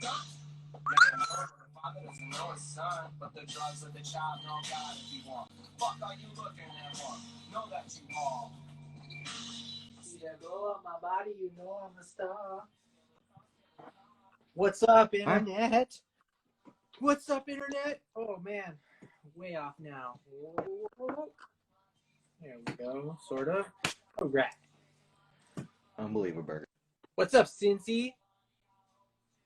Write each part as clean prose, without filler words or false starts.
Father doesn't know his son, but the drugs of the child know God if you want. Fuck are you looking at one? Know that you all. See that glow on my body, you know I'm a star. What's up, internet? What's up, internet? Oh man, way off now. There we go, sort of. All right. Unbelievable. What's up, Cincy?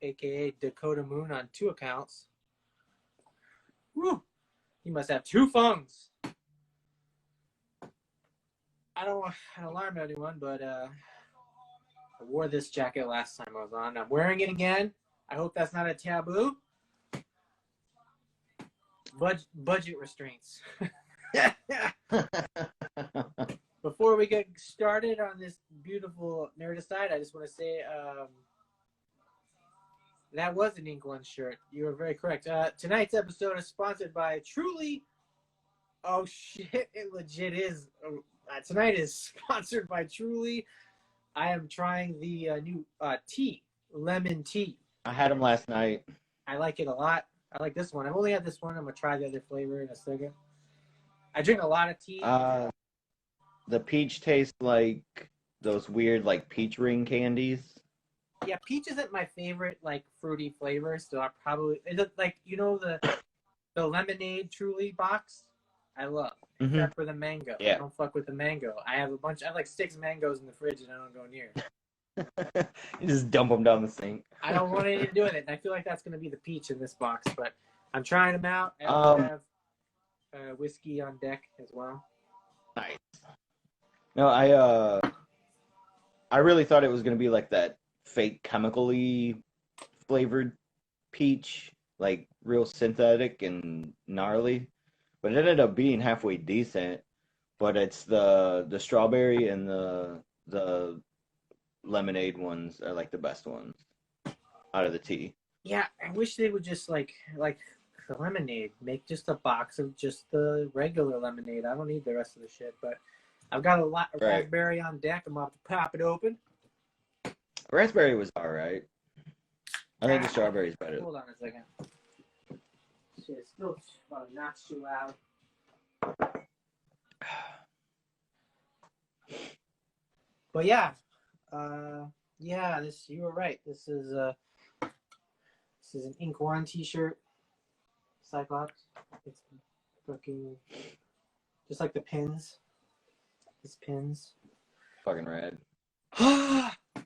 AKA Dakota Moon on 2 accounts. Woo! He must have 2 phones. I don't want to alarm anyone, but I wore this jacket last time I was on. I'm wearing it again. I hope that's not a taboo. Budget restraints. Before we get started on this beautiful Nerdicide, I just want to say that was an Ink One shirt. You were very correct. Tonight's episode is sponsored by Truly. Oh shit! It legit is. Tonight is sponsored by Truly. I am trying the new tea, lemon tea. I had them last night. I like it a lot. I like this one. I've only had this one. I'm gonna try the other flavor in a second. I drink a lot of tea. The peach tastes like those weird like peach ring candies. Yeah, peach isn't my favorite like fruity flavor, so I probably like the lemonade Truly box. I love, except for the mango. Yeah. I don't fuck with the mango. I have like 6 mangoes in the fridge and I don't go near. You just dump them down the sink. I don't want anything to do with it. And I feel like that's gonna be the peach in this box, but I'm trying them out. I also have whiskey on deck as well. Nice. No, I really thought it was gonna be like that fake chemically flavored peach, like real synthetic and gnarly, but it ended up being halfway decent. But it's the strawberry and the lemonade ones are like the best ones out of the tea. Yeah, I wish they would just like the lemonade, make just a box of just the regular lemonade. I don't need the rest of the shit, but I've got a lot of raspberry on deck. I'm about to pop it open. Raspberry was alright. I think the strawberry's better. Hold on a second. Shit, it's still about a notch too loud. But yeah, you were right. This is an Ink One t-shirt. Cyclops. It's fucking just like the pins. These pins. Fucking rad.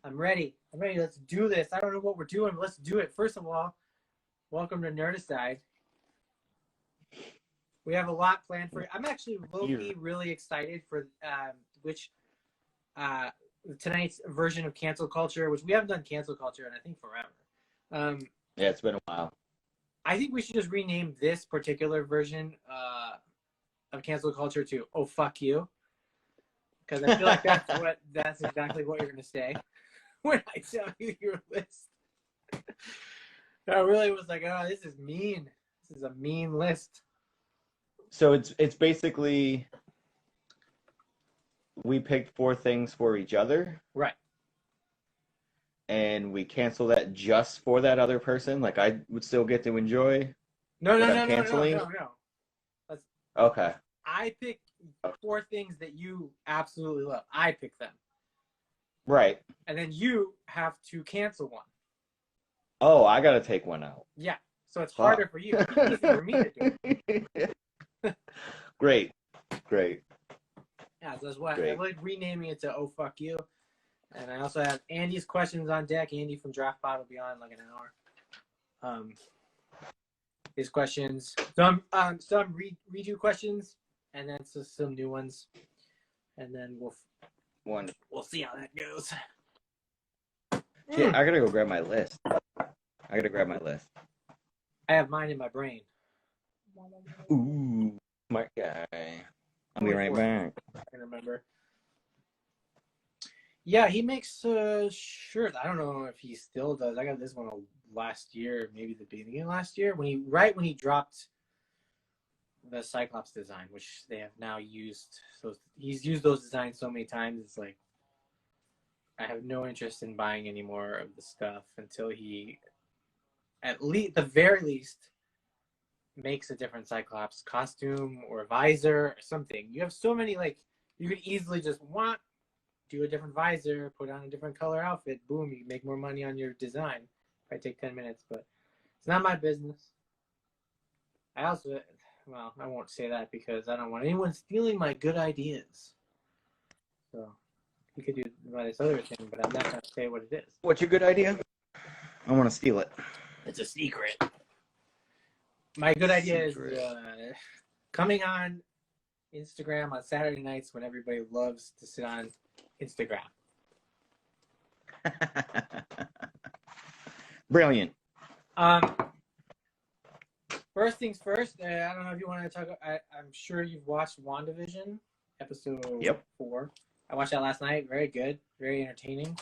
I'm ready. Let's do this. I don't know what we're doing, but let's do it. First of all, welcome to Nerdicide. We have a lot planned for. I'm actually low-key really excited for tonight's version of cancel culture, which we haven't done cancel culture in I think forever. Yeah, it's been a while. I think we should just rename this particular version of cancel culture to "Oh fuck you," because I feel like that's exactly what you're gonna say when I tell you your list. I really was like, oh, this is mean. This is a mean list. So it's basically we picked 4 things for each other. Right. And we cancel that just for that other person? Like I would still get to enjoy No. Okay. I pick 4 things that you absolutely love. I pick them. Right. And then you have to cancel one. Oh, I gotta take one out. Yeah. So it's harder for you. It's easy for me to do. Great. Yeah, so that's why I like renaming it to "Oh Fuck You." And I also have Andy's questions on deck. Andy from DraftPod will be on in like an hour. His questions, some redo questions, and then some new ones, and then we'll see how that goes. Shit, I gotta go grab my list. I have mine in my brain. Ooh, smart guy. I'll be right back. I can remember. Yeah, he makes shirts. I don't know if he still does. I got this one last year, maybe the beginning of last year, when he dropped the Cyclops design, which they have now used. So he's used those designs so many times. It's like I have no interest in buying any more of the stuff until he at least, the very least, makes a different Cyclops costume or visor or something. You have so many, like, you could easily just do a different visor, put on a different color outfit, boom, you make more money on your design. Might take 10 minutes, but it's not my business. I won't say that because I don't want anyone stealing my good ideas. So you could do this other thing, but I'm not going to say what it is. What's your good idea? I want to steal it. It's a secret. My good idea is coming on Instagram on Saturday nights when everybody loves to sit on Instagram. Brilliant. First things first, I don't know if you want to talk. I'm sure you've watched WandaVision, episode 4. I watched that last night. Very good. Very entertaining.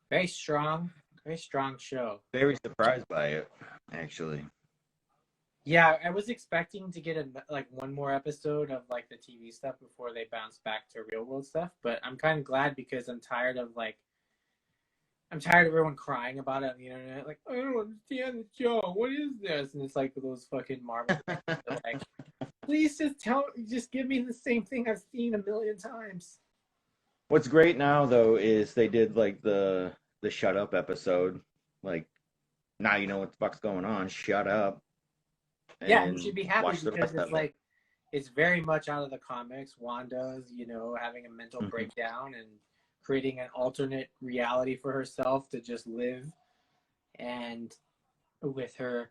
Very strong show. Very surprised by it, actually. Yeah, I was expecting to get one more episode of like the TV stuff before they bounce back to real world stuff, but I'm kind of glad because I'm tired of everyone crying about it on the internet. Like, I don't understand the show. What is this? And it's like those fucking Marvel things. Like, please just give me the same thing I've seen a million times. What's great now though is they did like the shut up episode. Like, now you know what the fuck's going on. Shut up. Yeah, you should be happy because it's like it's very much out of the comics. Wanda's, having a mental breakdown and creating an alternate reality for herself to just live, and with her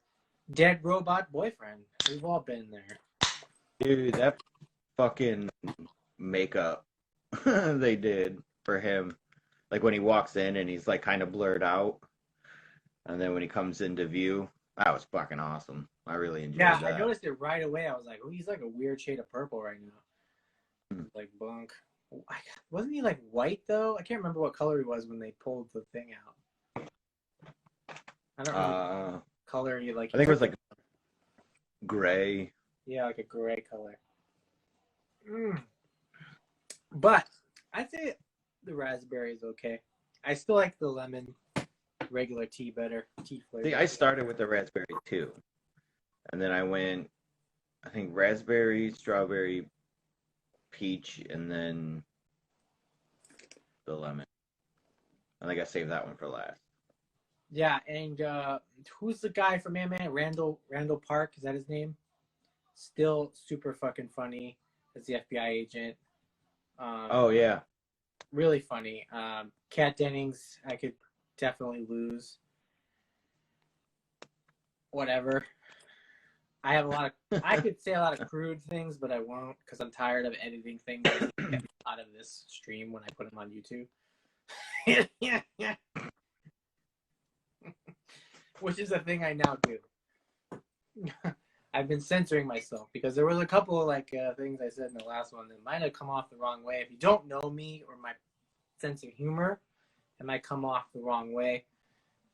dead robot boyfriend. We've all been there. Dude, that fucking makeup they did for him. Like when he walks in and he's like kind of blurred out. And then when he comes into view, that was fucking awesome. I really enjoyed that. Yeah, I noticed it right away. I was like, oh, he's like a weird shade of purple right now. Like bunk. Wasn't he like white though? I can't remember what color he was when they pulled the thing out. I don't know what color he like. I think it was like gray. Yeah, like a gray color. But I'd say the raspberry is okay. I still like the lemon regular tea better. Tea flavor. See, I started with the raspberry too. And then I went, I think raspberry, strawberry, peach, and then the lemon. I think I saved that one for last. Yeah, and who's the guy from Man? Randall Park, is that his name? Still super fucking funny as the FBI agent. Oh yeah, really funny. Kat Dennings, I could definitely lose. Whatever. I could say a lot of crude things, but I won't because I'm tired of editing things out of this stream when I put them on YouTube. Yeah. Which is a thing I now do. I've been censoring myself because there was a couple of things I said in the last one that might have come off the wrong way. If you don't know me or my sense of humor, it might come off the wrong way.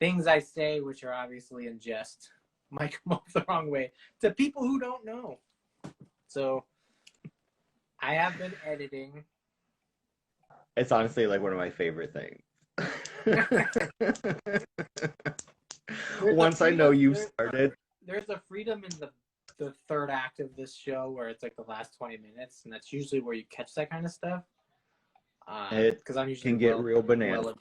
Things I say, which are obviously in jest, might come off the wrong way to people who don't know. So I have been editing. It's honestly like one of my favorite things. Once I know you've started. There's a freedom in the third act of this show where it's like the last 20 minutes, and that's usually where you catch that kind of stuff. Because I'm usually can get real bananas.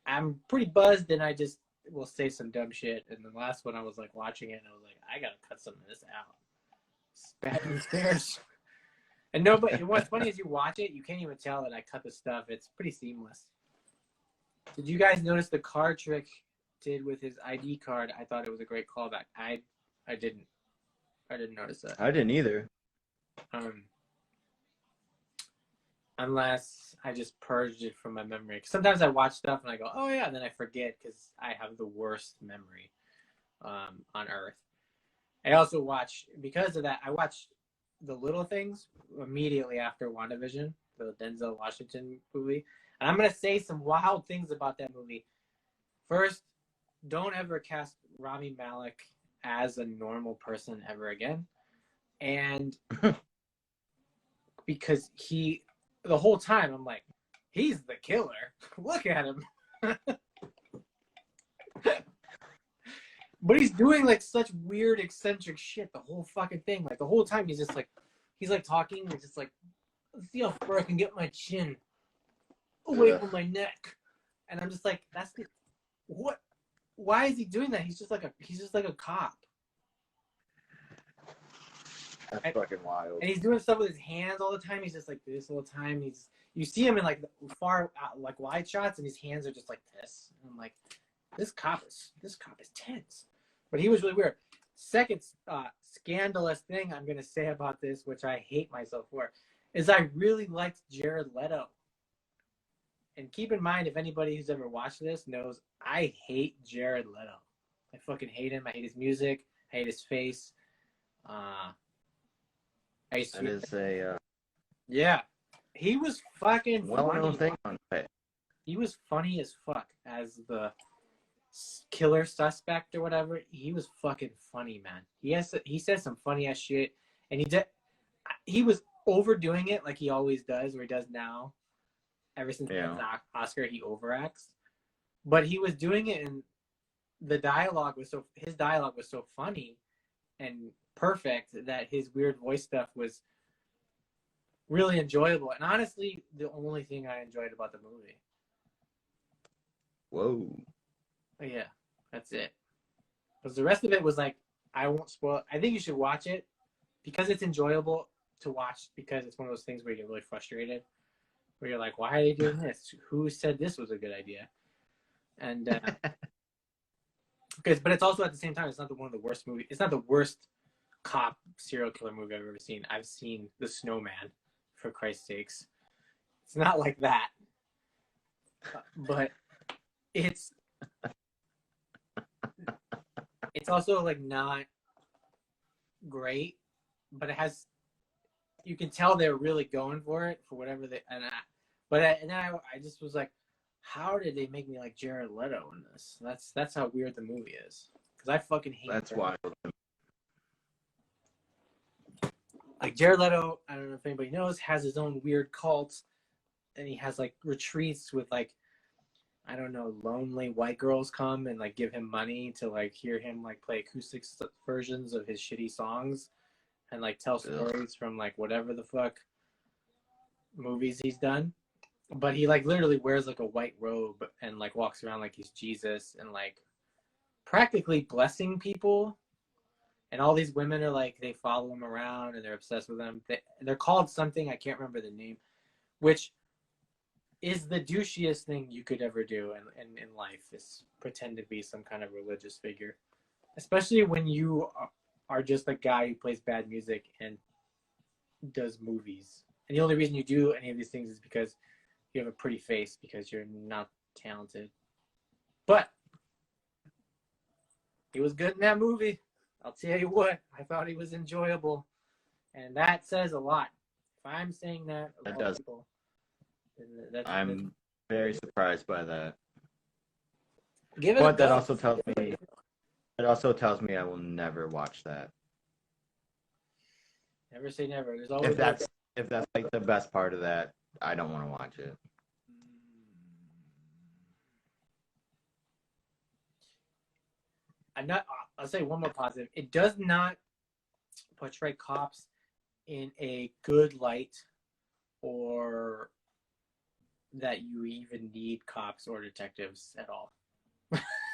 I'm pretty buzzed, and I just will say some dumb shit. And the last one, I was like watching it, and I was like, I gotta cut some of this out. Spat in the stairs. And nobody. What's funny is you watch it, you can't even tell that I cut the stuff. It's pretty seamless. Did you guys notice the card trick did with his ID card? I thought it was a great callback. I didn't notice that. I didn't either. Unless I just purged it from my memory. Sometimes I watch stuff and I go, oh yeah, and then I forget because I have the worst memory on earth. I also because of that, I watched The Little Things immediately after WandaVision, the Denzel Washington movie. And I'm going to say some wild things about that movie. First, don't ever cast Rami Malek as a normal person ever again. And because the whole time I'm like, he's the killer. Look at him. But he's doing like such weird, eccentric shit the whole fucking thing. Like the whole time he's just like, he's like talking. He's just like, let's see how far I can get my chin away from my neck. And I'm just like, that's the, what? Why is he doing that? He's just like a cop. That's fucking wild. And he's doing stuff with his hands all the time. He's just like this all the time. You see him in like far like wide shots, and his hands are just like this. And I'm like, this cop is tense. But he was really weird. Second scandalous thing I'm gonna say about this, which I hate myself for, is I really liked Jared Leto. And keep in mind, if anybody who's ever watched this knows, I hate Jared Leto. I fucking hate him. I hate his music. I hate his face. Yeah. He was fucking well-known thing on it. He was funny as fuck as the killer suspect or whatever. He was fucking funny, man. He said some funny ass shit, and he was overdoing it like he always does, or he does now. Ever since the Oscar, he overacts. But he was doing it, and his dialogue was so funny and perfect that his weird voice stuff was really enjoyable. And honestly, the only thing I enjoyed about the movie. Whoa. Yeah, that's it. Because the rest of it was like, I won't spoil. I think you should watch it because it's enjoyable to watch, because it's one of those things where you get really frustrated. Where you're like, why are they doing this? Who said this was a good idea? And but it's also at the same time, it's not one of the worst movies. It's not the worst cop serial killer movie I've ever seen. I've seen The Snowman, for Christ's sakes. It's not like that, but it's also like not great, but it has. You can tell they're really going for it for whatever they and then I just was like, how did they make me like Jared Leto in this? That's how weird the movie is, because I fucking hate. That's wild. Like Jared Leto, I don't know if anybody knows, has his own weird cult, and he has like retreats with like, I don't know, lonely white girls come and like give him money to like hear him like play acoustic versions of his shitty songs. And like tell stories from like whatever the fuck movies he's done. But he like literally wears like a white robe and like walks around like he's Jesus and like practically blessing people. And all these women are like, they follow him around and they're obsessed with him. They're called something, I can't remember the name, which is the douchiest thing you could ever do in life, is pretend to be some kind of religious figure. Especially when you are just a guy who plays bad music and does movies. And the only reason you do any of these things is because you have a pretty face, because you're not talented. But he was good in that movie. I'll tell you what, I thought he was enjoyable. And that says a lot. If I'm saying that, that does. People, I'm very surprised by that. Give it but that also tells me I will never watch that. Never say never. There's always if that's like the best part of that, I don't want to watch it. I'll say one more positive. It does not portray cops in a good light, or that you even need cops or detectives at all.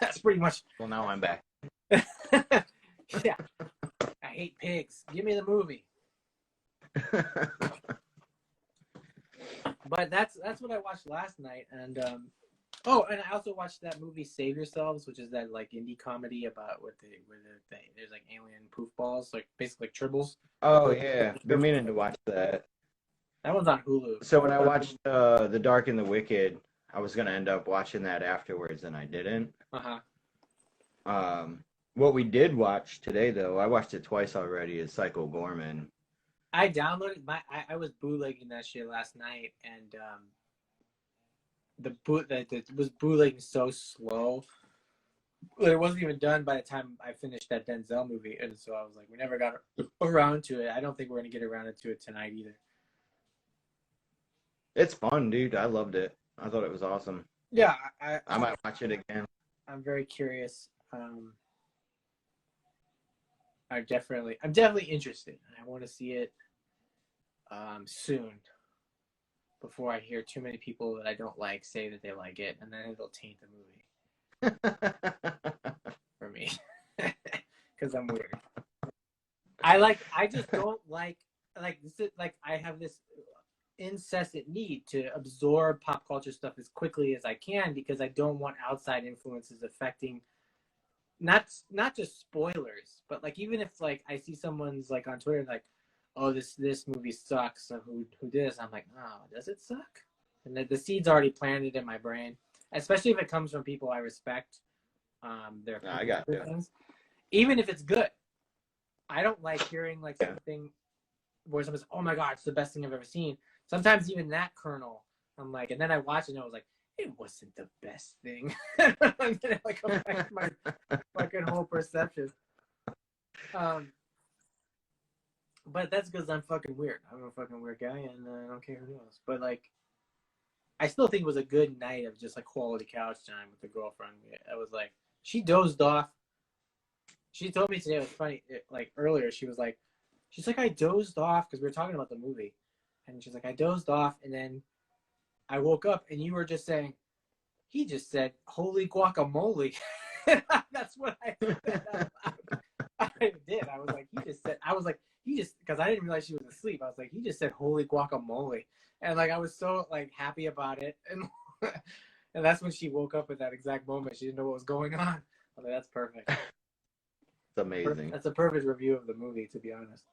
That's pretty much. Well, now I'm back. Yeah. I hate pigs. Give me the movie. But that's what I watched last night, and and I also watched that movie Save Yourselves, which is that like indie comedy about there's like alien poof balls, like basically like tribbles. Oh yeah, been meaning to watch that. That one's on Hulu. So when I watched The Dark and the Wicked, I was gonna end up watching that afterwards, and I didn't. What we did watch today, though, I watched it twice already, is Psycho Gorman. I downloaded I was bootlegging that shit last night, and it was bootlegging so slow. It wasn't even done by the time I finished that Denzel movie, and so I was like, we never got around to it. I don't think we're gonna get around to it tonight either. It's fun, dude. I loved it. I thought it was awesome. Yeah, I might watch it again. I'm very curious. I'm definitely interested. I want to see it soon before I hear too many people that I don't like say that they like it, and then it'll taint the movie for me because I'm weird. I just don't like this is like I have this incessant need to absorb pop culture stuff as quickly as I can because I don't want outside influences affecting not just spoilers, but like even if like I see someone's like on Twitter like, oh this movie sucks, so who did this? I'm like, oh, does it suck? And the seed's already planted in my brain, especially if it comes from people I respect. I got you. Things. Even if it's good, I don't like hearing like something where someone says, oh my god, it's the best thing I've ever seen. Sometimes even that kernel, I'm like, and then I watch it and I was like, it wasn't the best thing. And then it like affects my fucking whole perception. But that's because I'm fucking weird. I'm a fucking weird guy, and I don't care who knows. But like, I still think it was a good night of just like quality couch time with the girlfriend. I was like, she dozed off. She told me today, it was funny, like earlier, she's like, I dozed off because we were talking about the movie. And she's like, I dozed off, and then I woke up, and you were just saying, he just said, holy guacamole. That's what I said. I did. I was like, because I didn't realize she was asleep. I was like, he just said, holy guacamole. And like, I was so like happy about it. And and that's when she woke up at that exact moment. She didn't know what was going on. I was like, that's perfect. It's amazing. That's a perfect review of the movie, to be honest.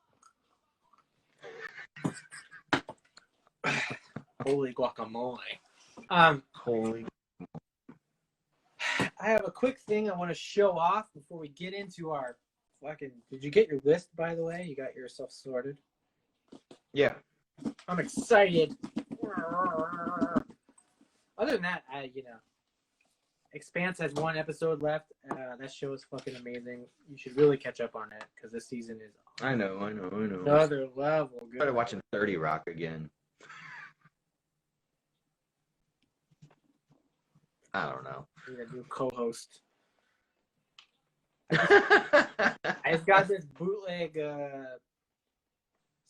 Holy guacamole. Holy. I have a quick thing I want to show off before we get into our fucking... Did you get your list, by the way? You got yourself sorted? Yeah. I'm excited. Other than that, Expanse has one episode left. That show is fucking amazing. You should really catch up on it because this season is... I know. Another level. I started watching 30 Rock again. I don't know. You're a new co-host. I've got this bootleg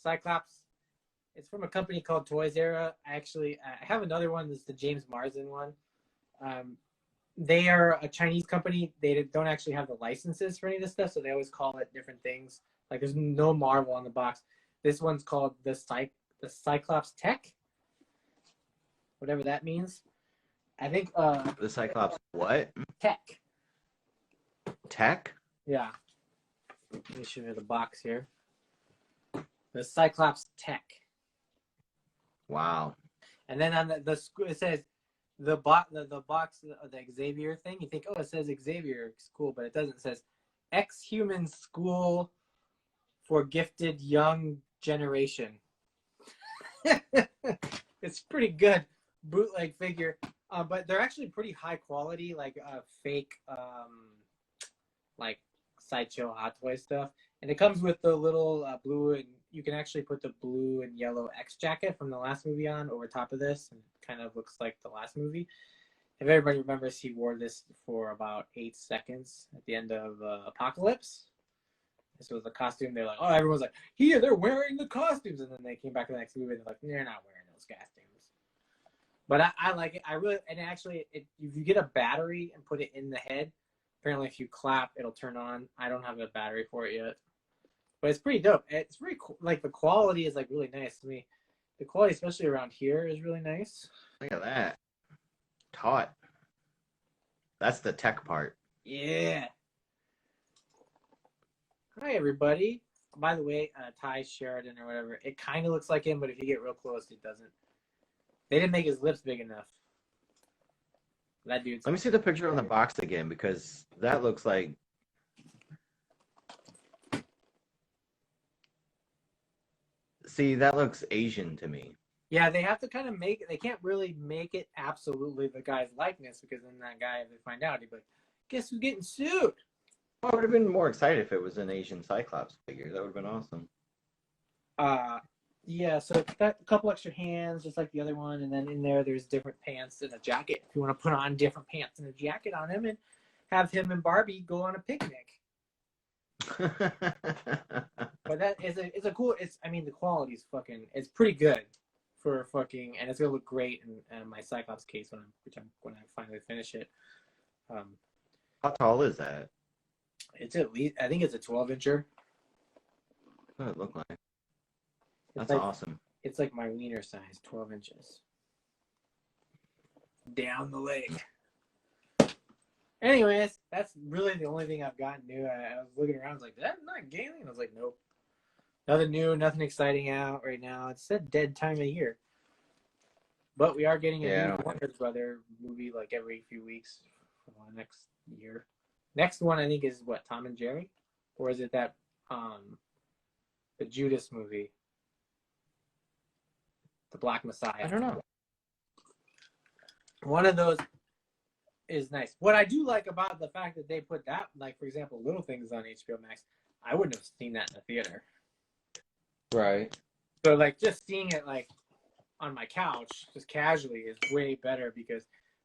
Cyclops. It's from a company called Toys Era. I have another one. This is the James Marsden one. They are a Chinese company. They don't actually have the licenses for any of this stuff, so they always call it different things. Like there's no Marvel on the box. This one's called the Cyclops Tech, whatever that means. I think the Cyclops what? Tech? Yeah. Let me show you the box here. The Cyclops Tech. Wow. And then on the it says the box of the Xavier thing. You think, oh, it says Xavier, it's cool, but it doesn't. It says Ex-Human School for Gifted Young Generation. It's pretty good bootleg figure. But they're actually pretty high quality, like fake, like Sideshow Hot Toy stuff. And it comes with the little blue, and you can actually put the blue and yellow X jacket from the last movie on over top of this, and it kind of looks like the last movie. If everybody remembers, he wore this for about 8 seconds at the end of Apocalypse. This was the costume. They're like, oh, everyone's like, here, they're wearing the costumes. And then they came back to the next movie, and they're like, they're not wearing those costumes. But I like it. I really, and actually, if you get a battery and put it in the head, apparently if you clap, it'll turn on. I don't have a battery for it yet. But it's pretty dope. It's pretty cool. Like, the quality is, like, really nice to me. The quality, especially around here, is really nice. Look at that. Taut. That's the tech part. Yeah. Hi, everybody. By the way, Ty Sheridan or whatever, it kind of looks like him, but if you get real close, it doesn't. They didn't make his lips big enough. That dude's... Let me see the picture on the box again, because that looks like... See, that looks Asian to me. Yeah, they have to kind of make it. They can't really make it absolutely the guy's likeness, because then that guy, if they find out, he'd be like, guess who's getting sued? I would have been more excited if it was an Asian Cyclops figure. That would have been awesome. Yeah, so it's got a couple extra hands, just like the other one, and then in there's different pants and a jacket. If you want to put on different pants and a jacket on him and have him and Barbie go on a picnic. But that is it's a cool. I mean, the quality's fucking. It's pretty good for fucking, and it's gonna look great in my Cyclops case when I finally finish it. How tall is that? It's at least, I think it's a 12-incher. What does it look like? That's like, awesome. It's like my wiener size, 12 inches. Down the leg. Anyways, that's really the only thing I've gotten new. I was looking around, I was like, that's not gaming. And I was like, nope. Nothing new, nothing exciting out right now. It's a dead time of year. But we are getting a new Warner Brother movie like every few weeks for next year. Next one, I think, is what, Tom and Jerry? Or is it that, the Judas movie? The Black Messiah. I don't know. One of those is nice. What I do like about the fact that they put that, like, for example, Little Things on HBO Max, I wouldn't have seen that in the theater. Right. So, like, just seeing it, like, on my couch, just casually, is way better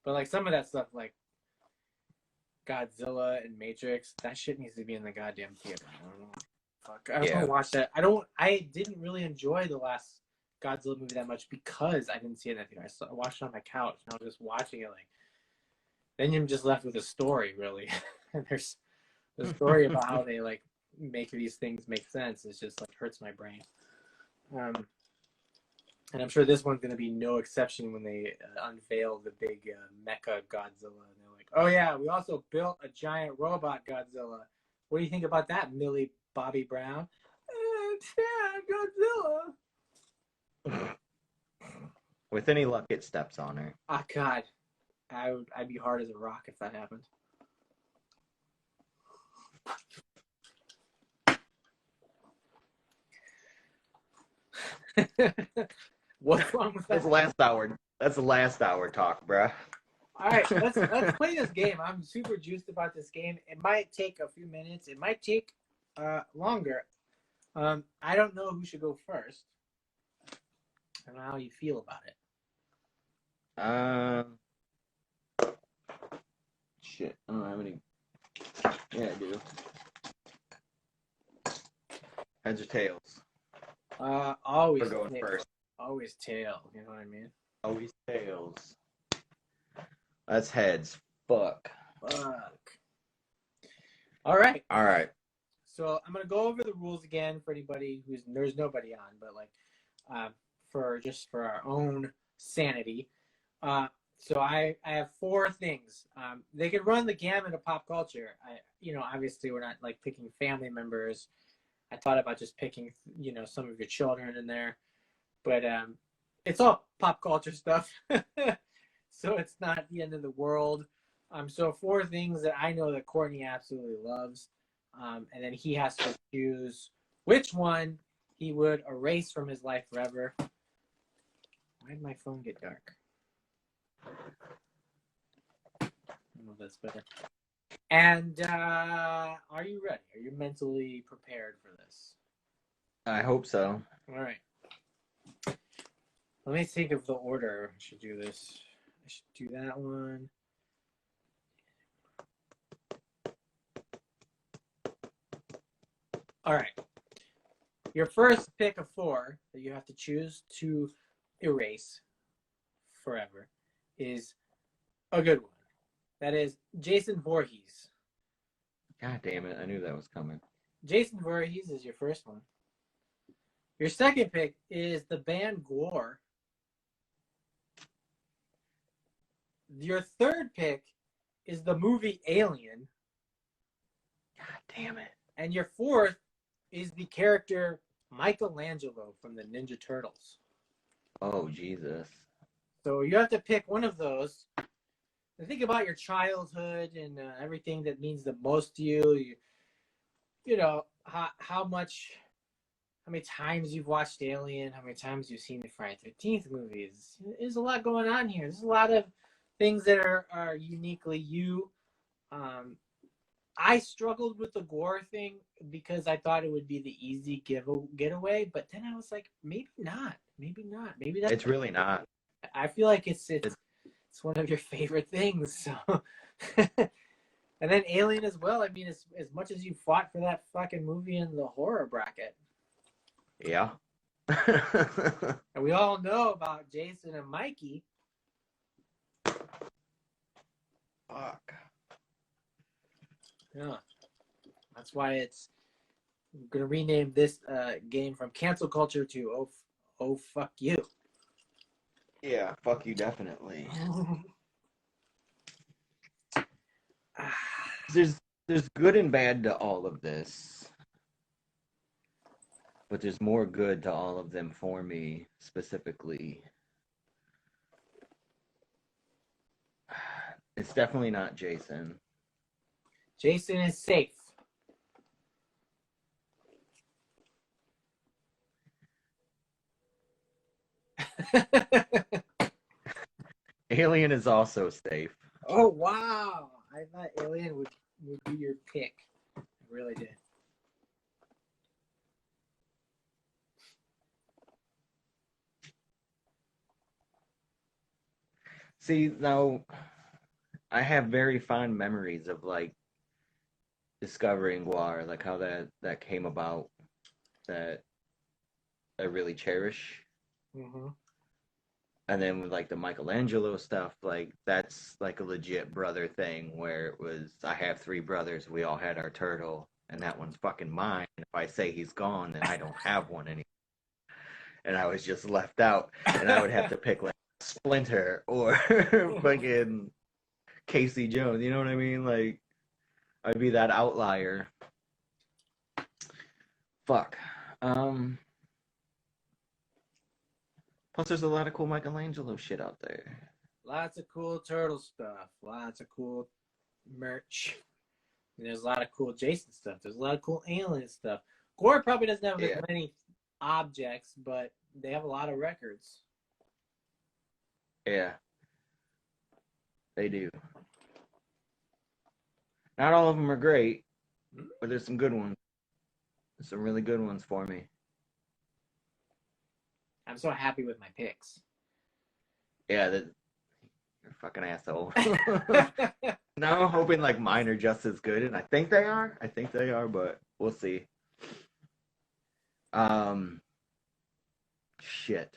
but, like, some of that stuff, like, Godzilla and Matrix, that shit needs to be in the goddamn theater. I don't know. Fuck. I don't want to watch that. I didn't really enjoy the last Godzilla movie that much because I didn't see it in that theater. I watched it on my couch, and I was just watching it, like, then you're just left with a story, really. And there's the story about how they, like, make these things make sense. It's just, like, hurts my brain. And I'm sure this one's going to be no exception when they unveil the big mecha Godzilla. And they're like, oh, yeah, we also built a giant robot Godzilla. What do you think about that, Millie Bobby Brown? Godzilla. With any luck, it steps on her. Oh, God. I'd be hard as a rock if that happened. What's wrong with that? That's the last hour talk, bruh. All right, let's play this game. I'm super juiced about this game. It might take a few minutes. It might take longer. I don't know who should go first. I don't know how you feel about it. Shit, I don't have any. Yeah, I do. Heads or tails? Always. We're going first. Always tail. You know what I mean? Always tails. That's heads. Fuck. All right. So I'm gonna go over the rules again for anybody there's nobody on, but like, for our own sanity. So I have 4 things. They could run the gamut of pop culture. Obviously we're not like picking family members. I thought about just picking, some of your children in there, but it's all pop culture stuff. So it's not the end of the world. So 4 things that I know that Courtney absolutely loves. And then he has to choose which one he would erase from his life forever. Why did my phone get dark? I don't know if that's better. And are you ready? Are you mentally prepared for this? I hope so. All right. Let me think of the order. I should do this. I should do that one. All right. Your first pick of 4 that you have to choose to erase forever is a good one. That is Jason Voorhees. God damn it. I knew that was coming. Jason Voorhees is your first one. Your second pick is the band Gore. Your third pick is the movie Alien. God damn it. And your fourth is the character Michelangelo from the Ninja Turtles. Oh, Jesus. So you have to pick one of those. And think about your childhood and everything that means the most to you. How many times you've watched Alien, how many times you've seen the Friday the 13th movies. There's a lot going on here. There's a lot of things that are uniquely you. I struggled with the Gore thing because I thought it would be the easy getaway, but then I was like, maybe not. Maybe that's. It's really not. I feel like it's one of your favorite things. So And then Alien as well. I mean, as much as you fought for that fucking movie in the horror bracket. Yeah. And we all know about Jason and Mikey. Fuck. Yeah. That's why I'm going to rename this game from cancel culture to oh fuck you. Yeah, fuck you definitely. There's good and bad to all of this. But there's more good to all of them for me, specifically. It's definitely not Jason. Jason is safe. Alien is also safe. Oh, wow. I thought Alien would be your pick. I really did. See, now, I have very fond memories of, like, discovering Guar, like how that came about, that I really cherish. Mm-hmm. And then with like the Michelangelo stuff, like that's like a legit brother thing where it was I have three brothers, we all had our turtle, and that one's fucking mine. If I say he's gone, then I don't have one anymore. And I was just left out, and I would have to pick like Splinter or fucking Casey Jones. You know what I mean? Like I'd be that outlier. Fuck. Plus, there's a lot of cool Michelangelo shit out there. Lots of cool turtle stuff. Lots of cool merch. And there's a lot of cool Jason stuff. There's a lot of cool Alien stuff. Gore probably doesn't have as many objects, but they have a lot of records. Yeah. They do. Not all of them are great, but there's some good ones. There's some really good ones for me. I'm so happy with my picks. Yeah, you're a fucking asshole. Now I'm hoping like mine are just as good, and I think they are. I think they are, but we'll see. Shit.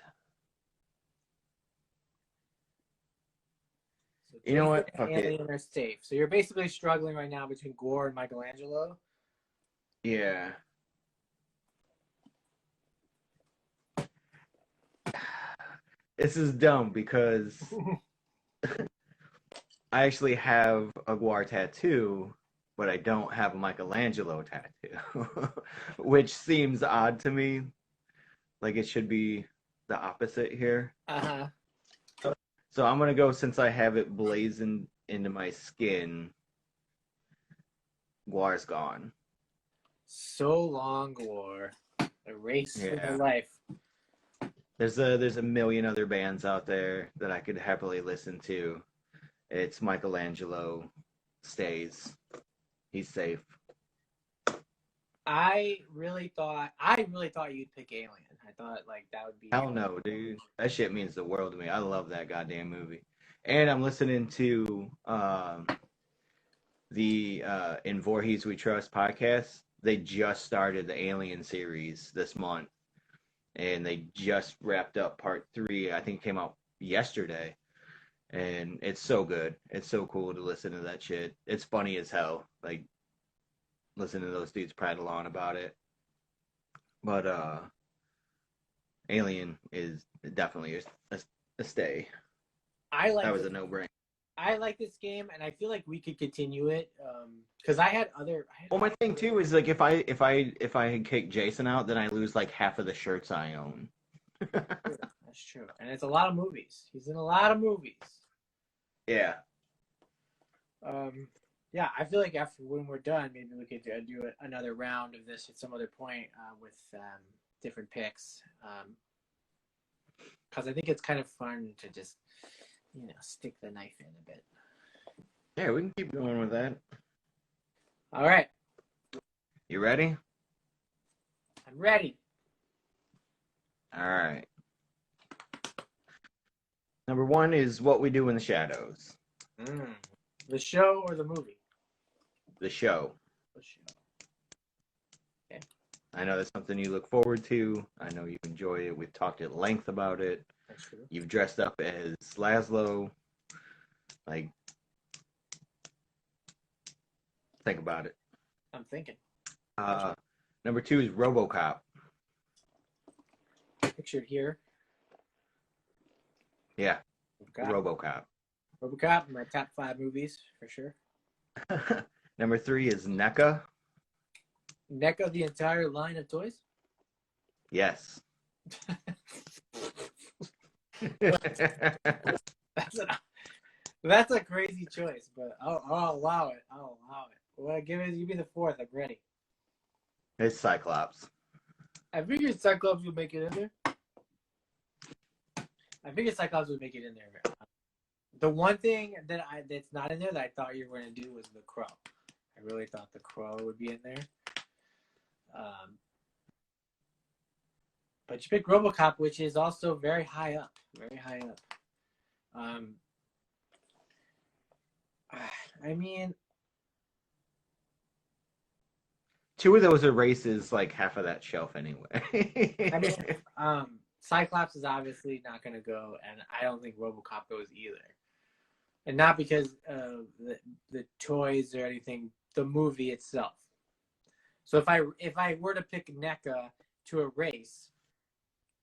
So you know what? Jason Fuck and Alien it. are safe. So you're basically struggling right now between Gore and Michelangelo. Yeah. This is dumb because I actually have a Guar tattoo, but I don't have a Michelangelo tattoo, which seems odd to me. Like it should be the opposite here. Uh-huh. So I'm gonna go since I have it blazoned into my skin. Guar's gone. So long, Gore. A race for Yeah. your life. There's a million other bands out there that I could happily listen to. It's Michelangelo stays. He's safe. I really thought you'd pick Alien. I thought like that would be. Hell no, dude. That shit means the world to me. I love that goddamn movie. And I'm listening to the In Voorhees We Trust podcast. They just started the Alien series this month. And they just wrapped up part 3. I think it came out yesterday. And it's so good. It's so cool to listen to that shit. It's funny as hell. Like, listen to those dudes prattle on about it. But Alien is definitely a stay. That was a no-brainer. I like this game, and I feel like we could continue it because I had other. Well, my thing too is like if I kick Jason out, then I lose like half of the shirts I own. That's true, and it's a lot of movies. He's in a lot of movies. Yeah. Yeah, I feel like after when we're done, maybe we could do another round of this at some other point with different picks. Because I think it's kind of fun to just stick the knife in a bit. Yeah, we can keep going with that. All right. You ready? I'm ready. All right. Number 1 is What We Do in the Shadows. The show or the movie? the show. Okay. I know that's something you look forward to. I know you enjoy it. We've talked at length about it. That's true. You've dressed up as Laszlo. Like, think about it. I'm thinking. Number 2 is RoboCop. Pictured here. Yeah, RoboCop. RoboCop, my top 5 movies for sure. Number 3 is NECA. NECA, the entire line of toys? Yes. That's a crazy choice, but I'll allow it. Well, give me the 4th. I'm ready. It's Cyclops. I figured Cyclops would make it in there. The one thing that's not in there that I thought you were going to do was the Crow. I really thought the Crow would be in there. But you picked RoboCop, which is also very high up. I mean, 2 of those erases like half of that shelf anyway. Cyclops is obviously not going to go, and I don't think RoboCop goes either. And not because of the toys or anything, the movie itself. So if I were to pick NECA to erase,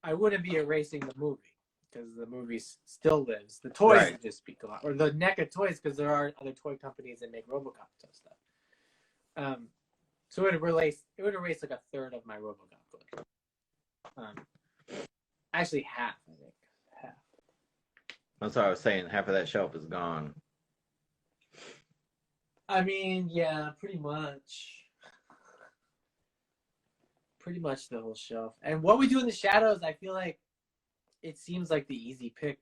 I wouldn't be erasing the movie because the movie still lives. The toys would just be gone, or the NECA toys, because there are other toy companies that make RoboCop stuff. So it would erase like a third of my RoboCop collection. Actually, half, I think. Half. That's what I was saying. Half of that shelf is gone. I mean, yeah, pretty much. Pretty much the whole shelf. And What We Do in the Shadows, I feel like it seems like the easy pick.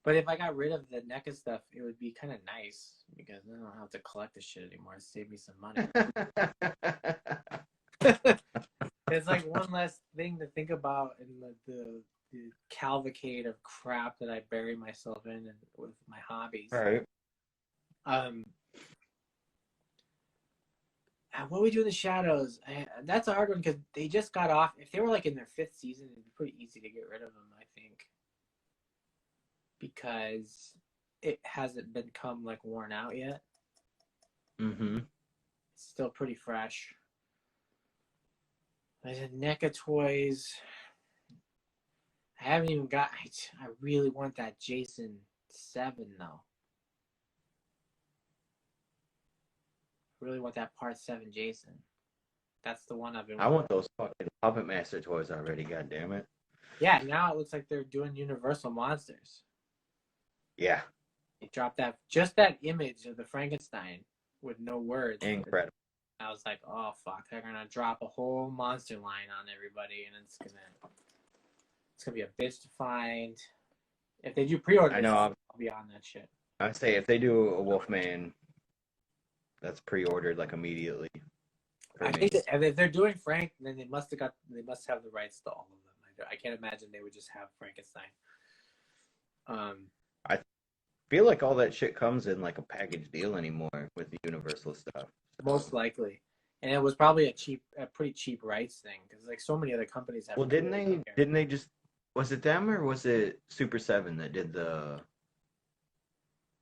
But if I got rid of the NECA stuff, it would be kind of nice because I don't have to collect this shit anymore. It saved me some money. It's like one less thing to think about in the cavalcade of crap that I bury myself in and with my hobbies. Right. What We Do in the Shadows, that's a hard one because they just got off. If they were like in their 5th season, it'd be pretty easy to get rid of them, I think. Because it hasn't become like worn out yet. Mm-hmm. It's still pretty fresh. There's a NECA toys. I haven't even got. I really want that Jason 7 though. I really want that Part 7 Jason. That's the one I've been. I want those fucking Puppet Master toys already. God damn it. Yeah, now it looks like they're doing Universal Monsters. Yeah. They dropped that image of the Frankenstein with no words. Incredible. I was like, oh fuck, they're gonna drop a whole monster line on everybody, and it's gonna be a bitch to find. If they do pre-order, I know. I'll be on that shit. I'd say if they do a Wolfman, that's pre-ordered like immediately. I think that if they're doing Frank, then they must have the rights to all of them. I can't imagine they would just have Frankenstein. I feel like all that shit comes in like a package deal anymore with the Universal stuff. Most likely, and it was probably a pretty cheap rights thing because like so many other companies have. Well, didn't they just? Was it them or was it Super 7 that did the?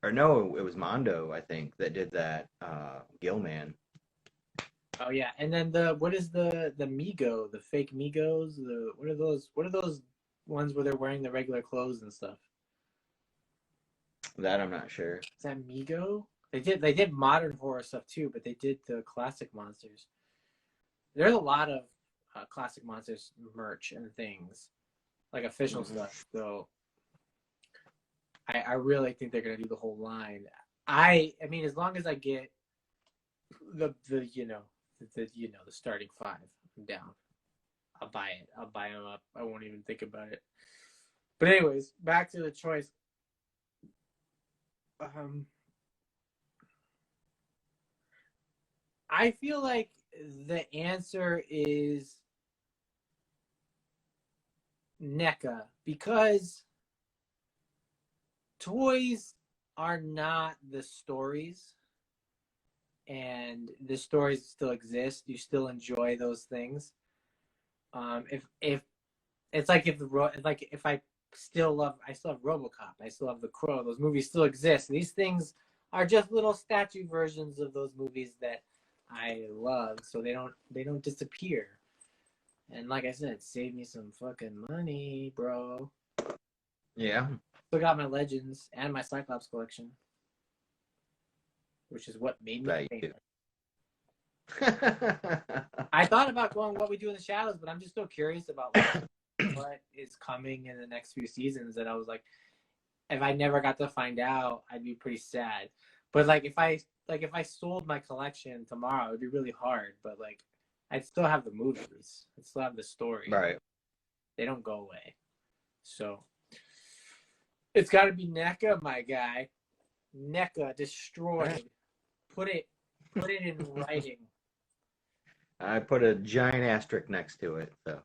Or no, it was Mondo, I think, that did that Gilman. Oh yeah, and then what is the Mego, the fake Megos? What are those ones where they're wearing the regular clothes and stuff? That I'm not sure. Is that Mego? They did modern horror stuff too, but they did the classic monsters. There's a lot of classic monsters merch and things, like official stuff. So I really think they're gonna do the whole line. I mean, as long as I get the starting 5, I'm down. I'll buy it. I'll buy them up. I won't even think about it. But anyways, back to the choice. I feel like the answer is NECA because toys are not the stories, and the stories still exist, you still enjoy those things. If it's like if I still have RoboCop, I still have The Crow. Those movies still exist. These things are just little statue versions of those movies that I love, so they don't disappear. And like I said, save me some fucking money, bro. Yeah. Still got my Legends and my Cyclops collection, which is what made me famous. I thought about going What We Do in the Shadows, but I'm just so curious about what is coming in the next few seasons that I was like, if I never got to find out, I'd be pretty sad. But like if I sold my collection tomorrow, it'd be really hard. But like I'd still have the movies. I'd still have the story. Right. They don't go away. So it's got to be NECA, my guy. NECA destroyed. Put it in writing. I put a giant asterisk next to it. So.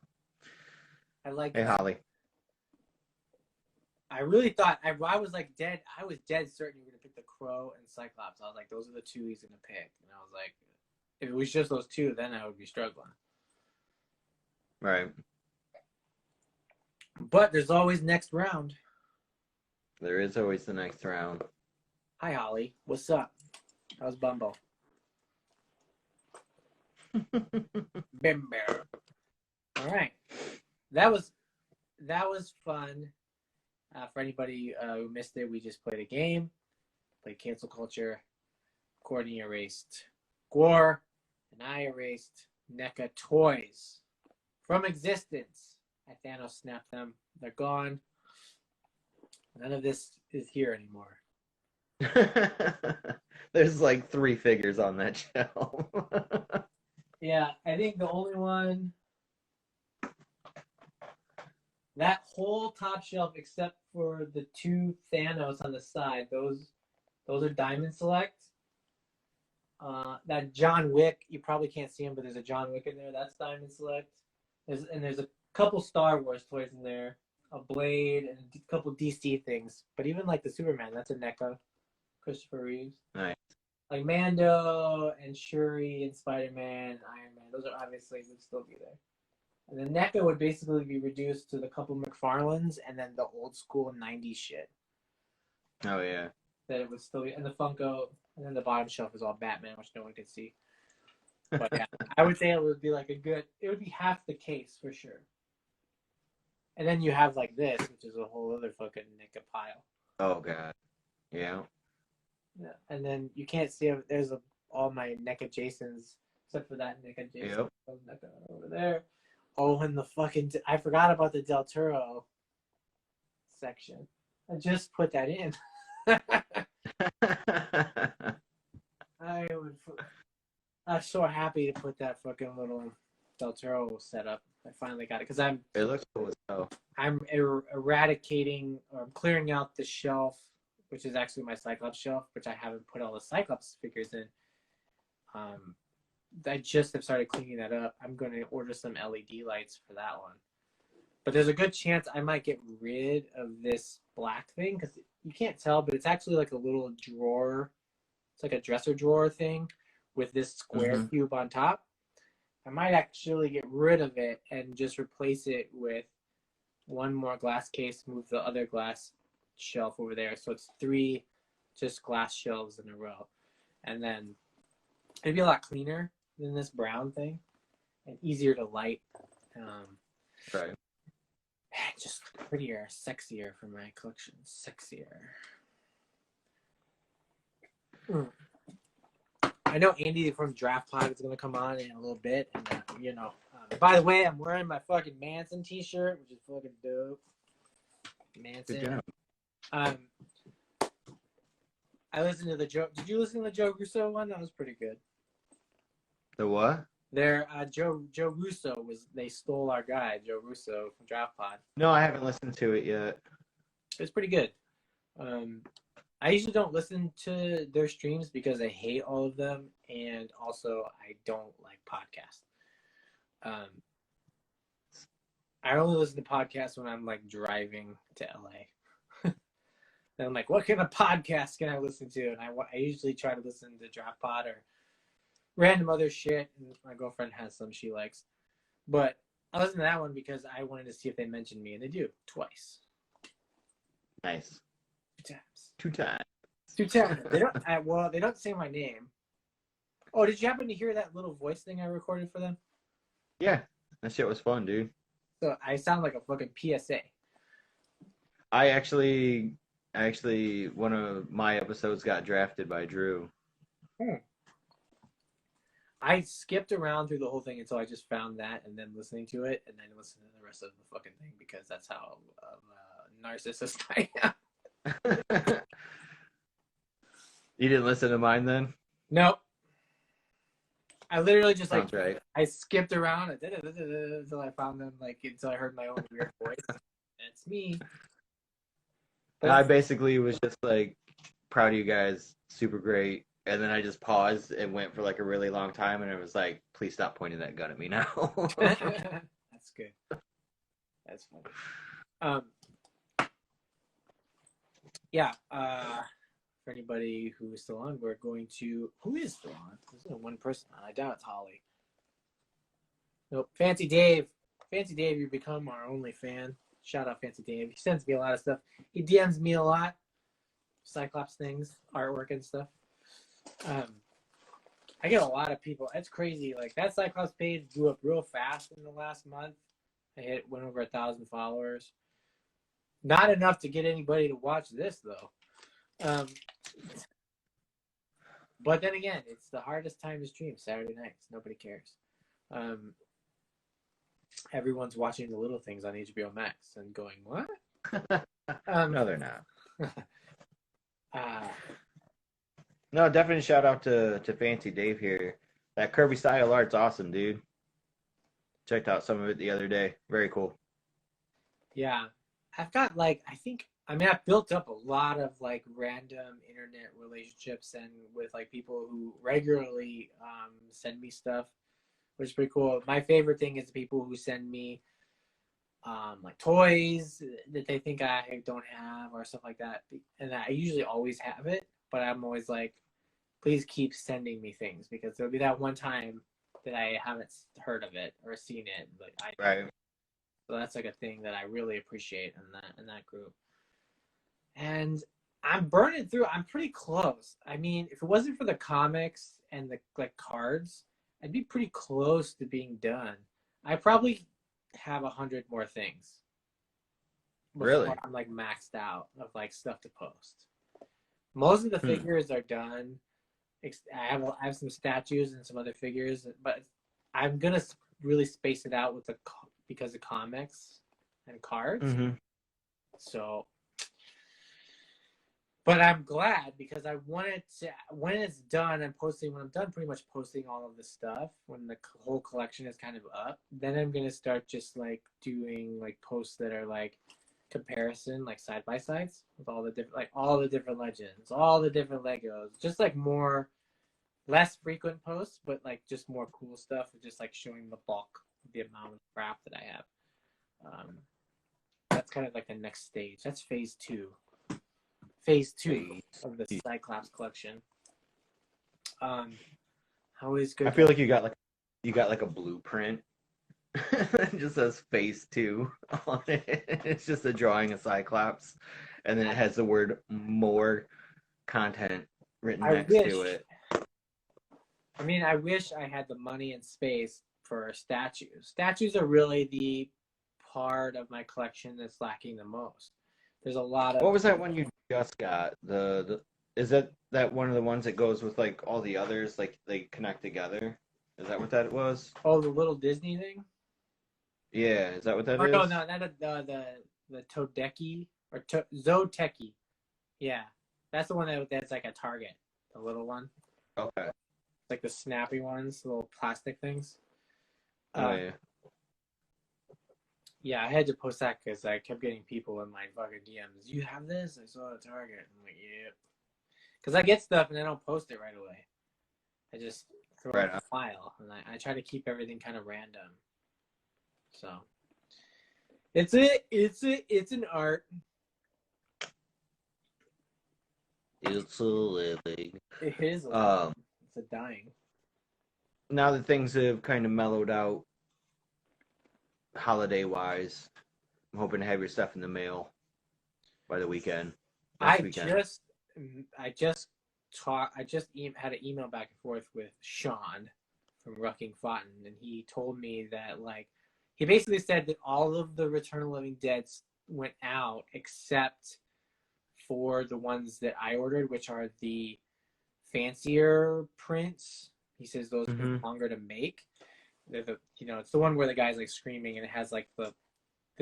I like. Hey, Holly. I really thought I was like dead. I was dead certain you were gonna pick the Crow and Cyclops. I was like, those are the two he's gonna pick. And I was like, if it was just those two, then I would be struggling. Right. But there's always next round. There is always the next round. Hi, Holly. What's up? How's Bumbo? Bimber. All right. That was fun. For anybody who missed it, we just played a game. Played Cancel Culture. Courtney erased Gore, and I erased NECA toys from existence. Thanos snapped them. They're gone. None of this is here anymore. There's like 3 figures on that shelf. Yeah, I think the only one, that whole top shelf except for the 2 Thanos on the side, those are Diamond Select. That John Wick, you probably can't see him, but there's a John Wick in there. That's Diamond Select. There's a couple Star Wars toys in there, a Blade, and a couple DC things. But even like the Superman, that's a NECA. Christopher Reeves. Nice. Like Mando and Shuri and Spider-Man, Iron Man, those are obviously would still be there. And then NECA would basically be reduced to the couple McFarlanes and then the old school 90s shit. Oh, yeah. That it would still be, and the Funko, and then the bottom shelf is all Batman, which no one can see. But yeah, I would say it would be like it would be half the case for sure. And then you have like this, which is a whole other fucking NECA pile. Oh, God. Yeah. Yeah, and then you can't see it. There's all my NECA Jasons, except for that NECA Jason. Yep. NECA over there. Oh, and the fucking... I forgot about the Del Toro section. I just put that in. I'm so happy to put that fucking little Del Toro set up. I finally got it because It looks cool as hell. I'm eradicating or clearing out the shelf, which is actually my Cyclops shelf, which I haven't put all the Cyclops figures in. I just have started cleaning that up. I'm going to order some LED lights for that one. But there's a good chance I might get rid of this black thing because you can't tell, but it's actually like a little drawer. It's like a dresser drawer thing with this square cube on top. I might actually get rid of it and just replace it with one more glass case, move the other glass shelf over there. So it's 3 just glass shelves in a row. And then it'd be a lot cleaner than this brown thing and easier to light. Right. Just prettier, sexier for my collection. Sexier. I know Andy from Draft Pod is going to come on in a little bit. And, by the way, I'm wearing my fucking Manson t-shirt, which is fucking dope. Manson. Good job. I listened to the Joe. Did you listen to the Joe Russo one? That was pretty good. The what? Joe Russo they stole our guy, Joe Russo from Draft Pod. No, I haven't listened to it yet. It's pretty good. I usually don't listen to their streams because I hate all of them, and also I don't like podcasts. I only listen to podcasts when I'm like driving to LA. And I'm like, what kind of podcast can I listen to? And I usually try to listen to Draft Pod or random other shit. And my girlfriend has some she likes. But I listened to that one because I wanted to see if they mentioned me, and they do twice. Nice. 2 times. 2 times. 2 times. They don't say my name. Oh, did you happen to hear that little voice thing I recorded for them? Yeah, that shit was fun, dude. So I sound like a fucking PSA. I actually, one of my episodes got drafted by Drew. I skipped around through the whole thing until I just found that, and then listening to it, and then listening to the rest of the fucking thing because that's how narcissist I am. You didn't listen to mine then? Nope. I literally just Sounds right. I skipped around until I found them, until I heard my own weird voice. It's me. But I basically was just like, proud of you guys, super great. And then I just paused and went for like a really long time, and it was like, please stop pointing that gun at me now. That's good. That's funny. Yeah. For anybody who is still on, who is still on? There's only one person on. I doubt it's Holly. Nope. Fancy Dave. Fancy Dave, you become our only fan. Shout out Fancy Dave. He sends me a lot of stuff. He DMs me a lot. Cyclops things, artwork and stuff. I get a lot of people. It's crazy. Like that Cyclops page blew up real fast in the last month. Went over 1,000 followers. Not enough to get anybody to watch this though. But then again, it's the hardest time to stream Saturday nights. Nobody cares. Everyone's watching the little things on HBO Max and going, what? No, they're not. No, definitely shout out to Fancy Dave here. That Kirby style art's awesome, dude. Checked out some of it the other day. Very cool. Yeah. I've got I've built up a lot of random internet relationships and with people who regularly send me stuff, which is pretty cool. My favorite thing is the people who send me toys that they think I don't have or stuff like that. And I usually always have it, but I'm always like, please keep sending me things because there'll be that one time that I haven't heard of it or seen it. Right. So that's a thing that I really appreciate in that group. And I'm burning through. I'm pretty close. I mean, if it wasn't for the comics and the cards, I'd be pretty close to being done. I probably have 100 more things. Really? I'm maxed out of stuff to post. Most of the figures are done. I have some statues and some other figures, but I'm gonna really space it out because of comics and cards. Mm-hmm. So, but I'm glad because I wanted to. When it's done, when I'm done pretty much posting all of the stuff, when the whole collection is kind of up, then I'm gonna start just doing posts that are comparison, side by sides with all the different legends, all the different Legos, just more less frequent posts, but just more cool stuff, just showing the bulk of the amount of crap that I have. That's kind of the next stage. That's phase two. Phase two of the Cyclops collection. How is good? I feel like you got a blueprint. It just says phase 2 on it. It's just a drawing of Cyclops, and then it has the word more content written next to it. I mean, I wish I had the money and space for statues. Statues are really the part of my collection that's lacking the most. There's a lot of. What was that one you just got? Is that one of the ones that goes with all the others, they connect together? Is that what that was? Oh, the little Disney thing. Yeah, is that what that is? No, not the Todeki or Zoteki. Yeah, that's the one that's a Target, the little one. Okay. The snappy ones, the little plastic things. Yeah. Yeah, I had to post that because I kept getting people in my fucking DMs. You have this? I saw it at Target. I'm like, yeah. Because I get stuff and I don't post it right away. I just throw it in a file, and I try to keep everything kind of random. So it's an art. It's a living. It is a living. It's a dying. Now that things have kind of mellowed out, holiday-wise, I'm hoping to have your stuff in the mail by the weekend. I Weekend. had an email back and forth with Sean from Rucking Fountain, and he told me that he basically said that all of the Return of the Living Dead went out except for the ones that I ordered, which are the fancier prints. He says those are longer to make. They're it's the one where the guy's screaming and it has the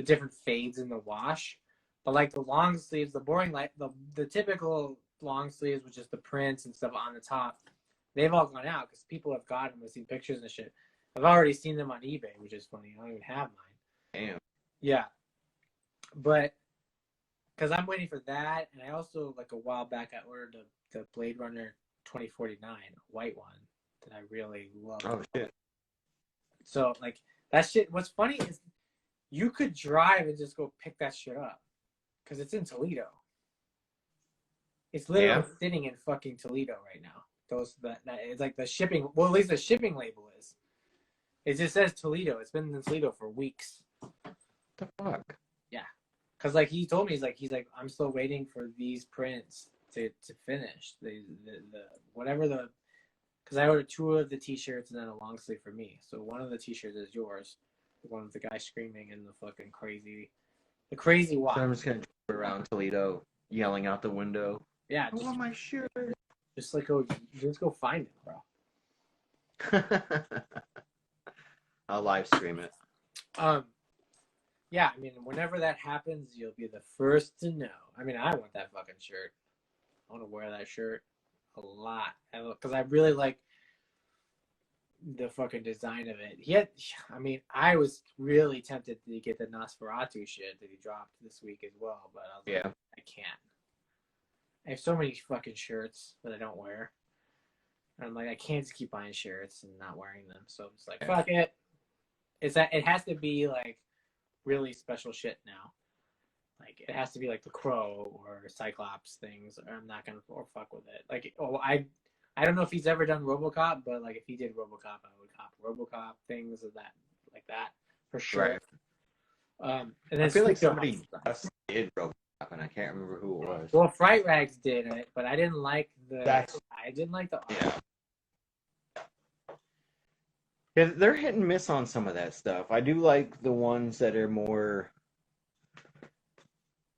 different fades in the wash. But the long sleeves, the boring the typical long sleeves with just the prints and stuff on the top, they've all gone out because people have got them. I've seen pictures and shit. I've already seen them on eBay, which is funny. I don't even have mine. Damn. Yeah. But because I'm waiting for that, and I also a while back I ordered the Blade Runner 2049, a white one that I really love. Oh shit. So that shit. What's funny is you could drive and just go pick that shit up because it's in Toledo. It's literally sitting in fucking Toledo right now. It's the shipping. Well, at least the shipping label is. It just says Toledo. It's been in Toledo for weeks. What the fuck? Yeah, because he told me he's like I'm still waiting for these prints to finish the whatever the. Because I ordered 2 of the t-shirts and then a long sleeve for me. So one of the t-shirts is yours. The one with the guy screaming in the fucking crazy watch. So I'm just gonna drive around Toledo, yelling out the window. Yeah, I want my shirt. Just go find it, bro. I'll live stream it. Yeah, I mean, whenever that happens, you'll be the first to know. I mean, I want that fucking shirt. I want to wear that shirt a lot because I really like the fucking design of it. I was really tempted to get the Nosferatu shit that he dropped this week as well, but I was like, I can't. I have so many fucking shirts that I don't wear. And I'm like, I can't just keep buying shirts and not wearing them. So I'm just like, fuck it. It has to be really special shit now. It has to be the Crow or Cyclops things, or I'm not gonna fuck with it. I don't know if he's ever done RoboCop, but if he did RoboCop, I would cop RoboCop things of that for sure. Right. And then I feel like somebody just did RoboCop, and I can't remember who it was. Well, Fright Rags did it, but I didn't like the. I didn't like the art. Yeah. Yeah, they're hit and miss on some of that stuff. I do like the ones that are more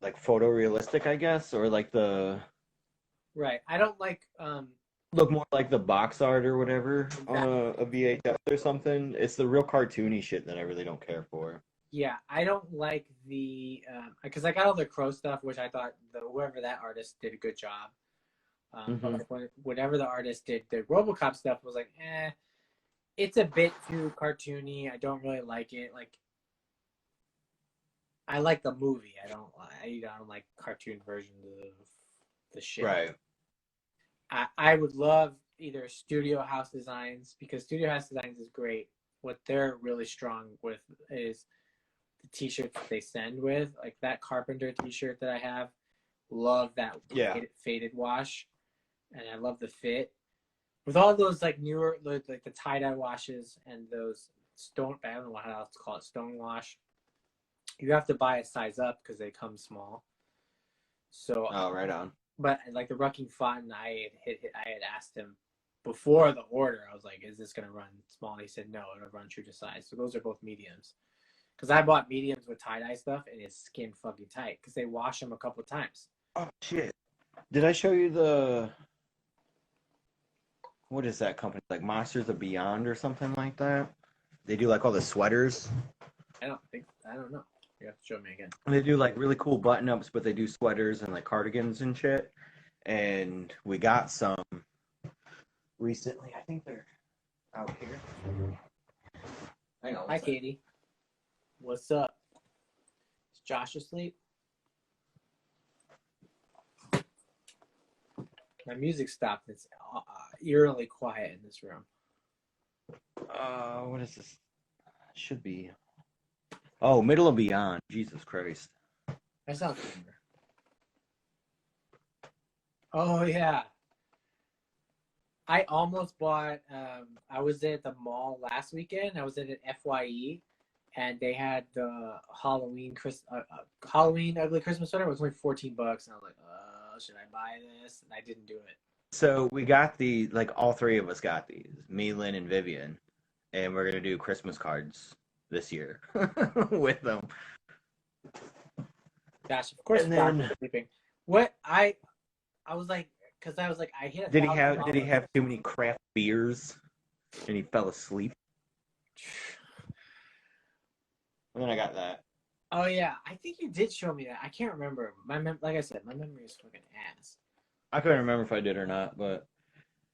photorealistic, I guess, or the right. I don't like look more like the box art or whatever on a VHS or something. It's the real cartoony shit that I really don't care for. Yeah, I don't like the because I got all the Crow stuff, which I thought whoever that artist did a good job. But whenever the artist did the RoboCop stuff, was it's a bit too cartoony. I don't really like it. I like the movie. I don't like cartoon versions of the shit. Right. I would love either Studio House Designs, because Studio House Designs is great. What they're really strong with is the t-shirts that they send with, that Carpenter t-shirt that I have. Love that faded wash, and I love the fit. With all those newer the tie-dye washes and those stone, I don't know how else to call it, stone wash. You have to buy a size up because they come small. So right on. But the Rucking Fountain, I had asked him before the order. I was like, "Is this gonna run small?" And he said, "No, it'll run true to size." So those are both mediums. Because I bought mediums with tie-dye stuff, and it's skin fucking tight because they wash them a couple of times. Oh shit! Did I show you the? What is that company? Monsters of Beyond or something like that? They do all the sweaters. I don't know. You have to show me again. They do really cool button-ups, but they do sweaters and cardigans and shit. And we got some recently. I think they're out here. Hang on. Hi, Katie. What's up? Is Josh asleep? My music stopped. It's eerily quiet in this room. What is this? It should be. Oh, Middle and Beyond. Jesus Christ. That sounds familiar. Oh yeah. I almost bought. I was at the mall last weekend. I was at an FYE, and they had the Halloween ugly Christmas sweater. It was only $14, and I was like, should I buy this? And I didn't do it. So we got all three of us got these, me, Lynn, and Vivian, and we're gonna do Christmas cards this year with them. Gosh, of course, And then sleeping. What I was like, because I was like, I hit. Did he have too many craft beers, and he fell asleep? And then I got that. Oh yeah, I think you did show me that. I can't remember. Like I said, my memory is fucking ass. I couldn't remember if I did or not, but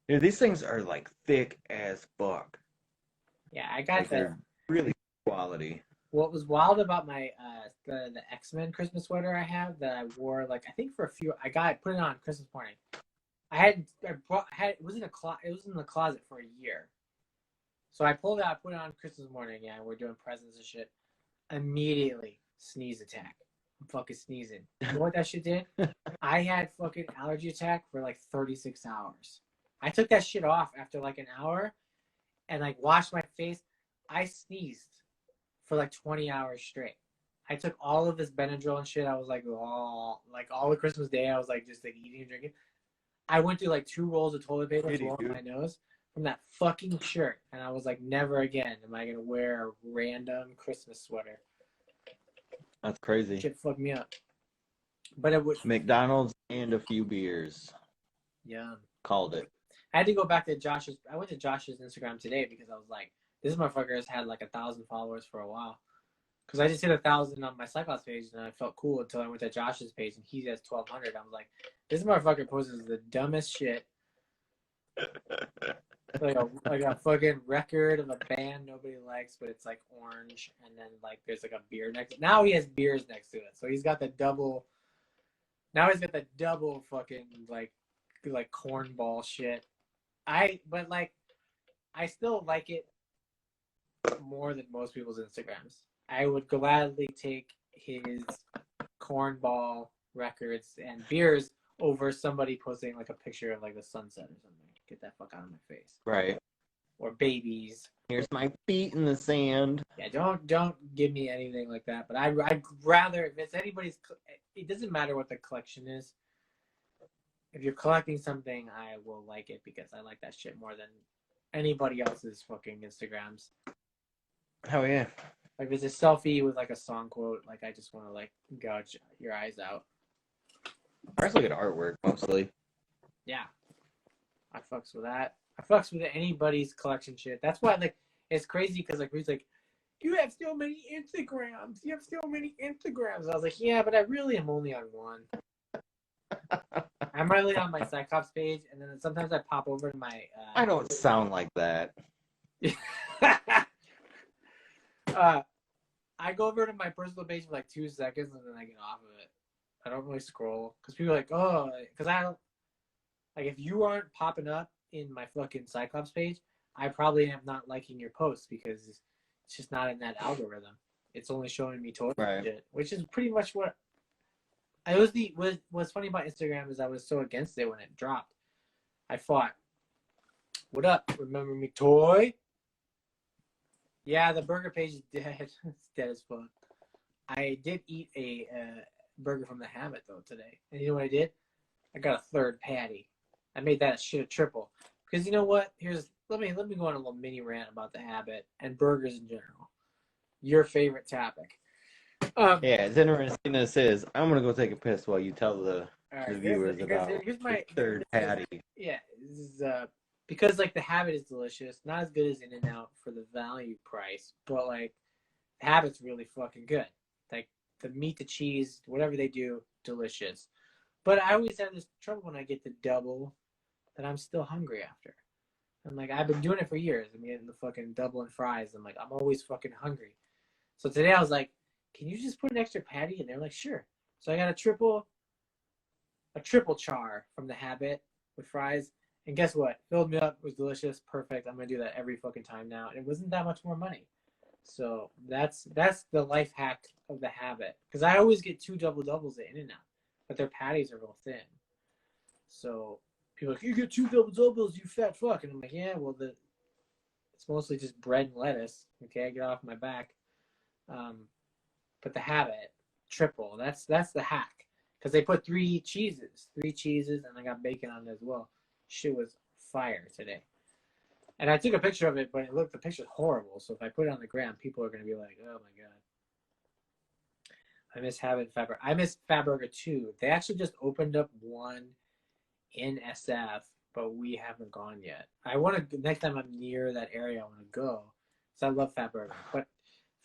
dude, these things are like thick as fuck. Yeah, I got that. They're really quality. What was wild about my the X-Men Christmas sweater I have that I wore I think for a few put it on Christmas morning. It was in the closet for a year. So I pulled it out, put it on Christmas morning. Yeah, we're doing presents and shit. Immediately sneeze attack. I'm fucking sneezing. You know what that shit did? I had fucking allergy attack for 36 hours. I took that shit off after an hour and washed my face. I sneezed for 20 hours straight. I took all of this Benadryl and shit. I was all the Christmas day. I was just eating and drinking. I went through 2 rolls of toilet paper to blow my nose from that fucking shirt. And I was never again am I going to wear a random Christmas sweater. That's crazy. Shit fucked me up. But it was McDonald's and a few beers. Yeah. Called it. I had to go back to Josh's. I went to Josh's Instagram today because I was like, this motherfucker has had 1,000 followers for a while. Because I just hit 1,000 on my Cyclops page and I felt cool until I went to Josh's page and he has 1,200. I was like, this motherfucker posts the dumbest shit. like a fucking record of a band nobody likes, but it's orange, and then there's a beer next. Now he has beers next to it, so he's got the double. Now he's got the double fucking cornball shit. I still like it more than most people's Instagrams. I would gladly take his cornball records and beers over somebody posting a picture of the sunset or something. Get that fuck out of my face. Right. Or babies. Here's my feet in the sand. Yeah, don't give me anything like that. But I'd rather, if it's anybody's, it doesn't matter what the collection is. If you're collecting something, I will like it because I like that shit more than anybody else's fucking Instagrams. Oh yeah. If it's a selfie with a song quote, I just want to gouge your eyes out. I just look at artwork mostly. Yeah. I fucks with that. I fucks with anybody's collection shit. That's why it's crazy because he's you have so many Instagrams. You have so many Instagrams. I was like, yeah, but I really am only on one. I'm really on my Cyclops page, and then sometimes I pop over to my. I don't sound like that. I go over to my personal page for 2 seconds, and then I get off of it. I don't really scroll because people are oh, because I don't. If you aren't popping up in my fucking Cyclops page, I probably am not liking your posts because it's just not in that algorithm. It's only showing me toys and shit, which is pretty much what. What's funny about Instagram is I was so against it when it dropped. I fought. What up? Remember me, toy? Yeah, the burger page is dead. It's dead as fuck. I did eat a burger from the Habit though today, and you know what I did? I got a 3rd patty. I made that shit a triple because you know what? Let me go on a little mini rant about the Habit and burgers in general. Your favorite topic. Yeah, it's interesting this is. I'm gonna go take a piss while you tell the viewers about here's my 3rd patty. Yeah, this is because the Habit is delicious, not as good as In-N-Out for the value price, but the Habit's really fucking good. The meat, the cheese, whatever they do, delicious. But I always have this trouble when I get the double that I'm still hungry after. I'm I've been doing it for years. I'm getting the fucking double and fries. I'm I'm always fucking hungry. So today I was can you just put an extra patty? And they're sure. So I got a triple char from the Habit with fries. And guess what? Filled me up. It was delicious. Perfect. I'm going to do that every fucking time now. And it wasn't that much more money. So that's the life hack of the Habit. Because I always get 2 double doubles at In-N-Out. But their patties are real thin. So people are like, you get 2 doubles, you fat fuck. And I'm like, yeah, well, it's mostly just bread and lettuce. Okay, get off my back. But the habit, triple. That's the hack. Because they put 3 cheeses, and I got bacon on it as well. Shit was fire today. And I took a picture of it, but the picture's horrible. So if I put it on the gram, people are going to be like, oh my God. I miss having Fatburger. I miss Fatburger too. They actually just opened up one in SF, but we haven't gone yet. I want to, next time I'm near that area, I want to go. So I love Fatburger. But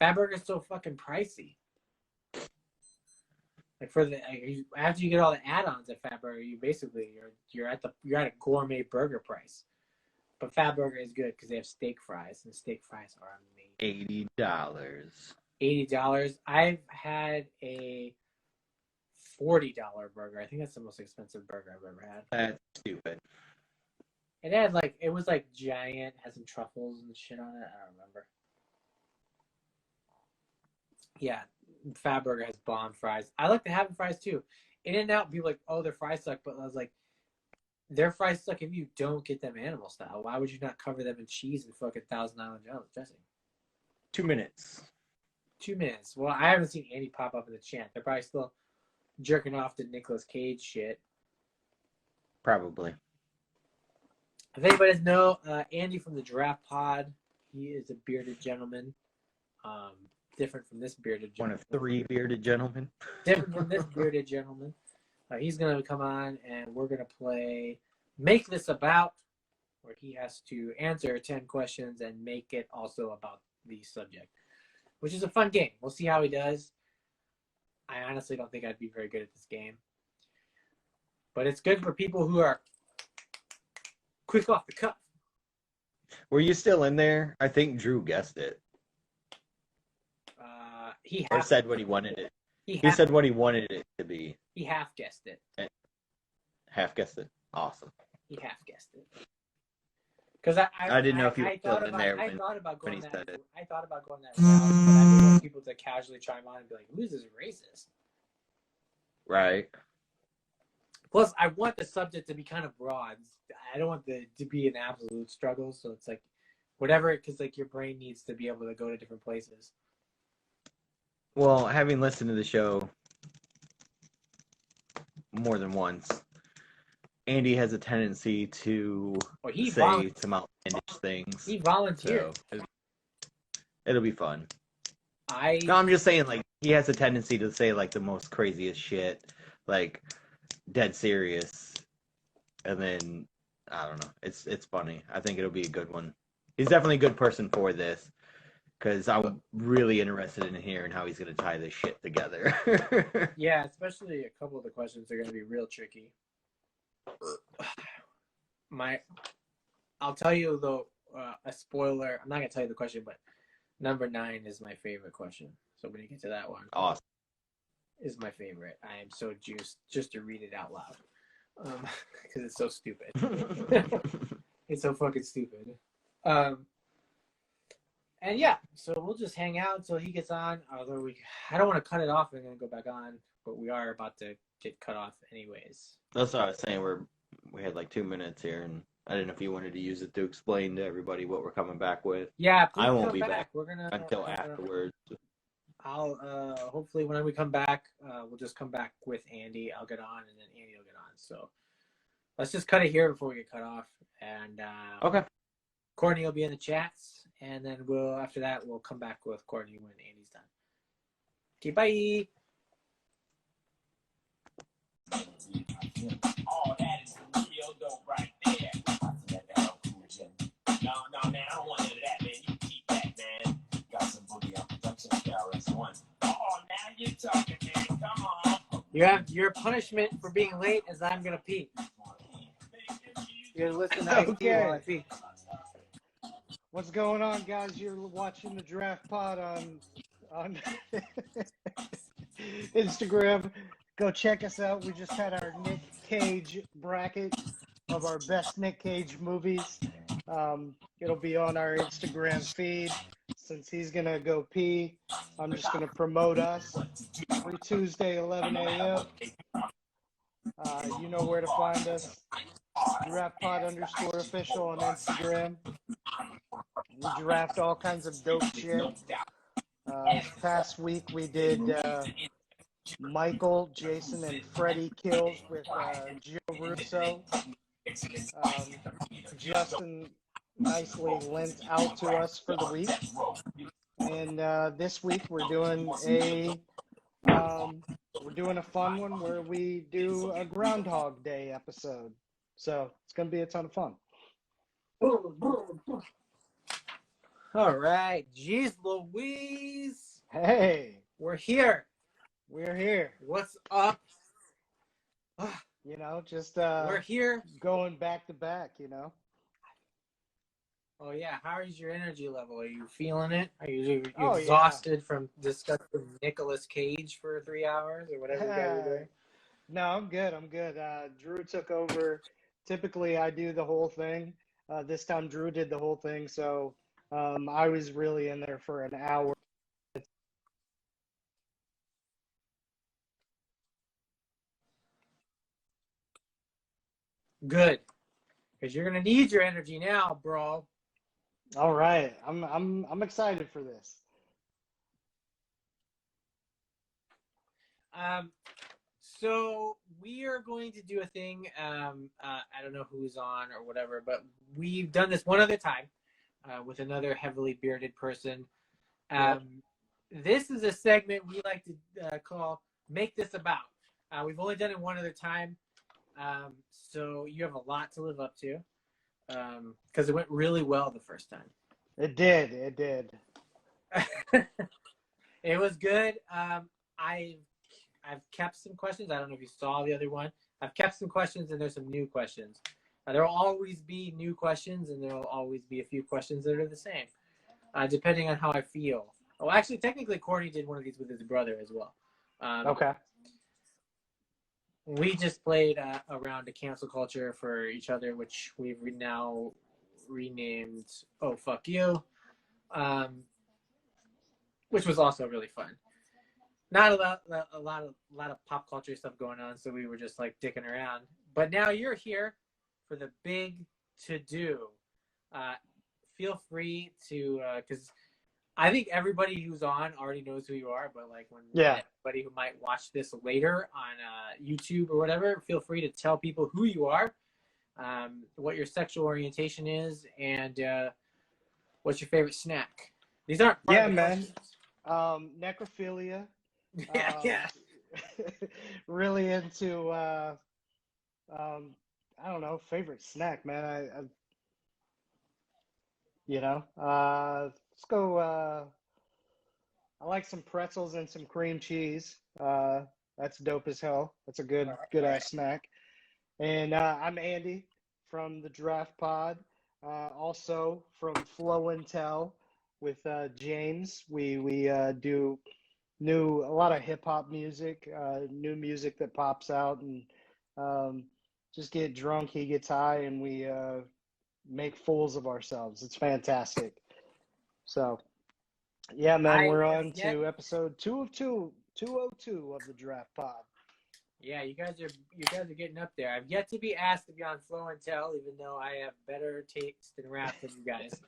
Fatburger is so fucking pricey. Like after you get all the add-ons at Fatburger, you basically you're at a gourmet burger price. But Fatburger is good because they have steak fries, and steak fries are amazing. $80. $80. I've had a $40 burger. I think that's the most expensive burger I've ever had. That's stupid. It was like giant, had some truffles and shit on it. I don't remember. Yeah, Fatburger has bomb fries. I like to have fries too. In-N-Out, people are like, oh, their fries suck, but I was like, their fries suck if you don't get them animal style. Why would you not cover them in cheese and fucking Thousand Island dressing? 2 minutes. 2 minutes. Well, I haven't seen Andy pop up in the chat. They're probably still jerking off to Nicolas Cage shit. Probably. If anybody doesn't know, Andy from the Draft Pod, he is a bearded gentleman. Different from this bearded gentleman. One of 3 bearded gentlemen. Different from this bearded gentleman. He's going to come on, and we're going to play Make This About, where he has to answer 10 questions and make it also about the subject, which is a fun game. We'll see how he does. I honestly don't think I'd be very good at this game. But it's good for people who are quick off the cuff. Were you still in there? I think Drew guessed it. Or said what he wanted it. He said what he wanted it to be. He half guessed it. Half guessed it? Awesome. He half guessed it. Because I didn't know if you were still in there I thought about going that route, but I didn't want people to casually chime on and be like, who's this racist? Right. Plus, I want the subject to be kind of broad. I don't want to be an absolute struggle, so it's like, whatever, because like your brain needs to be able to go to different places. Well, having listened to the show more than once, Andy has a tendency to say some outlandish things. He volunteered. So it'll be fun. No, I'm just saying, like, he has a tendency to say, like, the most craziest shit, like, dead serious. And then, I don't know. It's funny. I think it'll be a good one. He's definitely a good person for this. Because I'm really interested in hearing how he's going to tie this shit together. Yeah, especially a couple of the questions are going to be real tricky. I'll tell you, though, a spoiler. I'm not going to tell you the question, but number 9 is my favorite question. So when you get to that one, awesome, is my favorite. I am so juiced just to read it out loud. Because it's so stupid. It's so fucking stupid. And yeah, so we'll just hang out until he gets on. Although I don't want to cut it off and then go back on, but we are about to get cut off anyways. That's what I was saying. We had like 2 minutes here, and I didn't know if you wanted to use it to explain to everybody what we're coming back with. Yeah, I won't be back. We're gonna until afterwards. I'll hopefully when we come back, we'll just come back with Andy. I'll get on, and then Andy will get on. So let's just cut it here before we get cut off. And okay, Courtney will be in the chats. And then after that, we'll come back with Courtney when Andy's done. Okay, bye. Oh, that is real dope right there. No, man, I don't want none of that, man. You keep that, man. Got some booty on production KRS-One. Oh, now you're talking, man. Come on. Your punishment for being late is I'm gonna pee. You're gonna listen to Okay. IT while I pee. What's going on, guys? You're watching the Draft Pod on Instagram. Go check us out. We just had our Nick Cage bracket of our best Nick Cage movies. It'll be on our Instagram feed. Since he's going to go pee, I'm just going to promote us. Every Tuesday, 11 a.m. You know where to find us. DraftPod_official on Instagram. We draft all kinds of dope shit. This past week we did Michael, Jason, and Freddie kills with Gio Russo. Justin nicely lent out to us for the week. And this week we're doing a fun one where we do a Groundhog Day episode. So it's gonna be a ton of fun. All right, jeez Louise. Hey, We're here. we're here. What's up? You know, just We're here. going back to back. You know. Oh yeah, how is your energy level? Are you feeling it? Are you Oh, exhausted from discussing Nicolas Cage for 3 hours or whatever you guys are doing? No, I'm good. I'm good. Drew took over. Typically, I do the whole thing. This time, Drew did the whole thing, so I was really in there for an hour. Good, because you're gonna need your energy now, bro. All right, I'm excited for this. So we are going to do a thing. I don't know who's on or whatever, but we've done this one other time with another heavily bearded person. This is a segment we like to call "Make This About." We've only done it one other time, so you have a lot to live up to because it went really well the first time. It did. It did. It was good. I've kept some questions. I don't know if you saw the other one. I've kept some questions, and there's some new questions. There will always be new questions, and there will always be a few questions that are the same, depending on how I feel. Oh, actually, technically, Courtney did one of these with his brother as well. Okay. We just played around a cancel culture for each other, which we've now renamed "Oh Fuck You," which was also really fun. Not a lot of pop culture stuff going on, so we were just like dicking around. But now you're here for the big to do. Feel free to, because I think everybody who's on already knows who you are. But like when anybody who might watch this later on YouTube or whatever, feel free to tell people who you are, what your sexual orientation is, and what's your favorite snack. These aren't part of the man. questions. Necrophilia. Yeah. Really into I don't know, favorite snack, man. Let's go. I like some pretzels and some cream cheese. That's dope as hell. That's a good ass snack. And I'm Andy from the Draft Pod. Also from Flow and Tell with James. We do a lot of hip hop music, new music that pops out, and just get drunk. He gets high, and we make fools of ourselves. It's fantastic. So, yeah, man, we're on to episode 202 of the Draft Pod. Yeah, you guys are getting up there. I've yet to be asked to be on Flow and Tell, even though I have better taste in rap than you guys.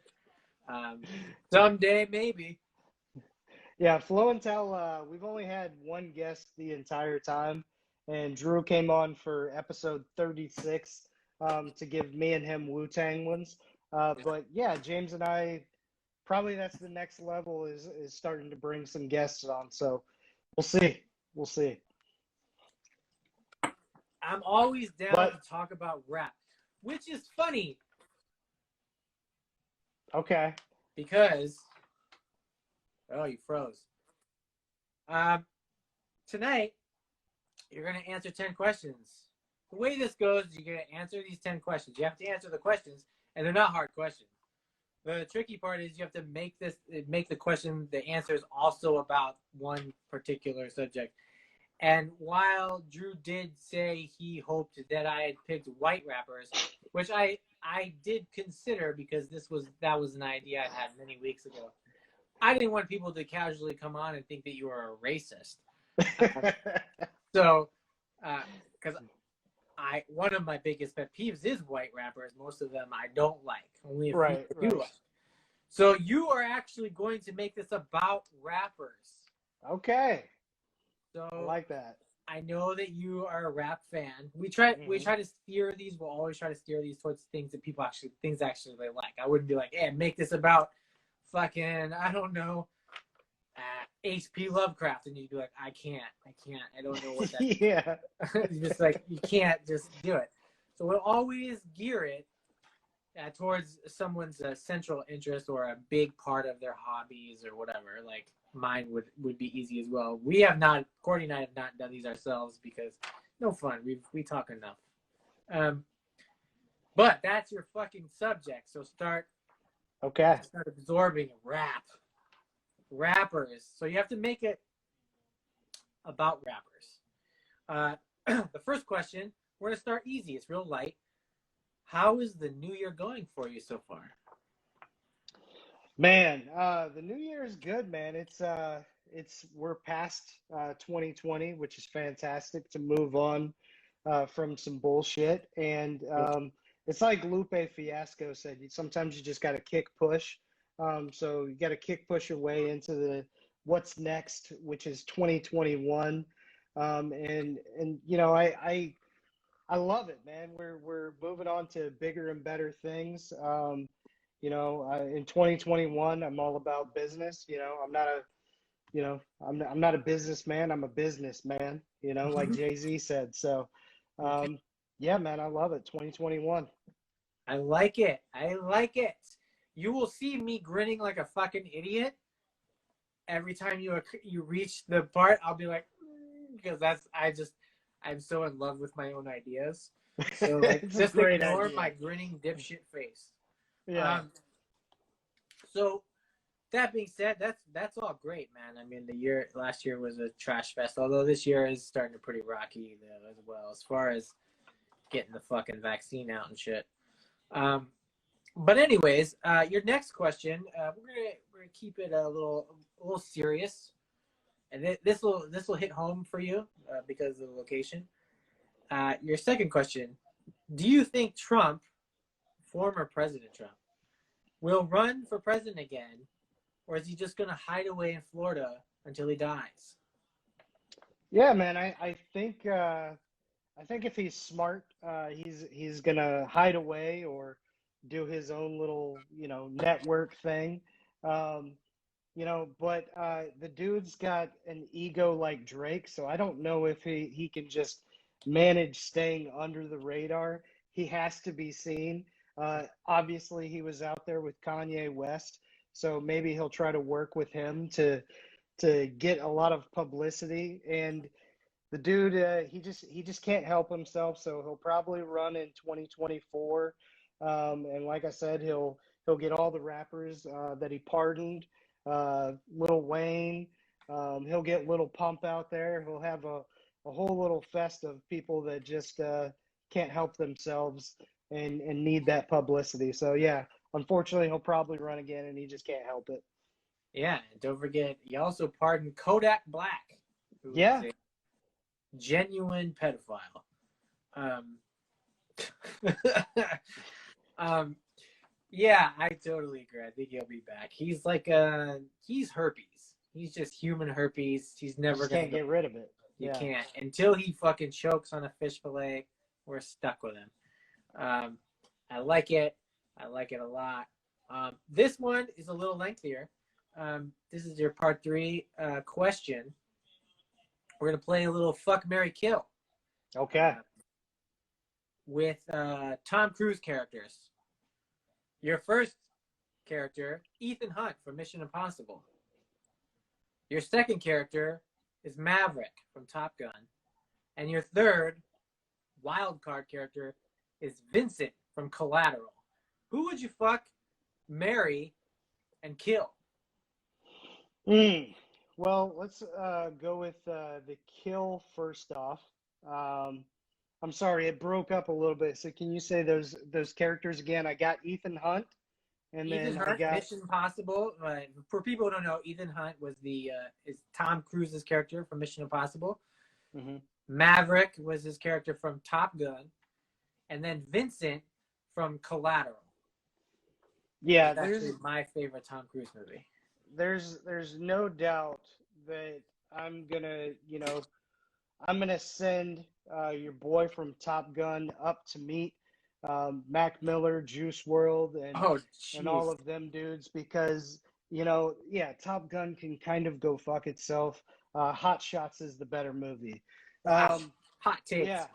Someday, maybe. Yeah, Flow and Tell, we've only had one guest the entire time, and Drew came on for episode 36 to give me and him Wu-Tang ones. But yeah, James and I, probably that's the next level is starting to bring some guests on. So we'll see. We'll see. I'm always down to talk about rap, which is funny. Okay. Because... Oh, you froze. Tonight, you're going to answer 10 questions. The way this goes, you're going to answer these 10 questions. You have to answer the questions, and they're not hard questions. The tricky part is you have to make the question, the answer is also about one particular subject. And while Drew did say he hoped that I had picked white rappers, which I did consider because that was an idea I had many weeks ago. I didn't want people to casually come on and think that you were a racist. So, because one of my biggest pet peeves is white rappers. Most of them I don't like. Only a few Right, I do right. like. So you are actually going to make this about rappers. Okay. So I like that. I know that you are a rap fan. We try Mhm. to steer these. We'll always try to steer these towards things that people actually they like. I wouldn't be like, hey, make this about fucking I don't know, H.P. Lovecraft, and you'd be like, I can't, I don't know what that. Yeah. It's just like you can't just do it. So we'll always gear it towards someone's central interest or a big part of their hobbies or whatever. Like mine would be easy as well. We have not, Courtney and I have not done these ourselves because no fun. We talk enough. But that's your fucking subject. So start Okay. absorbing rappers. So you have to make it about rappers. The first question, we're gonna start easy. It's real light. How is the new year going for you so far? Man, the new year is good, man. We're past 2020, which is fantastic to move on from some bullshit. And it's like Lupe Fiasco said, sometimes you just got to kick push. So you got to kick push your way into the what's next, which is 2021. And you know, I love it, man. We're moving on to bigger and better things. You know, in 2021, I'm all about business. You know, I'm not a businessman. I'm a businessman. You know, like Jay-Z said. So, yeah, man, I love it. 2021. I like it. I like it. You will see me grinning like a fucking idiot every time you reach the part. I'll be like, because I'm so in love with my own ideas. So like, It's a just great ignore idea. my grinning dipshit face. Yeah. So that being said, that's all great, man. I mean, last year was a trash fest. Although this year is starting to pretty rocky though, as well, as far as getting the fucking vaccine out and shit. But anyways, your next question, we're gonna keep it a little serious, and this will hit home for you because of the location. Your second question: do you think Trump, former President Trump, will run for president again, or is he just gonna hide away in Florida until he dies? Yeah, man. I think if he's smart, he's gonna hide away or do his own little, you know, network thing. Um, you know, but the dude's got an ego like Drake, so I don't know if he can just manage staying under the radar. He has to be seen. Obviously, he was out there with Kanye West, so maybe he'll try to work with him to get a lot of publicity. And the dude, he just can't help himself, so he'll probably run in 2024. And like I said, he'll get all the rappers that he pardoned, Lil Wayne. He'll get Little Pump out there. He'll have a whole little fest of people that just can't help themselves and need that publicity. So yeah, unfortunately, he'll probably run again, and he just can't help it. Yeah, and don't forget, he also pardoned Kodak Black, who Yeah. is a genuine pedophile. Yeah, I totally agree. I think he'll be back. He's like he's herpes. He's just human herpes. He's never Just gonna can't get rid of it. You Yeah. can't until he fucking chokes on a fish fillet. We're stuck with him. I like it. I like it a lot. This one is a little lengthier. This is your part 3 question. We're gonna play a little fuck, marry, kill. Okay. With Tom Cruise characters. Your first character, Ethan Hunt from Mission Impossible. Your second character is Maverick from Top Gun. And your third wild card character is Vincent from Collateral. Who would you fuck, marry, and kill? Well, let's go with the kill first off. I'm sorry, it broke up a little bit. So can you say those characters again? I got Ethan Hunt, and Ethan then Hunt, I got Mission Impossible. For people who don't know, Ethan Hunt was is Tom Cruise's character from Mission Impossible. Mhm. Maverick was his character from Top Gun, and then Vincent from Collateral. Yeah, That's actually my favorite Tom Cruise movie. there's no doubt that I'm gonna send your boy from Top Gun up to meet Mac Miller, Juice World, and all of them dudes because Top Gun can kind of go fuck itself. Hot Shots is the better movie. Hot takes. Yeah,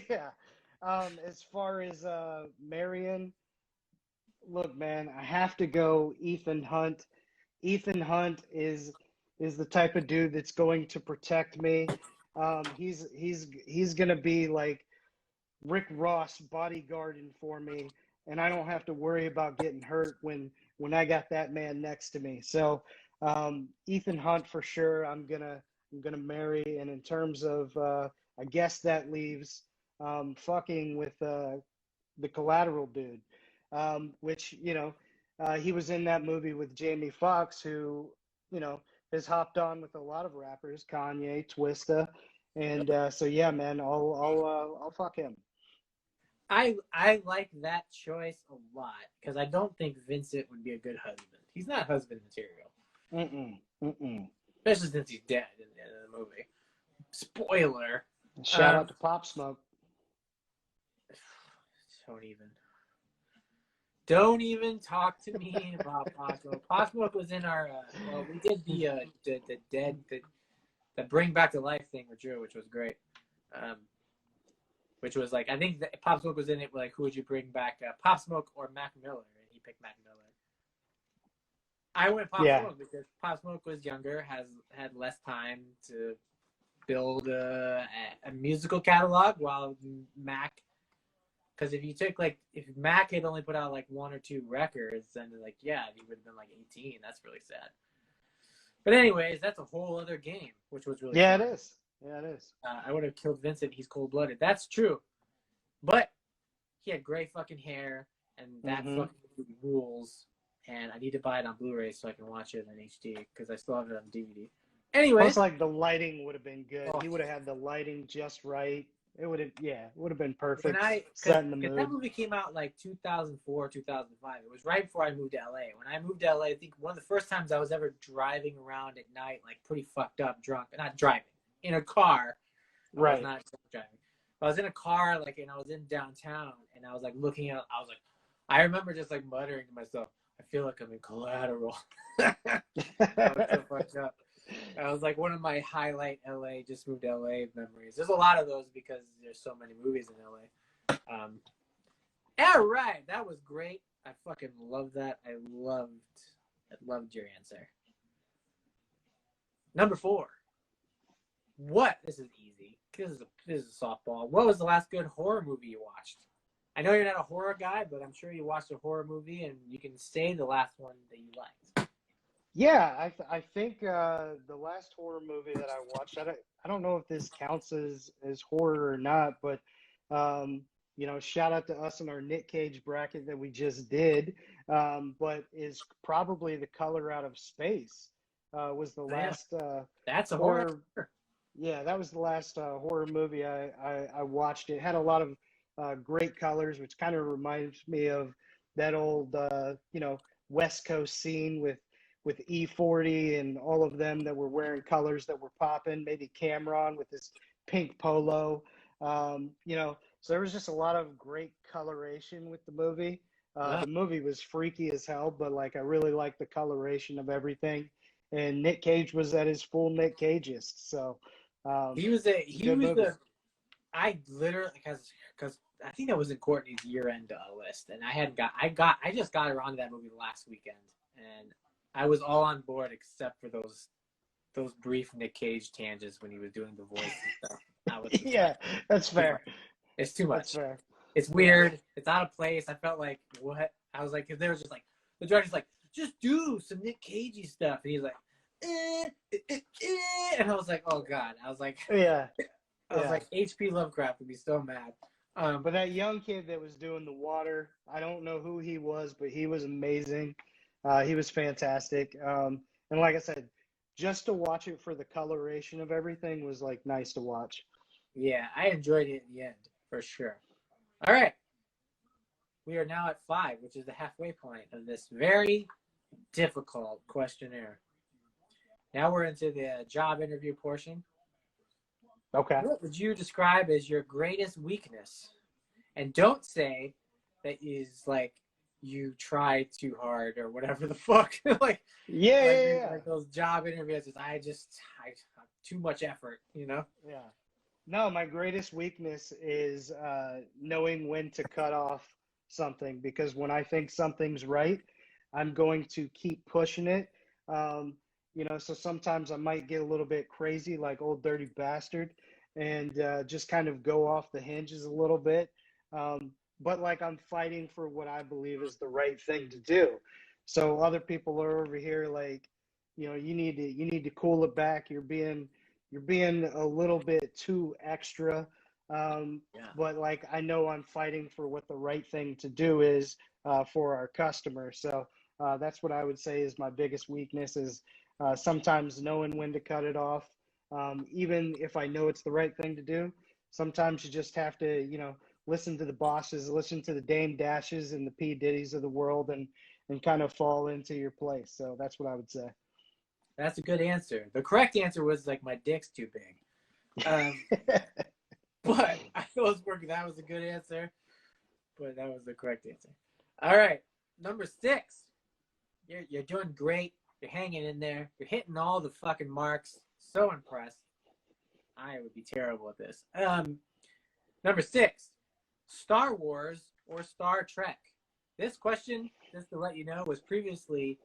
yeah. As far as Marion, look, man, I have to go Ethan Hunt. Ethan Hunt is the type of dude that's going to protect me. He's gonna be like Rick Ross bodyguarding for me, and I don't have to worry about getting hurt when I got that man next to me. So Ethan Hunt for sure. I'm gonna marry. And in terms of I guess that leaves fucking with the Collateral dude, which he was in that movie with Jamie Foxx, who has hopped on with a lot of rappers, Kanye, Twista, and so yeah, man, I'll fuck him. I like that choice a lot because I don't think Vincent would be a good husband. He's not husband material. Especially since he's dead in the end of the movie. Spoiler. Shout out to Pop Smoke. Don't even talk to me about Pop Smoke. Pop Smoke was in our we did the Bring Back to Life thing with Drew, which was great. Which was like, I think Pop Smoke was in it. Like, who would you bring back? Pop Smoke or Mac Miller? And he picked Mac Miller. I went Pop Smoke because Pop Smoke was younger, had less time to build a musical catalog, while Mac. Because if Mac had only put out like 1 or 2 records, then he would have been like 18. That's really sad. But anyways, that's a whole other game, which was really fun. It is. Yeah, it is. I would have killed Vincent. He's cold-blooded. That's true. But he had gray fucking hair, and that fucking movie rules. And I need to buy it on Blu-ray so I can watch it in HD because I still have it on DVD. Anyways. Plus, the lighting would have been good. He would have had the lighting just right. It would have been perfect. Setting the mood. That movie came out like 2004, 2005. It was right before I moved to LA. When I moved to LA, I think one of the first times I was ever driving around at night, like pretty fucked up, drunk. Not driving. In a car. Right. I was not driving. I was in a car, and I was in downtown, and I was like looking at. I remember just like muttering to myself, "I feel like I'm in Collateral." I was so fucked up. I was like one of my highlight LA, just moved to LA memories. There's a lot of those because there's so many movies in LA. All right, that was great. I fucking loved that. I loved your answer. Number 4. This is easy. This is a softball. What was the last good horror movie you watched? I know you're not a horror guy, but I'm sure you watched a horror movie, and you can say the last one that you liked. Yeah, I think the last horror movie that I watched, I don't know if this counts as horror or not, but shout out to us and our Nick Cage bracket that we just did, but is probably The Color Out of Space. Was the last that's a horror. Yeah, that was the last horror movie I watched. It had a lot of great colors, which kind of reminds me of that old West Coast scene with E40 and all of them that were wearing colors that were popping. Maybe Cameron with his pink polo. So there was just a lot of great coloration with the movie. The movie was freaky as hell, but I really liked the coloration of everything. And Nick Cage was at his full Nick Cageist. So I literally, because I think that was in Courtney's year-end list, and I just got around to that movie last weekend, and I was all on board except for those brief Nick Cage tangents when he was doing the voice and stuff. Yeah, that's fair. It's too much. That's fair. It's weird. It's out of place. I felt like, what? I was like, because they were just like, the director's like, just do some Nick Cagey stuff, and he's like, and I was like, oh god. I was like, like, H.P. Lovecraft would be so mad. But that young kid that was doing the water, I don't know who he was, but he was amazing. He was fantastic. And like I said, just to watch it for the coloration of everything was like nice to watch. Yeah, I enjoyed it in the end for sure. All right, we are now at 5, which is the halfway point of this very difficult questionnaire. Now we're into the job interview portion. Okay. What would you describe as your greatest weakness? And don't say that is like you try too hard or whatever the fuck. like like those job interviews. I too much effort, you know? Yeah. No, my greatest weakness is knowing when to cut off something, because when I think something's right, I'm going to keep pushing it. So sometimes I might get a little bit crazy, like old dirty bastard, and just kind of go off the hinges a little bit. But like I'm fighting for what I believe is the right thing to do. So other people are over here like, you need to cool it back. You're being a little bit too extra. But like I know I'm fighting for what the right thing to do is for our customers. So that's what I would say is my biggest weakness is sometimes knowing when to cut it off. Even if I know it's the right thing to do, sometimes you just have to, listen to the bosses, listen to the Dame Dashes and the P. Diddy's of the world and kind of fall into your place. So that's what I would say. That's a good answer. The correct answer was like my dick's too big. But I was working. That was a good answer. But that was the correct answer. All right. Number 6. You're doing great. You're hanging in there. You're hitting all the fucking marks. So impressed. I would be terrible at this. Number 6. Star Wars or Star Trek? This question, just to let you know, was previously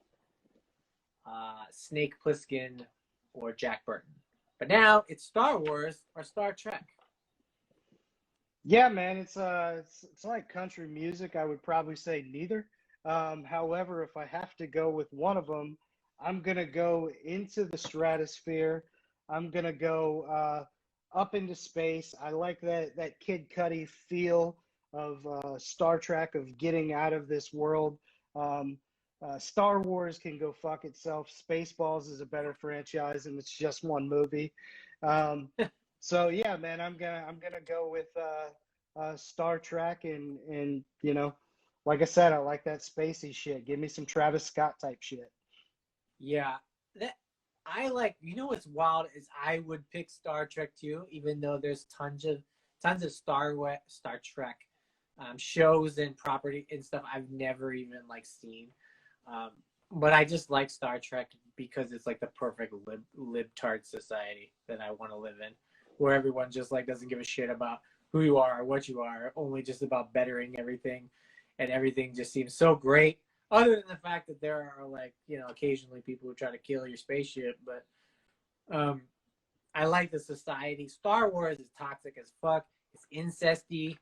Snake Plissken or Jack Burton. But now it's Star Wars or Star Trek. Yeah, man, it's like country music. I would probably say neither. However, if I have to go with one of them, I'm gonna go into the stratosphere. I'm gonna go up into space. I like that Kid Cudi feel of Star Trek, of getting out of this world. Star Wars can go fuck itself. Spaceballs is a better franchise, and it's just one movie. So yeah, man, I'm gonna go with Star Trek, and like I said, I like that spacey shit. Give me some Travis Scott type shit. Yeah, that I like. You know what's wild is I would pick Star Trek too, even though there's tons of Star Trek shows and property and stuff I've never even like seen. But I just like Star Trek because it's like the perfect libtard society that I want to live in, where everyone just like doesn't give a shit about who you are or what you are, only just about bettering everything, and everything just seems so great. Other than the fact that there are like, occasionally people who try to kill your spaceship, but I like the society. Star Wars is toxic as fuck. It's incesty.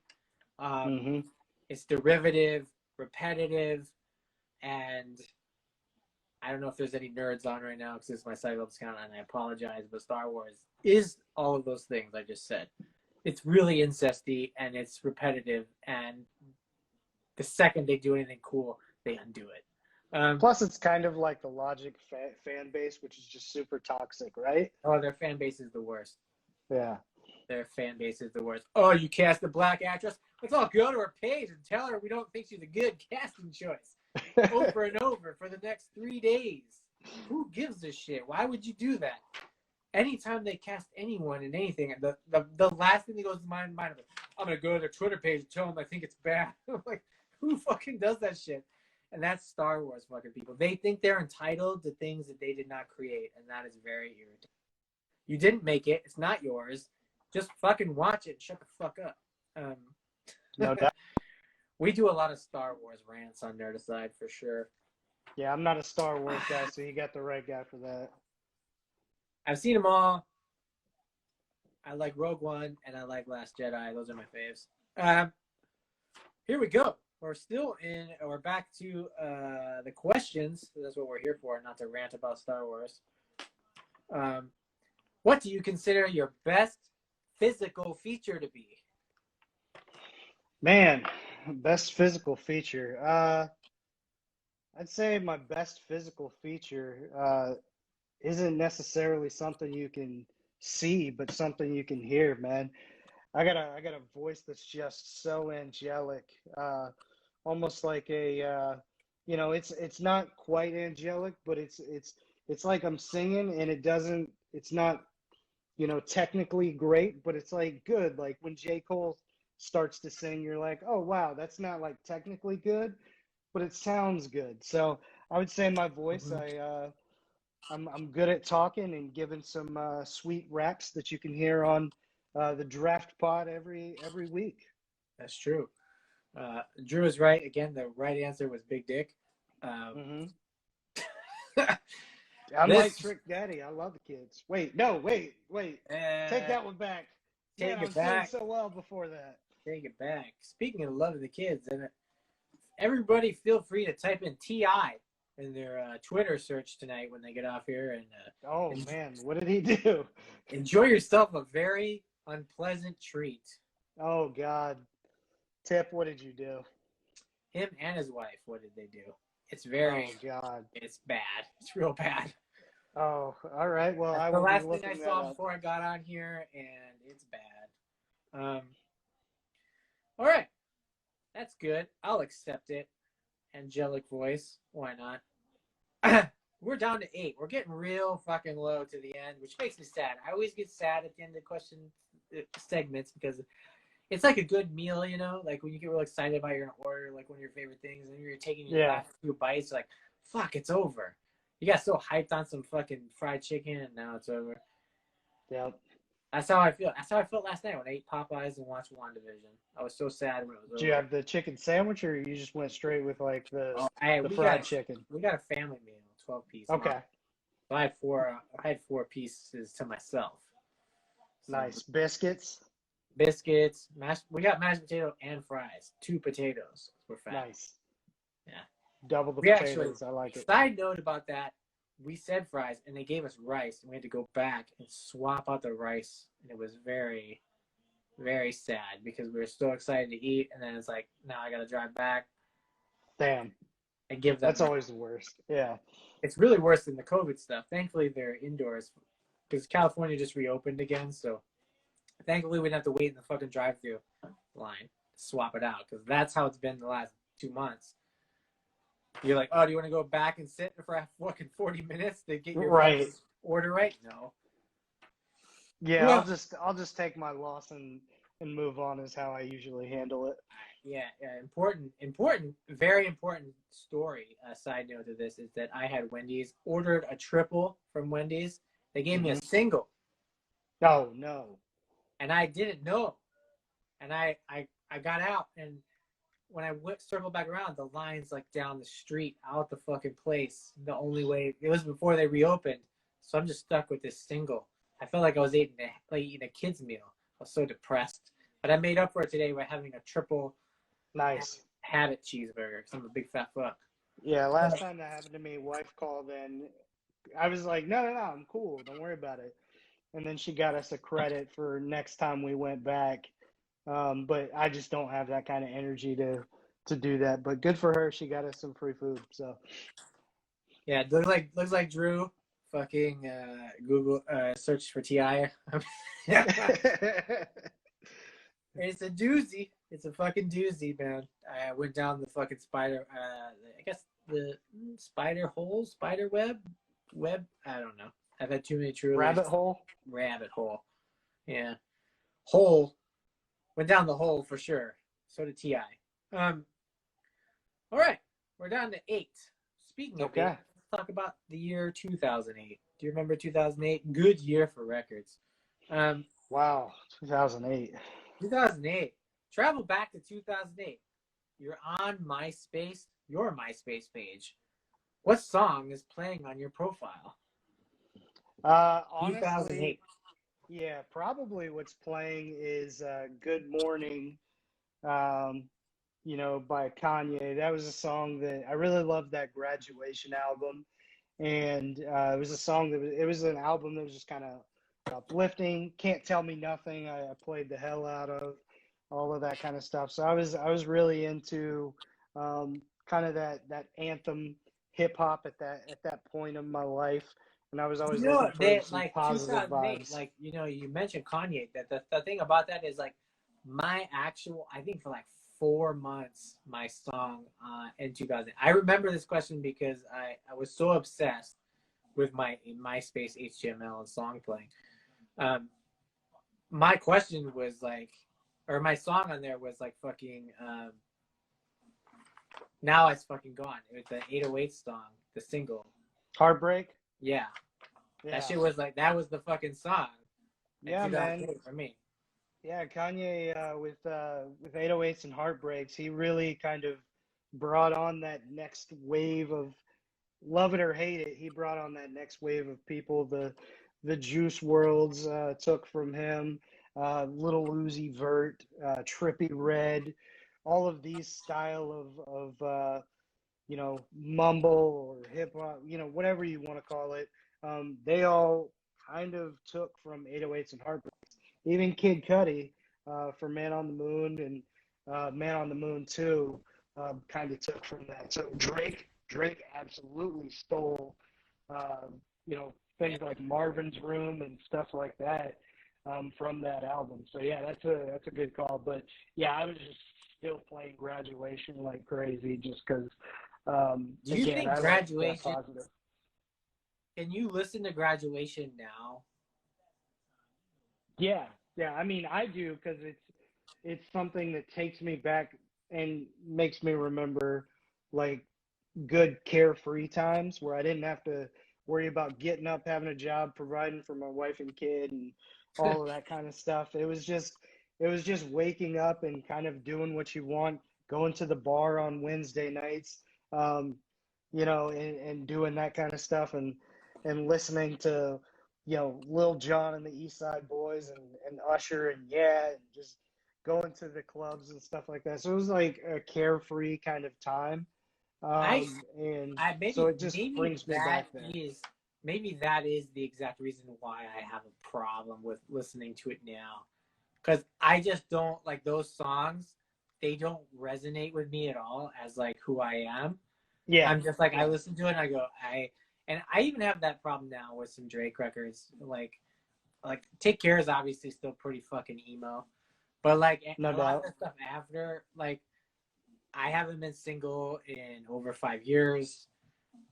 It's derivative, repetitive, and I don't know if there's any nerds on right now because it's my cycle discount, and I apologize, but Star Wars is all of those things I just said. It's really incesty, and it's repetitive, and the second they do anything cool, they undo it. Plus, it's kind of like the Logic fan base, which is just super toxic, right? Oh, their fan base is the worst. Yeah. Their fan base is the worst. Oh, you cast a black actress? Let's all go to her page and tell her we don't think she's a good casting choice. Over and over for the next 3 days. Who gives a shit? Why would you do that? Anytime they cast anyone in anything, the last thing that goes to my mind is, I'm going to go to their Twitter page and tell them I think it's bad. I'm like, who fucking does that shit? And that's Star Wars fucking people. They think they're entitled to things that they did not create, and that is very irritating. You didn't make it. It's not yours. Just fucking watch it and shut the fuck up. No doubt. We do a lot of Star Wars rants on Nerdicide for sure. Yeah, I'm not a Star Wars guy, so you got the right guy for that. I've seen them all. I like Rogue One and I like Last Jedi. Those are my faves. Here we go. We're back to the questions. That's what we're here for, not to rant about Star Wars. What do you consider your best physical feature to be? Man, best physical feature. I'd say my best physical feature isn't necessarily something you can see, but something you can hear, man. I got a voice that's just so angelic, almost like a, it's not quite angelic, but it's like I'm singing, and it's not, technically great, but it's like good. Like when J. Cole starts to sing, you're like, oh wow, that's not like technically good, but it sounds good. So I would say my voice, Mhm. I'm good at talking and giving some sweet raps that you can hear on the Draft Pod every week. That's true. Drew is right. Again, the right answer was Big Dick. Hmm. I'm like This Trick Daddy. I love the kids. Wait, no, wait. Take that one back. Man, take I it was doing back. so well before that. Take it back. Speaking of loving the kids, and everybody feel free to type in TI in their Twitter search tonight when they get off here, and Oh man, what did he do? enjoy yourself a very unpleasant treat. Oh God, Tip, what did you do? Him and his wife, what did they do? It's Oh God. it's bad. It's real bad. Oh, all right. Well, That's I the will be last thing I looking that saw up. before I got on here, and it's bad. All right, that's good. I'll accept it. Angelic voice, why not? We're down to 8. We're getting real fucking low to the end, which makes me sad. I always get sad at the end of question segments because it's like a good meal, like when you get real excited about your order, like one of your favorite things, and you're taking your Yeah. last few bites, you're like, fuck, it's over. You got so hyped on some fucking fried chicken, and now it's over. Yep. That's how I feel. That's how I felt last night when I ate Popeyes and watched WandaVision. I was so sad when it was Did you over. have the chicken sandwich, or you just went straight with like Oh, the fried chicken? we got a family meal, 12-piece. Okay. So I had 4 pieces to myself. So, Nice. Biscuits. biscuits, we got mashed potato and fries, 2 potatoes. We're fat. Nice. Yeah. Double the We actually, potatoes. I like it. side note about that, we said fries and they gave us rice, and we had to go back and swap out the rice, and it was very, very sad because we were so excited to eat, and then it's like, now I gotta drive back Damn. and give them. That's always the worst. Yeah. It's really worse than the COVID stuff. Thankfully, they're indoors because California just reopened again, so thankfully we didn't have to wait in the fucking drive-through line to swap it out, because that's how it's been the last 2 months. You're like, oh, do you want to go back and sit for fucking 40 minutes to get your Right. order right? No. Yeah. Well, I'll just take my loss and move on is how I usually handle it. yeah. Important, very important story. Side note to this is that I had Wendy's, ordered a triple from Wendy's. They gave me a single, Oh no. and I didn't know. And I got out, and when I circled back around, the line's like down the street, out the fucking place. The only way, it was before they reopened, so I'm just stuck with this single. I felt like I was eating a kid's meal. I was so depressed, but I made up for it today by having a triple Nice. habit cheeseburger because I'm a big fat fuck. Yeah. Last time that happened to me, wife called and I was like, no, I'm cool. Don't worry about it. And then she got us a credit for next time we went back. But I just don't have that kind of energy to do that. But good for her. She got us some free food. So Yeah, it looks like Drew fucking Google search for TI. It's a doozy. It's a fucking doozy, man. I went down the fucking spider. I guess the spider web. I don't know. I've had too many Trulies. rabbit hole. Rabbit hole. Yeah. Hole. Went down the hole for sure. So did Ti. All right, we're down to 8. Speaking of 8, let's talk about the year 2008. Do you remember 2008? Good year for records. Wow, 2008. 2008. Travel back to 2008. You're on MySpace, your MySpace page. What song is playing on your profile? Honestly, 2008. yeah, probably what's playing is "Good Morning," by Kanye. That was a song that I really loved. That Graduation album, and it was a song it was an album that was just kind of uplifting. Can't Tell Me Nothing. I played the hell out of all of that kind of stuff. So I was really into kind of that anthem hip hop at that point of my life. and I was always You know, looking for they some like positive 2008. vibes. Like, you know, you mentioned Kanye. That the thing about that is like my actual. I think for like 4 months, my song in 2000. I remember this question because I was so obsessed with my MySpace HTML and song playing. My question was like, or my song on there was like fucking. Now It's Fucking Gone. It was the 808 song, the single. Heartbreak. Yeah. Yeah. That shit was like, that was the fucking song. Yeah, man. For me. Yeah, Kanye with 808s and Heartbreaks, he really kind of brought on that next wave of, love it or hate it, he brought on that next wave of people. The Juice Worlds took from him, Little Uzi Vert, Trippie Redd, all of these style of you know, mumble or hip hop, you know, whatever you want to call it. They all kind of took from 808s and Heartbreaks. Even Kid Cudi for Man on the Moon and Man on the Moon 2 kind of took from that. So Drake absolutely stole, you know, things like Marvin's Room and stuff like that from that album. So yeah, that's a good call. But yeah, I was just still playing Graduation like crazy just because. Do you again, think I Graduation? like positive. Can you listen to Graduation now? Yeah. I mean, I do because it's something that takes me back and makes me remember like good carefree times where I didn't have to worry about getting up, having a job, providing for my wife and kid, and all of that kind of stuff. It was just waking up and kind of doing what you want, going to the bar on Wednesday nights, you know, and doing that kind of stuff, and listening to, you know, Lil Jon and the East Side Boys and Usher and and just going to the clubs and stuff like that. So it was like a carefree kind of time. And so it just brings me back there. Maybe that is the exact reason why I have a problem with listening to it now. Because I just don't like those songs. They don't resonate with me at all as like who I am. Yeah. I'm just like, I listen to it and I go, and I even have that problem now with some Drake records. Like Take Care is obviously still pretty fucking emo. But like No a lot doubt. of the stuff after, like, I haven't been single in over 5 years.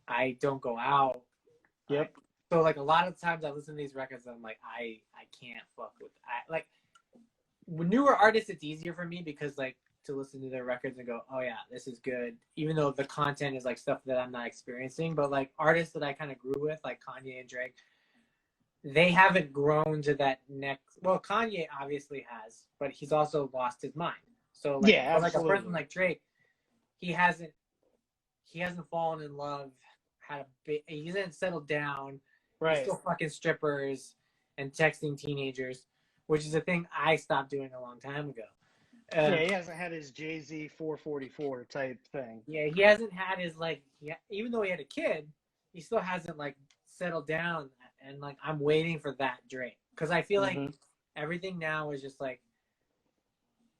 I don't go out. Yep. So like a lot of times I listen to these records and I'm like, I can't fuck with like with newer artists it's easier for me because like to listen to their records and go, oh yeah, this is good. Even though the content is like stuff that I'm not experiencing. But like artists that I kind of grew with, like Kanye and Drake, they haven't grown to that next. Well, Kanye obviously has, but he's also lost his mind. So like, Yeah, for like a absolutely. person like Drake, he hasn't fallen in love. He hasn't settled down. Right. He's still fucking strippers and texting teenagers, which is a thing I stopped doing a long time ago. Yeah, he hasn't had his Jay-Z 444 type thing. Yeah, he hasn't had his like. Even though he had a kid, he still hasn't like settled down. And like, I'm waiting for that Drake because I feel like everything now is just like.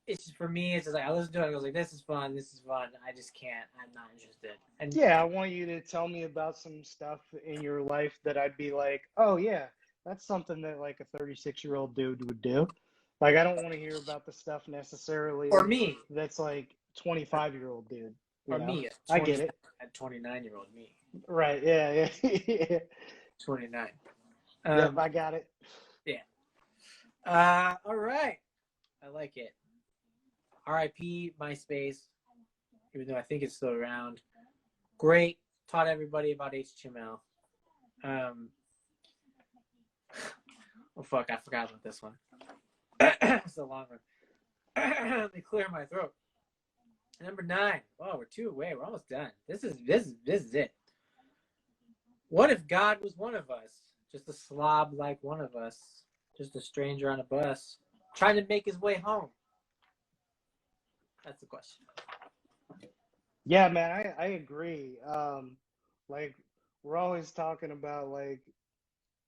It's just, for me, it's just like I listen to it. I was like, this is fun. I just can't. I'm not interested. And yeah, I want you to tell me about some stuff in your life that I'd be like, oh yeah, that's something that like a 36-year-old dude would do. Like, I don't want to hear about the stuff necessarily. Or me. That's like 25-year-old dude. Or me. I get it. At 29-year-old me. Right. Yeah. 29. Yep, I got it. Yeah. All right. I like it. RIP MySpace, even though I think it's still around. Great. Taught everybody about HTML. Oh, fuck. I forgot about this one. It's a long one. Let me clear my throat. Number 9. Oh, we're 2 away. We're almost done. This is it. What if God was one of us? Just a slob like one of us. Just a stranger on a bus. Trying to make his way home. That's the question. Yeah, man, I agree. Like, we're always talking about, like,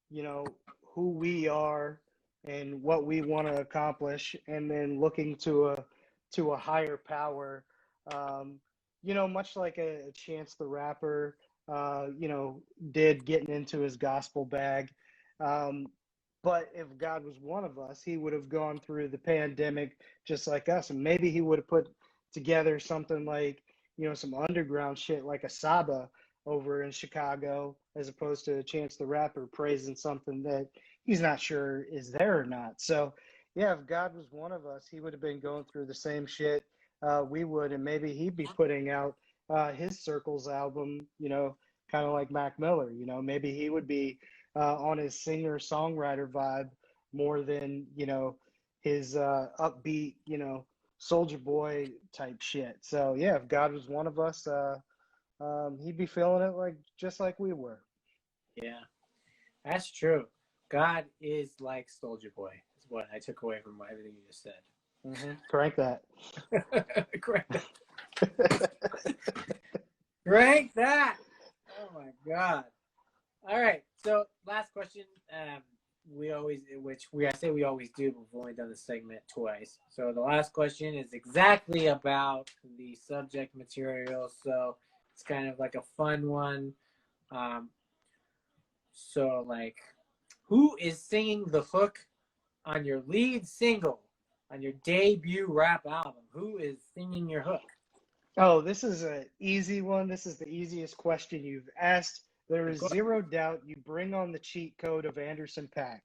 you know, who we are and what we want to accomplish, and then looking to a higher power. You know, much like a Chance the Rapper did getting into his gospel bag. Um, but if God was one of us, he would have gone through the pandemic just like us. And maybe he would have put together something like, some underground shit like a Saba over in Chicago, as opposed to Chance the Rapper praising something that he's not sure is there or not. So, yeah, if God was one of us, he would have been going through the same shit we would. And maybe he'd be putting out his Circles album, kind of like Mac Miller. Maybe he would be on his singer-songwriter vibe more than, his upbeat, Soldier Boy type shit. So yeah, if God was one of us, he'd be feeling it just like we were. Yeah, that's true. God is like Soldier Boy. Is what I took away from everything you just said. Mm-hmm. Crank that. Crank that. Crank that. Oh my God. All right. So last question. I say we always do, but we've only done the segment twice. So the last question is exactly about the subject material. So it's kind of like a fun one. So like, who is singing the hook on your lead single, on your debut rap album? Who is singing your hook? Oh, this is an easy one. This is the easiest question you've asked. There is zero doubt you bring on the cheat code of Anderson .Paak.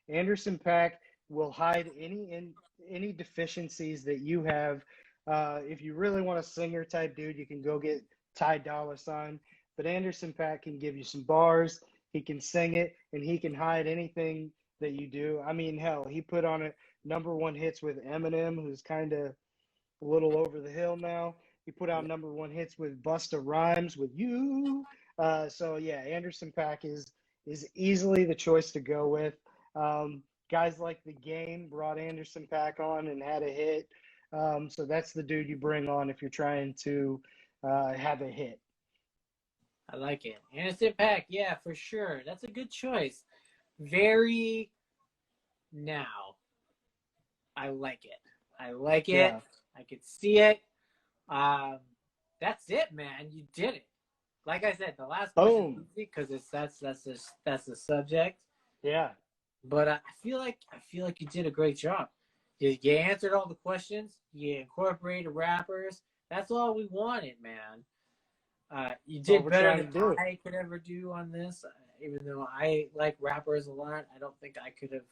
Anderson .Paak will hide any deficiencies that you have. If you really want a singer type dude, you can go get Ty Dolla $ign. But Anderson .Paak can give you some bars. He can sing it, and he can hide anything that you do. I mean, hell, he put on it #1 hits with Eminem, who's kind of a little over the hill now. He put out #1 hits with Busta Rhymes with You. So yeah, Anderson .Paak is easily the choice to go with. Guys like The Game brought Anderson .Paak on and had a hit. So that's the dude you bring on if you're trying to have a hit. I like it. Anderson .Paak, yeah, for sure. That's a good choice. Very now. I like it. I like it. Yeah. I could see it. That's it, man. You did it. Like I said, the last question because that's the subject. Yeah. But I feel like you did a great job. You answered all the questions. You incorporated rappers. That's all we wanted, man. You did better than I could ever do on this. Even though I like rappers a lot, I don't think I could have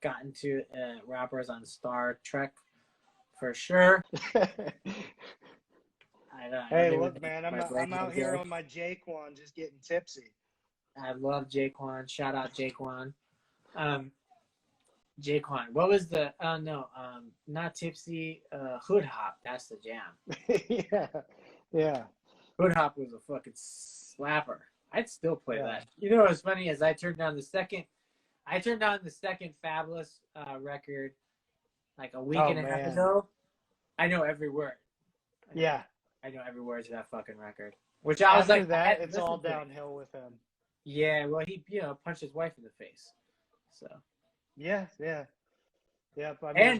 gotten to rappers on Star Trek for sure. Hey, look, man, I'm out here on my Jaquan just getting tipsy. I love Jaquan. Shout out Jaquan. Jaquan. What was the not tipsy, Hood Hop. That's the jam. Yeah. Hood Hop was a fucking slapper. I'd still play that. You know what's funny is I turned down the second Fabulous record like a week and a half ago. I know every word. I know every word to that fucking record. Which I was like, that it's all downhill with him. Yeah, well, he punched his wife in the face. So. Yeah. I mean,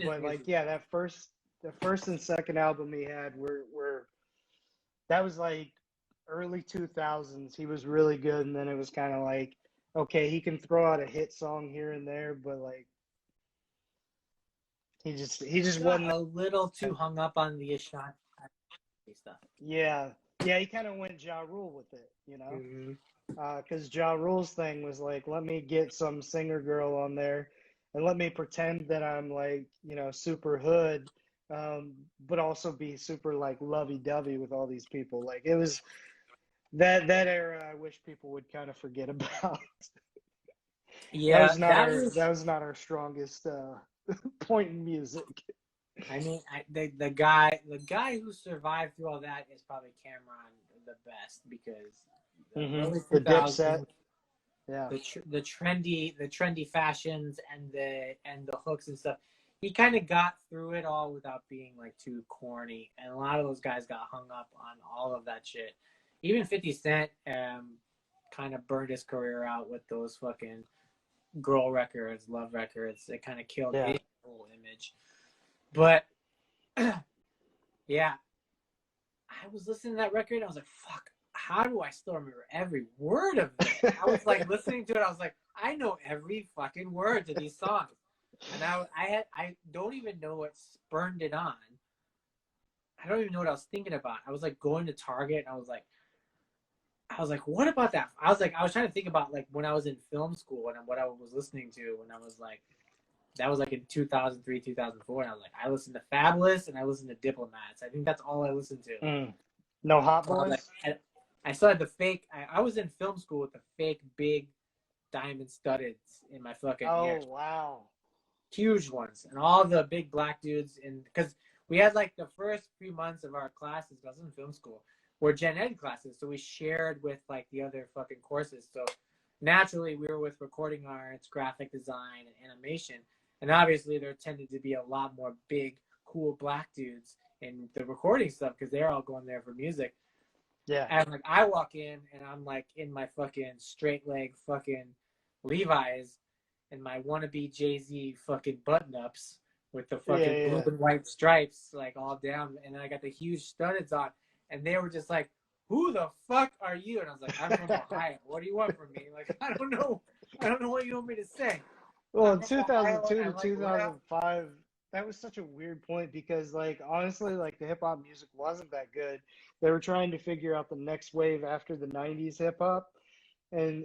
the first and second album he had were that was like early 2000s. He was really good, and then it was kind of like, okay, he can throw out a hit song here and there, but like he just wasn't a little too hung up on the Ashanti stuff. Yeah, he kind of went Ja Rule with it, because Ja Rule's thing was like, let me get some singer girl on there, and let me pretend that I'm like, super hood, but also be super like lovey-dovey with all these people. Like it was that era. I wish people would kind of forget about. Yeah, that was not our strongest point in music. I mean, the guy who survived through all that is probably Cameron the best because the Dipset, the trendy fashions and the hooks and stuff. He kind of got through it all without being like too corny, and a lot of those guys got hung up on all of that shit. Even 50 Cent kind of burned his career out with those fucking girl records, love records. It kind of killed his whole image. But yeah, I was listening to that record. I was like, "Fuck, how do I still remember every word of it? I was like listening to it. I was like, I know every fucking word to these songs. And I don't even know what spurned it on. I don't even know what I was thinking about. I was like going to Target and I was like, what about that? I was trying to think about like when I was in film school and what I was listening to when I was like, that was like in 2003, 2004. And I was like, I listened to Fabulous and I listened to Diplomats. I think that's all I listened to. No Hot So Boys? I still had the fake, I was in film school with the fake big diamond studded in my fucking ears. Oh, wow. Huge ones. And all the big black dudes. Because we had like the first few months of our classes, I was in film school, were gen ed classes. So we shared with like the other fucking courses. So naturally we were with recording arts, graphic design, and animation. And obviously there tended to be a lot more big, cool black dudes in the recording stuff because they're all going there for music. Yeah. And like I walk in and I'm like in my fucking straight leg fucking Levi's and my wannabe Jay-Z fucking button ups with the fucking blue and white stripes like all down, and then I got the huge studdeds on, and they were just like, who the fuck are you? And I was like, I'm from Ohio. What do you want from me? Like, I don't know what you want me to say. Well, in 2002 to 2005, that was such a weird point because, like, honestly, like, the hip-hop music wasn't that good. They were trying to figure out the next wave after the 90s hip-hop, and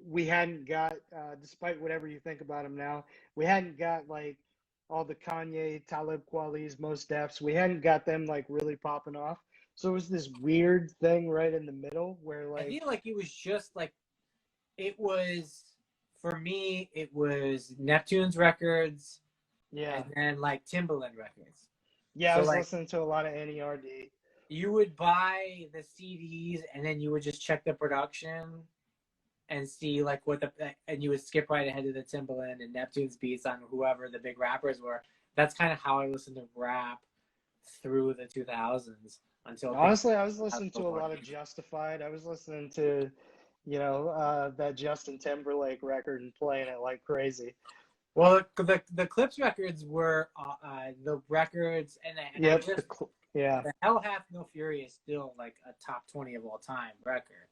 we hadn't got, despite whatever you think about him now, we hadn't got, like, all the Kanye, Talib Kweli's, Mos Def's. We hadn't got them, like, really popping off. So it was this weird thing right in the middle where, like... I feel like it was just, like, it was... For me, it was Neptune's records, and then like Timbaland records. Yeah, so I was like, listening to a lot of NERD. You would buy the CDs, and then you would just check the production and see like and you would skip right ahead to the Timbaland and Neptune's beats on whoever the big rappers were. That's kind of how I listened to rap through the 2000s until. Honestly, I was listening to a lot of Justified. I was listening to. That Justin Timberlake record and playing it like crazy. Well, the Clips records were the records, and the Hell Hath No Fury is still like a top 20 of all time record.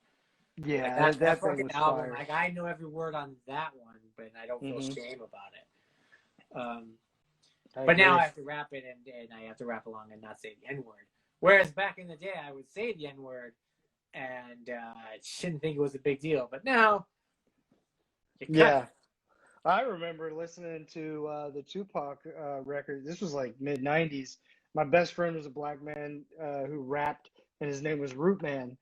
Yeah, like that fucking album. Fire. Like I know every word on that one, but I don't feel shame about it. But now I have to rap it, and I have to rap along and not say the N-word. Whereas back in the day, I would say the N-word. And didn't think it was a big deal, but now, I remember listening to the Tupac record. This was like mid '90s. My best friend was a black man who rapped, and his name was Root Man.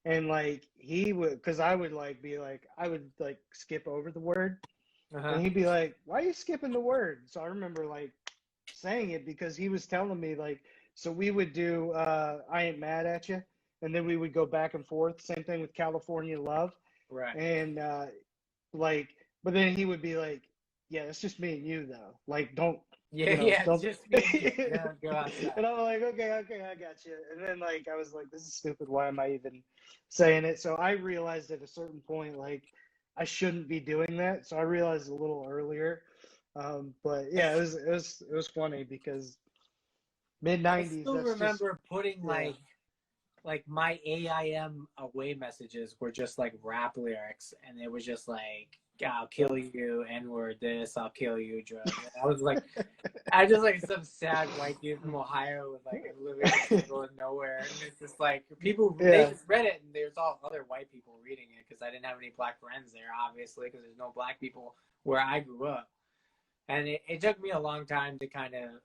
And like he would, because I would like be like, I would like skip over the word, and he'd be like, "Why are you skipping the word?" So I remember like saying it because he was telling me like, so we would do "I Ain't Mad at You." And then we would go back and forth. Same thing with California Love. Right. And but then he would be like, yeah, it's just me and you though. Like, don't. Don't. Just me and you. Go outside. And I'm like, okay, I got you. And then like, I was like, this is stupid. Why am I even saying it? So I realized at a certain point, like, I shouldn't be doing that. So I realized a little earlier. But yeah, it was funny because mid '90s. I still remember putting like my AIM away messages were just like rap lyrics, and it was just like, I'll kill you, N-word this, I'll kill you, drugs. I was like, I just like some sad white dude from Ohio with like living in the middle of nowhere, and it's just like people they just read it, and there's all other white people reading it because I didn't have any black friends there, obviously, because there's no black people where I grew up, and it took me a long time to kind of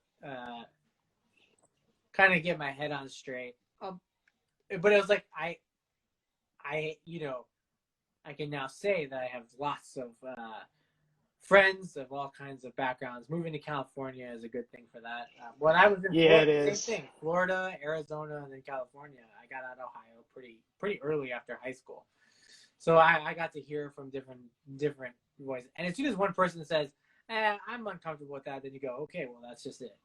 get my head on straight. But it was like I can now say that I have lots of friends of all kinds of backgrounds. Moving to California is a good thing for that. When I was in Florida, it is. Same thing. Florida, Arizona, and then California. I got out of Ohio pretty early after high school, so I got to hear from different voices. And as soon as one person says, "I'm uncomfortable with that," then you go, "Okay, well that's just it."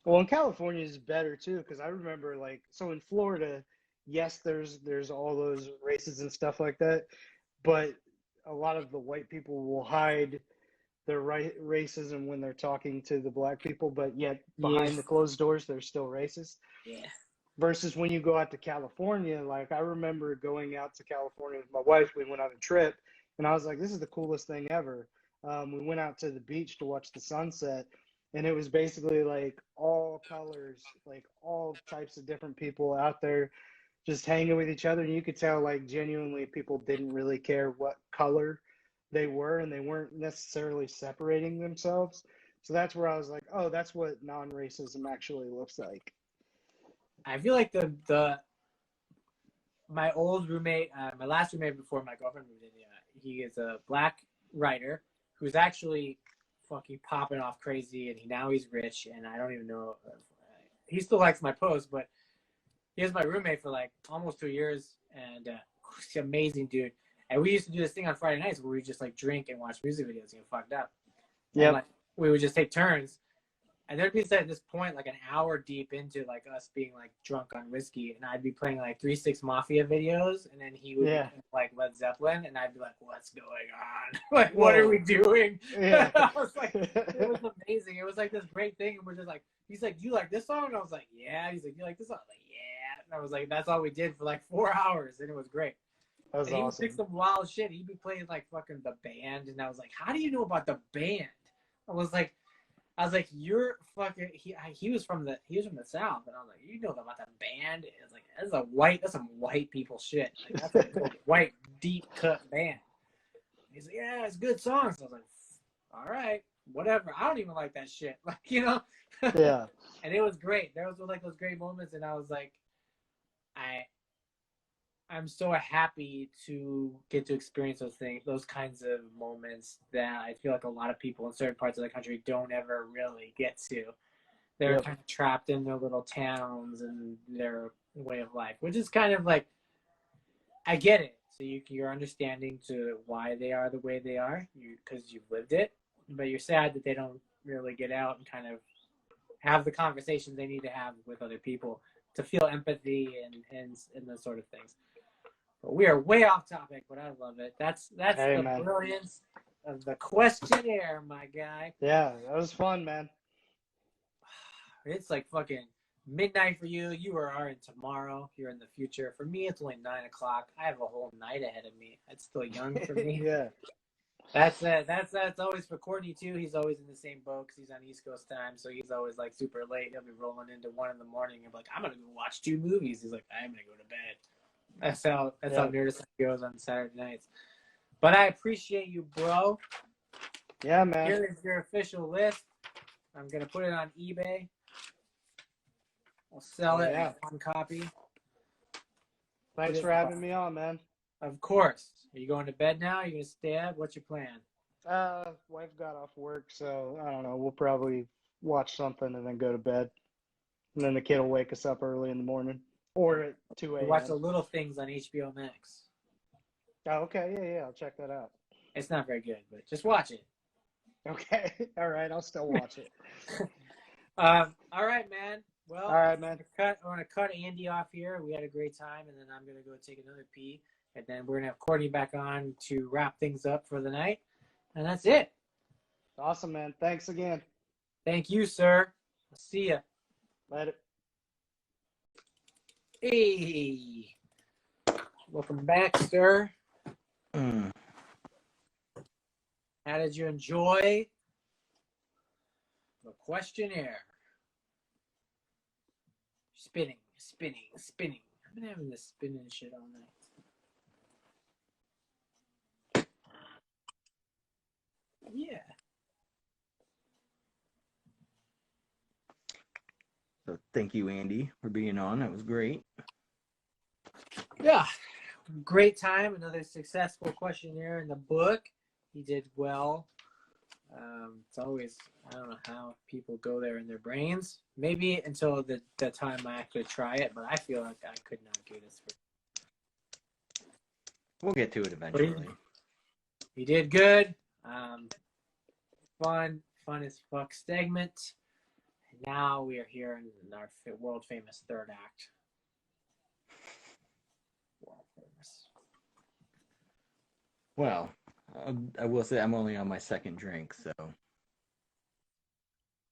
Well, in California is better too, because I remember like in Florida, yes, there's all those races and stuff like that, but a lot of the white people will hide their racism when they're talking to the black people, but yet behind the closed doors, they're still racist. Yeah. versus when you go out to California. Like, I remember going out to California with my wife. We went on a trip, and I was like, this is the coolest thing ever. We went out to the beach to watch the sunset, and it was basically like all colors, like all types of different people out there just hanging with each other. And you could tell, like, genuinely people didn't really care what color they were, and they weren't necessarily separating themselves. So that's where I was like, oh, that's what non-racism actually looks like. I feel like my old roommate, my last roommate before my girlfriend moved in, he is a black writer who's actually fucking popping off crazy, and now he's rich, and I don't even know. He still likes my posts, but he was my roommate for like almost 2 years, and he's an amazing dude. And we used to do this thing on Friday nights where we just like drink and watch music videos and get fucked up. Yeah. Like, we would just take turns. And there'd be at this point like an hour deep into like us being like drunk on whiskey, and I'd be playing like 3-6 Mafia videos, and then he would be playing, like Led Zeppelin, and I'd be like, "What's going on? Like, what are we doing?" Yeah. I was like, it was amazing. It was like this great thing, and we're just like, he's like, "Do you like this song?" And I was like, "Yeah." He's like, "You like this song?" I was like, "Yeah." And I was like, that's all we did for like 4 hours, and it was great. That was and he awesome. would pick some wild shit. He'd be playing like fucking the band, and I was like, "How do you know about the band?" I was like, "You're fucking." He was from the South, and I was like, "You know about the band?" It's like that's some white people shit. Like that's a white deep cut band. He's like, "Yeah, it's good songs." I was like, "All right, whatever." I don't even like that shit. Like, you know. Yeah. And it was great. There was like those great moments, and I was like, I'm so happy to get to experience those things, those kinds of moments that I feel like a lot of people in certain parts of the country don't ever really get to. They're kind of trapped in their little towns and their way of life, which is kind of like, I get it. So you're understanding to why they are the way they are, because you've lived it, but you're sad that they don't really get out and kind of have the conversations they need to have with other people to feel empathy and those sort of things. But we are way off topic, but I love it. That's the brilliance of the questionnaire, my guy. Yeah, that was fun, man. It's like fucking midnight for you. You are in tomorrow. You're in the future. For me, it's only 9 o'clock. I have a whole night ahead of me. That's still young for me. Yeah. That's always for Courtney too. He's always in the same boat because he's on East Coast time, so he's always like super late. He'll be rolling into 1 in the morning and be like, "I'm gonna go watch 2 movies." He's like, "I'm gonna go to bed." That's how Nerdicide goes on Saturday nights. But I appreciate you, bro. Yeah, man. Here is your official list. I'm gonna put it on eBay. I'll sell it as 1 copy. Thanks for having me on, man. Of course. Are you going to bed now? Are you gonna stay up? What's your plan? Wife got off work, so I don't know. We'll probably watch something and then go to bed. And then the kid will wake us up early in the morning. Or at 2 a.m. Watch The Little Things on HBO Max. Oh, okay. Yeah. I'll check that out. It's not very good, but just watch it. Okay. All right. I'll still watch it. All right, man. Well, all right, man. I'm going to cut Andy off here. We had a great time, and then I'm going to go take another pee. And then we're going to have Courtney back on to wrap things up for the night. And that's it. Awesome, man. Thanks again. Thank you, sir. I'll see ya. Later. Hey. Welcome back, sir. How did you enjoy the questionnaire? Spinning. I've been having this spinning shit all night. Yeah. So thank you, Andy, for being on. That was great. Yeah. Great time. Another successful questionnaire in the book. He did well. It's always, I don't know how people go there in their brains. Maybe until the time I actually try it, but I feel like I could not do this. We'll get to it eventually. He did good. Fun as fuck segment. And now we are here in our world famous third act. World famous. Well, I will say I'm only on my second drink, so.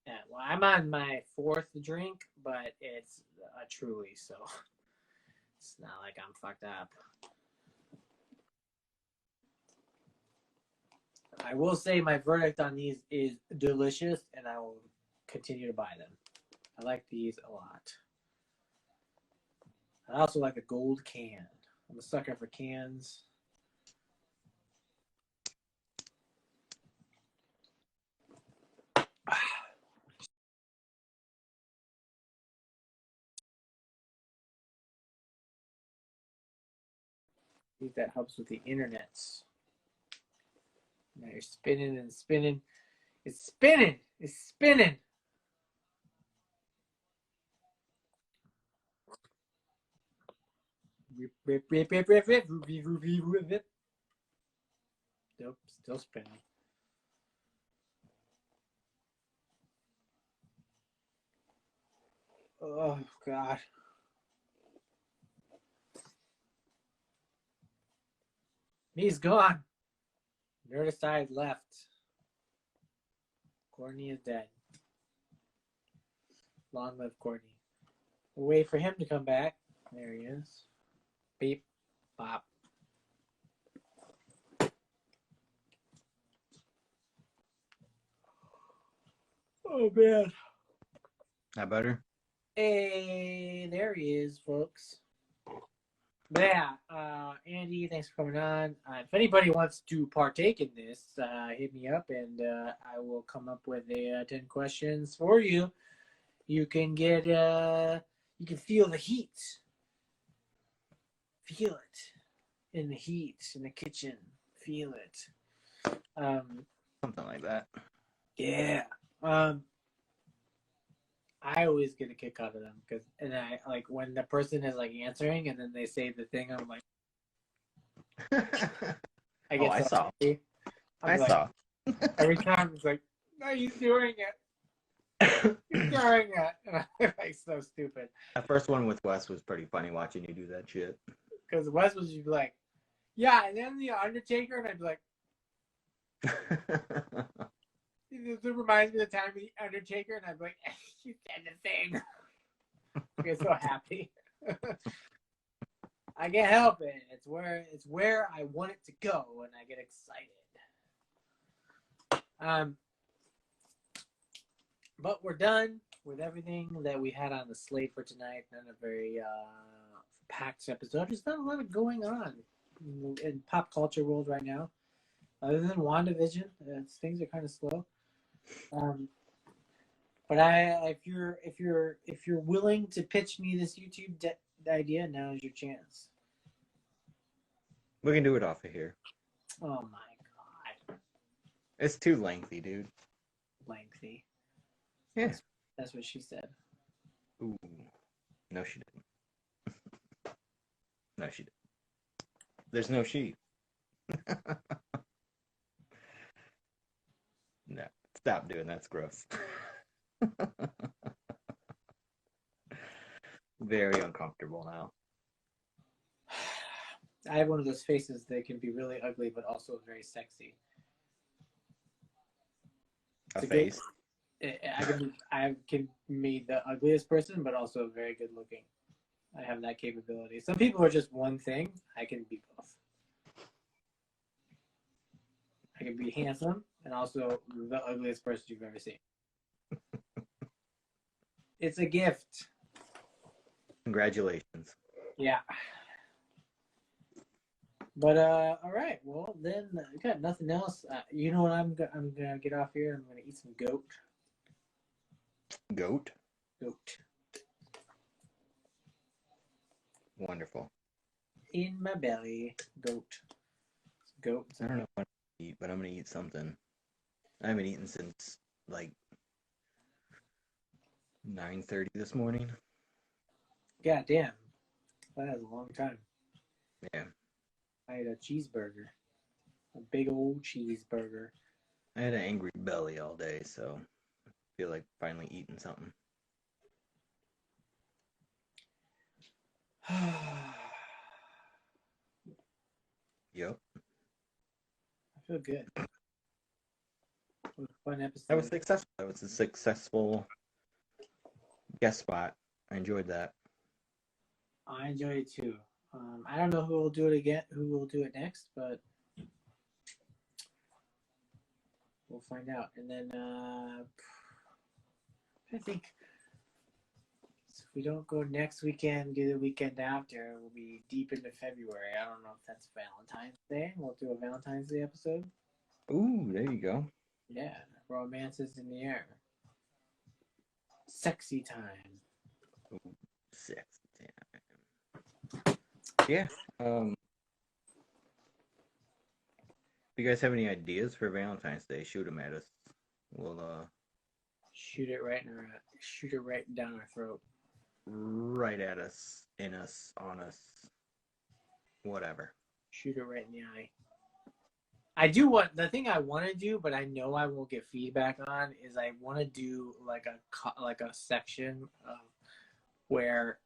Yeah, well, I'm on my 4th drink, but it's a Truly, so it's not like I'm fucked up. I will say my verdict on these is delicious, and I will continue to buy them. I like these a lot. I also like a gold can. I'm a sucker for cans. I think that helps with the internets. Now you're spinning and spinning. It's spinning. It's spinning. Rip, rip, rip, rip, rip, rip, rip, rip, rip, rip. Nope, still spinning. Oh, God. He's gone. Nerdicide left. Courtney is dead. Long live Courtney. We'll wait for him to come back. There he is. Beep. Bop. Oh, man. That better? Hey, there he is, folks. But yeah, Andy, thanks for coming on. If anybody wants to partake in this, hit me up and I will come up with 10 questions for you. You can get, you can feel the heat. Feel it in the heat in the kitchen. Feel it. Something like that. Yeah. I always get a kick out of them because, and I like when the person is like answering and then they say the thing, I'm like, I get I saw. happy. I like, saw. Every time it's like, no, he's doing it. He's doing it. And I'm like, so stupid. That first one with Wes was pretty funny watching you do that shit. Because Wes was just like, yeah, and then the Undertaker, and I'd be like, it reminds me of the time of the Undertaker, and I'd be like, you said the thing. I get so happy. I can't help it. It's where I want it to go, and I get excited. But we're done with everything that we had on the slate for tonight. Not a very packed episode. There's not a lot of going on in pop culture world right now, other than WandaVision. Things are kind of slow. But if you're willing to pitch me this YouTube idea, now is your chance. We can do it off of here. Oh my God. It's too lengthy, dude. Lengthy. Yeah. That's what she said. Ooh. No, she didn't. No, she didn't. There's no she. No. Stop doing that. That's gross. Very uncomfortable now. I have one of those faces that can be really ugly, but also very sexy. A face? I can be the ugliest person, but also very good looking. I have that capability. Some people are just one thing. I can be both. I can be handsome and also the ugliest person you've ever seen. It's a gift. Congratulations. Yeah. But all right. Well, then I got nothing else. You know what? I'm gonna get off here. I'm gonna eat some goat. Goat? Goat. Wonderful. In my belly, goat. Goat. I don't know what to eat, but I'm gonna eat something. I haven't eaten since like 9:30 this morning. God damn. That was a long time. Yeah. I had a cheeseburger. A big old cheeseburger. I had an angry belly all day, so I feel like finally eating something. Yep. I feel good. It was a fun episode. That was successful. That was a successful guest spot. I enjoyed that. I enjoyed it too. I don't know who will do it again, who will do it next, but we'll find out. And then I think if we don't go next weekend, do the weekend after, we'll be deep into February. I don't know if that's Valentine's Day. We'll do a Valentine's Day episode. Ooh, there you go. Yeah, romance is in the air. Sexy time. Ooh, sexy time. Yeah. If you guys have any ideas for Valentine's Day, shoot them at us. We'll shoot it right down our throat. Right at us, in us, on us, whatever. Shoot it right in the eye. I do what the thing I want to do, but I know I won't get feedback on is I want to do like a section where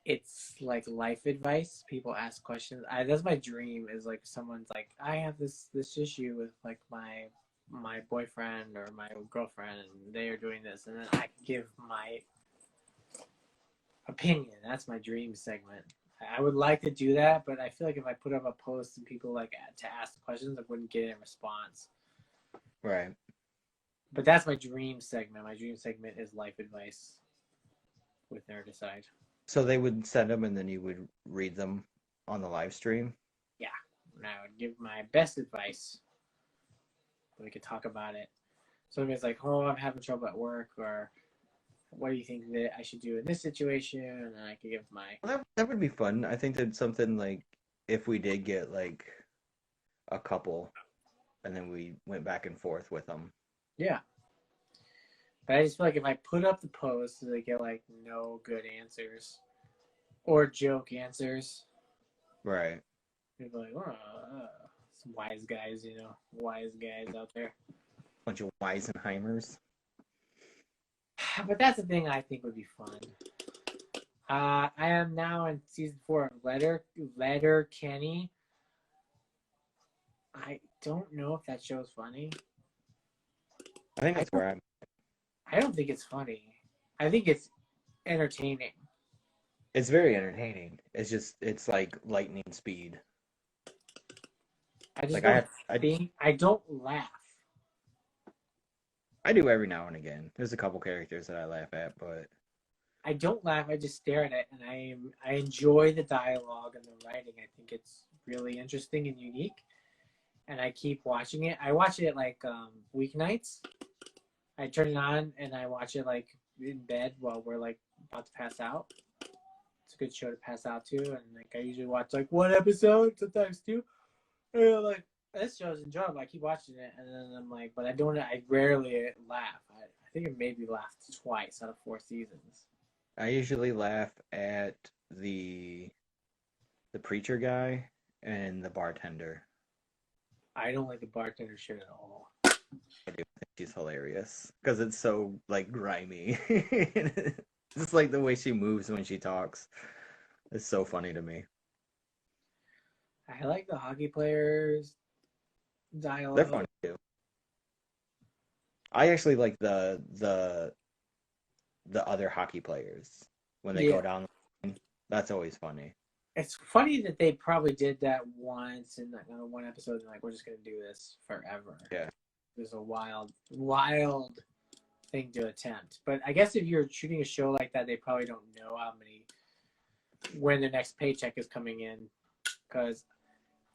it's like life advice. People ask questions. That's my dream. Is like someone's like, I have this issue with like my boyfriend or my girlfriend, and they are doing this, and then I can give my opinion. That's my dream segment. I would like to do that, but I feel like if I put up a post and people like to ask questions, I wouldn't get a response. Right. But that's my dream segment. My dream segment is life advice with Nerdicide. So they would send them, and then you would read them on the live stream? Yeah. And I would give my best advice. We could talk about it. Somebody's like, oh, I'm having trouble at work, or what do you think that I should do in this situation? And I could give my... Well, that would be fun. I think that's something like, if we did get like a couple, and then we went back and forth with them. Yeah. But I just feel like if I put up the post, they get like no good answers or joke answers. Right. People are like, oh, some wise guys, wise guys out there. Bunch of Weisenheimers. But that's the thing I think would be fun. I am now in season 4 of Letter Kenny. I don't know if that show's funny. I think that's where I'm. I don't think it's funny. I think it's entertaining. It's very entertaining. It's like lightning speed. I just Like I don't laugh. I do every now and again. There's a couple characters that I laugh at, but I don't laugh. I just stare at it, and I enjoy the dialogue and the writing. I think it's really interesting and unique, and I keep watching it. I watch it like weeknights. I turn it on and I watch it like in bed while we're like about to pass out. It's a good show to pass out to, and like I usually watch like one episode, sometimes two. And I'm like, this show's enjoyable. I keep watching it, and then I'm like, but I rarely laugh. I think it maybe laughed twice out of 4 seasons. I usually laugh at the preacher guy and the bartender. I don't like the bartender shit at all. I do think she's hilarious because it's so like grimy. Just like the way she moves when she talks. It's so funny to me. I like the hockey players' dialogue. They're funny too. I actually like the other hockey players when they go down the line. That's always funny. It's funny that they probably did that once in one episode, and like, we're just gonna do this forever. Yeah. It was a wild thing to attempt. But I guess if you're shooting a show like that, they probably don't know when the next paycheck is coming in, because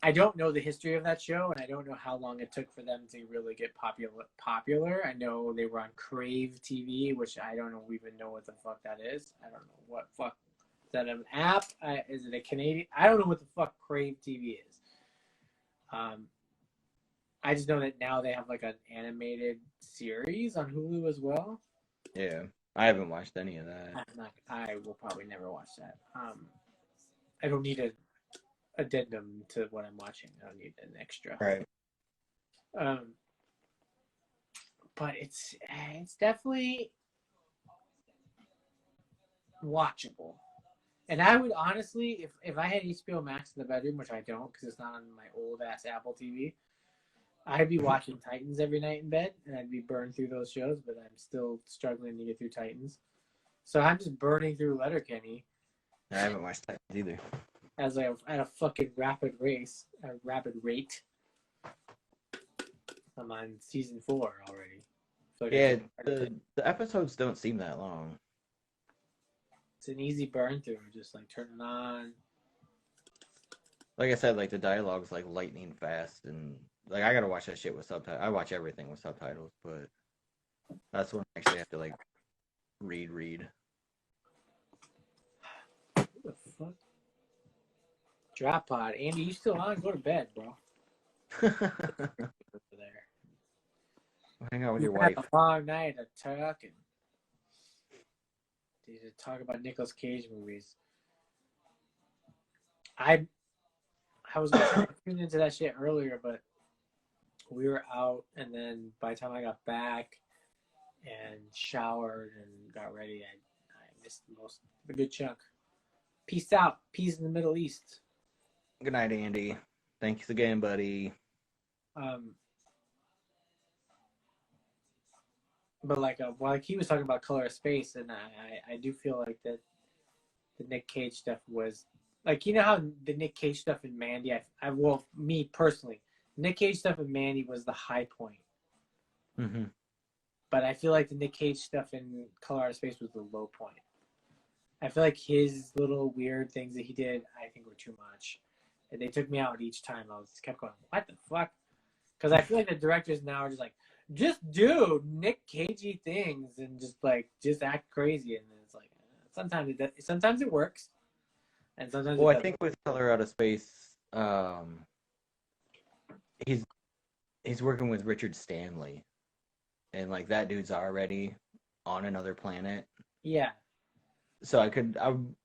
I don't know the history of that show, and I don't know how long it took for them to really get popular. I know they were on Crave TV, which I don't even know what the fuck that is. I don't know what fuck. Is that an app? Is it a Canadian? I don't know what the fuck Crave TV is. I just know that now they have like an animated series on Hulu as well. Yeah, I haven't watched any of that. I will probably never watch that. I don't need an addendum to what I'm watching. I don't need an extra. Right. But it's definitely watchable. And I would honestly, if I had HBO Max in the bedroom, which I don't because it's not on my old ass Apple TV, I'd be watching Titans every night in bed, and I'd be burned through those shows. But I'm still struggling to get through Titans. So I'm just burning through Letterkenny I haven't watched that either. at a fucking rapid rate. I'm on season 4 already. So Yeah, the episodes don't seem that long. it's an easy burn through. Just like turn it on. Like I said, like the dialogue's like lightning fast, and like I gotta watch that shit with subtitles. I watch everything with subtitles, but that's when I actually have to like read. What the fuck? Drop pod. Andy, you still on? Go to bed, bro. Over there. Hang out with You your had wife. a long night of talking. Did you talk about Nicolas Cage movies? I was gonna try to tune into that shit earlier, but we were out, and then by the time I got back and showered and got ready, I missed a good chunk. Peace out. Peace in the Middle East. Good night, Andy. Thanks again, buddy. But like he was talking about Color of Space, and I do feel like that the Nick Cage stuff was like, you know how the Nick Cage stuff in Mandy, well, me personally, Nick Cage stuff in Mandy was the high point. Mm-hmm. But I feel like the Nick Cage stuff in Color Out of Space was the low point. I feel like his little weird things that he did, I think, were too much. And they took me out each time. I kept going, what the fuck? Because I feel like the directors now are just like, just do Nick Cagey things and just act crazy. And then it's like, sometimes it works, and sometimes. Well, I think with Color Out of Space, he's working with Richard Stanley, and like that dude's already on another planet. Yeah. So I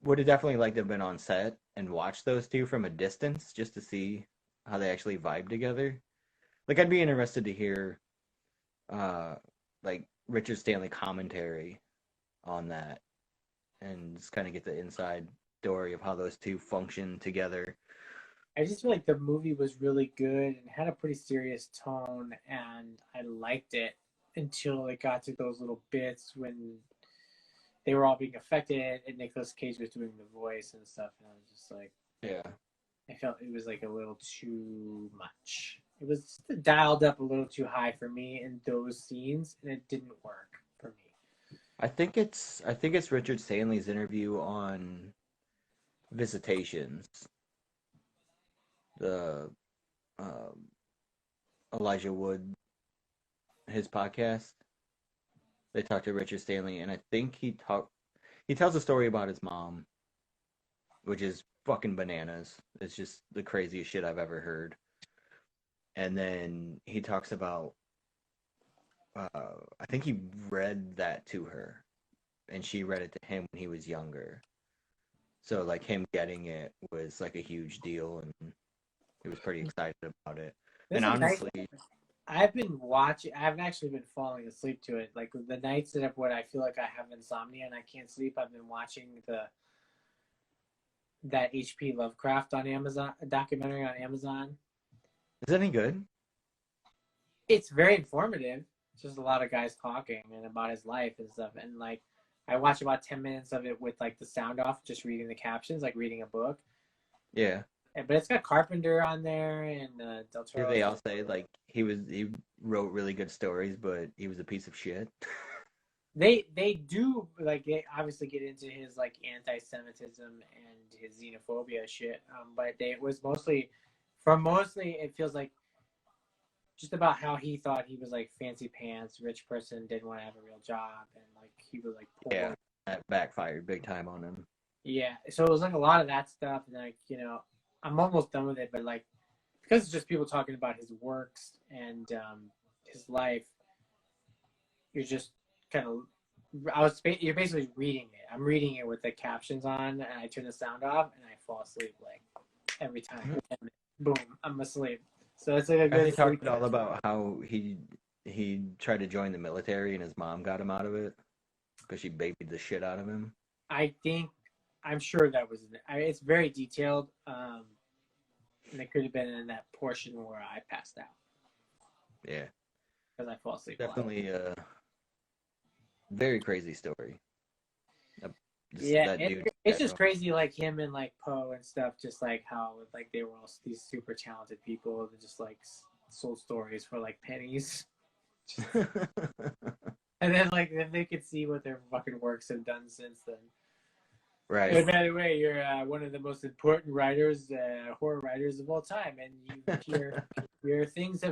would have definitely liked to have been on set and watched those two from a distance just to see how they actually vibe together. Like I'd be interested to hear, like Richard Stanley commentary on that, and just kind of get the inside story of how those two function together. I just feel like the movie was really good and had a pretty serious tone, and I liked it until it got to those little bits when they were all being affected and Nicolas Cage was doing the voice and stuff, and I was just like, Yeah. I felt it was like a little too much. It was dialed up a little too high for me in those scenes, and it didn't work for me. I think it's Richard Stanley's interview on Visitations, the Elijah Wood, his podcast. They talked to Richard Stanley, and I think he tells a story about his mom, which is fucking bananas. It's just the craziest shit I've ever heard. And then he talks about, I think he read that to her, and she read it to him when he was younger. So like him getting it was like a huge deal, and he was pretty excited about it. And honestly, I haven't actually been falling asleep to it. Like the nights that I feel like I have insomnia and I can't sleep, I've been watching that H.P. Lovecraft on Amazon, a documentary on Amazon. is it any good? It's very informative. It's just a lot of guys talking and about his life and stuff. And like, I watched about 10 minutes of it with like the sound off, just reading the captions, like reading a book. Yeah. But it's got Carpenter on there and Del Toro. They all say like he wrote really good stories, but he was a piece of shit. They do, like, they obviously get into his like anti-Semitism and his xenophobia shit. But it was mostly it feels like just about how he thought he was like fancy pants, rich person, didn't want to have a real job, and like he was like poor. Yeah, that backfired big time on him. Yeah, so it was like a lot of that stuff, and like, you know, I'm almost done with it, but like because it's just people talking about his works and his life, you're just kind of you're basically reading it. I'm reading it with the captions on, and I turn the sound off, and I fall asleep like every time. Boom, I'm asleep. So it's like a good. He talked all about how he tried to join the military and his mom got him out of it because she babied the shit out of him. I'm sure that was. It's very detailed, and it could have been in that portion where I passed out. Yeah, because I fall asleep. Definitely a very crazy story. Yeah, that dude. it's just crazy, like him and like Poe and stuff. Just like how like they were all these super talented people that just like sold stories for like pennies, and then like then they could see what their fucking works have done since then. Right. And by the way, you're one of the most important writers, horror writers of all time, and your things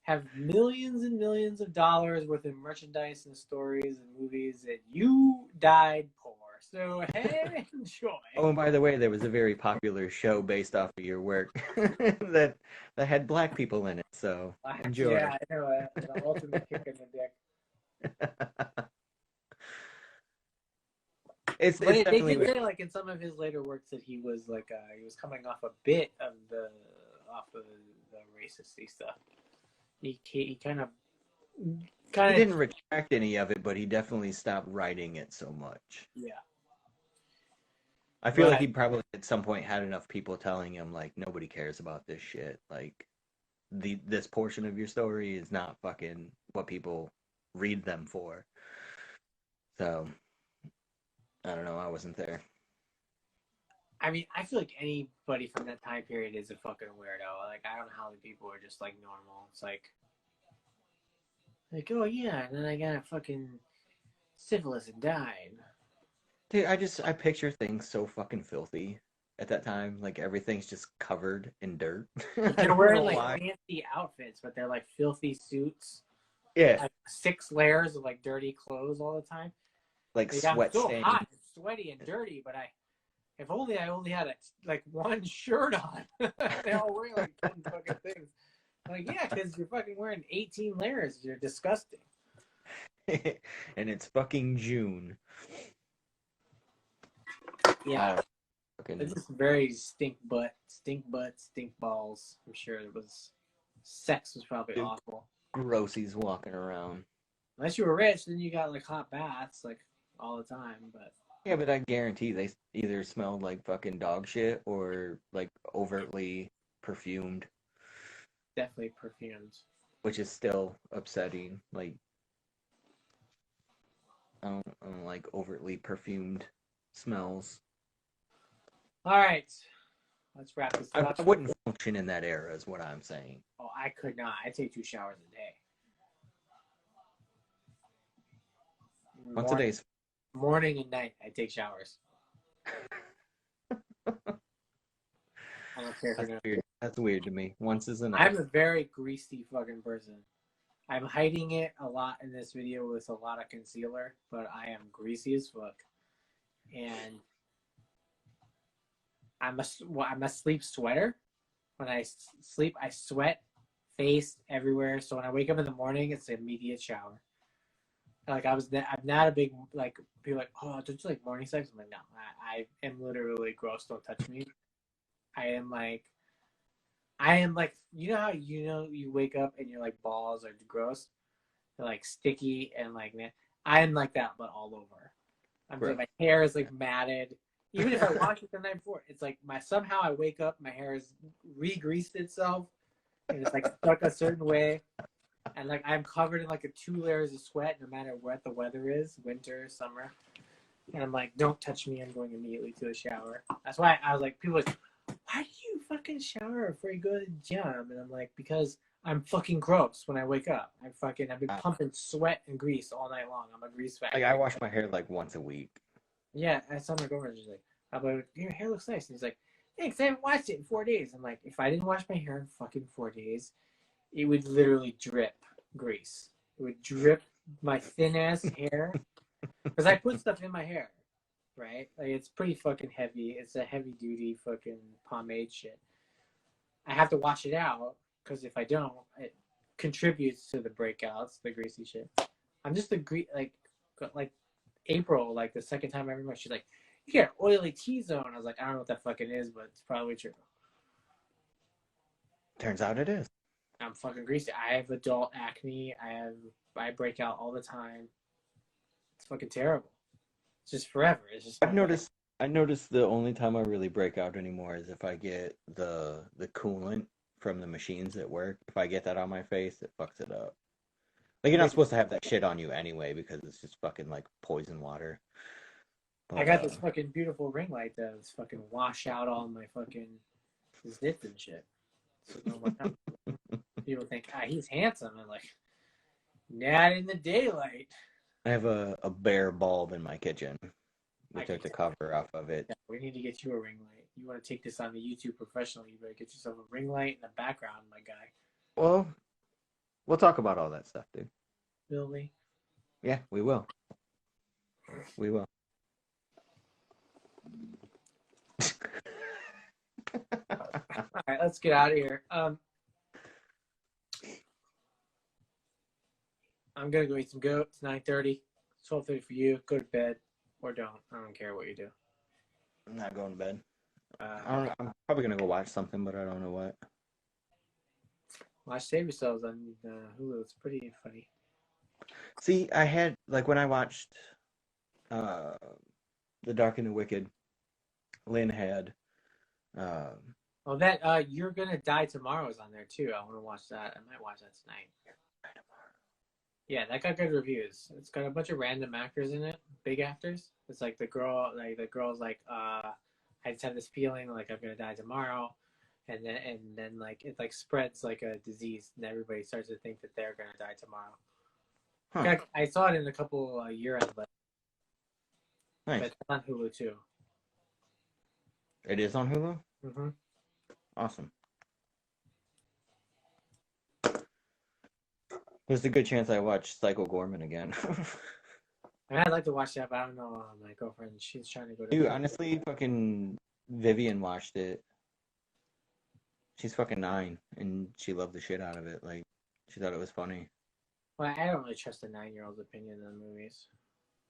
have millions and millions of dollars worth of merchandise and stories and movies, and you died poor. So hey, enjoy. Oh, and by the way, there was a very popular show based off of your work that had black people in it. So enjoy. Yeah, I know. An ultimate kick in the dick. It's But they definitely did say, like in some of his later works, that he was like he was coming off a bit of the racisty stuff. He kind of he didn't retract any of it, but he definitely stopped writing it so much. Yeah. I feel like he probably at some point had enough people telling him like nobody cares about this shit. Like this portion of your story is not fucking what people read them for. So I don't know, I wasn't there. I mean, I feel like anybody from that time period is a fucking weirdo. Like, I don't know how the people are just like normal. It's like, oh yeah, and then I got fucking syphilis and died. Dude, I picture things so fucking filthy at that time. Like everything's just covered in dirt. They're wearing like fancy outfits, but they're like filthy suits. Yeah. Like 6 layers of like dirty clothes all the time. Like sweat I'm so stains. hot and sweaty and dirty, but I only had like one shirt on. They all wear like 10 fucking things. Like, yeah, because you're fucking wearing 18 layers. You're disgusting. And it's fucking June. Yeah. It's just very stink butt, stink balls. I'm sure it was. Sex was probably awful. Grossies walking around. Unless you were rich, then you got like hot baths like all the time. But yeah, but I guarantee they either smelled like fucking dog shit or like overtly perfumed. Definitely perfumed. Which is still upsetting. Like I don't like overtly perfumed smells. All right, let's wrap this up. I wouldn't function in that era, is what I'm saying. Oh, I could not. I take 2 showers a day. Once a day. Morning and night, I take showers. I don't care. That's weird. That's weird to me. Once is enough. I'm a very greasy fucking person. I'm hiding it a lot in this video with a lot of concealer, but I am greasy as fuck. And I'm a sleep sweater. When I sleep, I sweat, face, everywhere. So when I wake up in the morning, it's an immediate shower. Like I'm not a big like people like, oh, don't you like morning sex? I'm like, no, I am literally gross. Don't touch me. I am like, you know how you wake up and your like balls are gross, they're like sticky and like man, I am like that, but all over. My hair is like matted. Even if I wash it the night before, it's like somehow I wake up, my hair is re-greased itself, and it's like stuck a certain way, and like I'm covered in like 2 layers of sweat, no matter what the weather is, winter, summer, and I'm like, don't touch me, I'm going immediately to the shower. That's why I was like, people are like, why do you fucking shower before you go to the gym? And I'm like, because I'm fucking gross when I wake up. I've been pumping sweat and grease all night long. I'm a grease factory. Like I wash my hair like once a week. Yeah, I saw my girlfriend. She's like, I'm like, your hair looks nice. And he's like, thanks, I haven't washed it in 4 days. I'm like, if I didn't wash my hair in fucking 4 days, it would literally drip grease. It would drip my thin ass hair. Because I put stuff in my hair, right? Like, it's pretty fucking heavy. It's a heavy duty fucking pomade shit. I have to wash it out, because if I don't, it contributes to the breakouts, the greasy shit. I'm just like April, like the second time I ever met, she's like, you got oily T-zone. I was like, I don't know what that fucking is, but it's probably true. Turns out it is. I'm fucking greasy. I have adult acne. I break out all the time. It's fucking terrible. It's just forever. It's just. I noticed the only time I really break out anymore is if I get the coolant from the machines at work. If I get that on my face, it fucks it up. Like, you're not supposed to have that shit on you anyway because it's just fucking like poison water. I got this fucking beautiful ring light that's fucking wash out all my fucking zits and shit. So people think, he's handsome. I'm like, not in the daylight. I have a bare bulb in my kitchen. We took the cover off of it. Yeah, we need to get you a ring light. You want to take this on the YouTube professional, you better get yourself a ring light and a background, my guy. Well, we'll talk about all that stuff, dude. Will we? Yeah, we will. We will. All right, let's get out of here. I'm gonna go eat some goat. It's 9:30. 12:30 for you. Go to bed or don't. I don't care what you do. I'm not going to bed. I'm probably gonna go watch something, but I don't know what. Watch Save Yourselves on Hulu. It's pretty funny. See, I had when I watched The Dark and the Wicked, Lynn had You're Gonna Die Tomorrow is on there too. I want to watch that. I might watch that tonight. Yeah, that got good reviews. It's got a bunch of random actors in it, big actors. It's like the girl's like, I just have this feeling like I'm gonna die tomorrow, and then like it like spreads like a disease, and everybody starts to think that they're gonna die tomorrow. Huh. In fact, I saw it in a couple year-end, but Nice. it's on Hulu too. It is on Hulu? Mm-hmm. Awesome. There's a good chance I watch Psycho Gorman again. I'd like to watch that, but I don't know. My girlfriend, she's trying to go to. Dude, honestly, fucking Vivian watched it. She's fucking 9, and she loved the shit out of it. Like, she thought it was funny. Well, I don't really trust a 9-year-old's opinion on movies.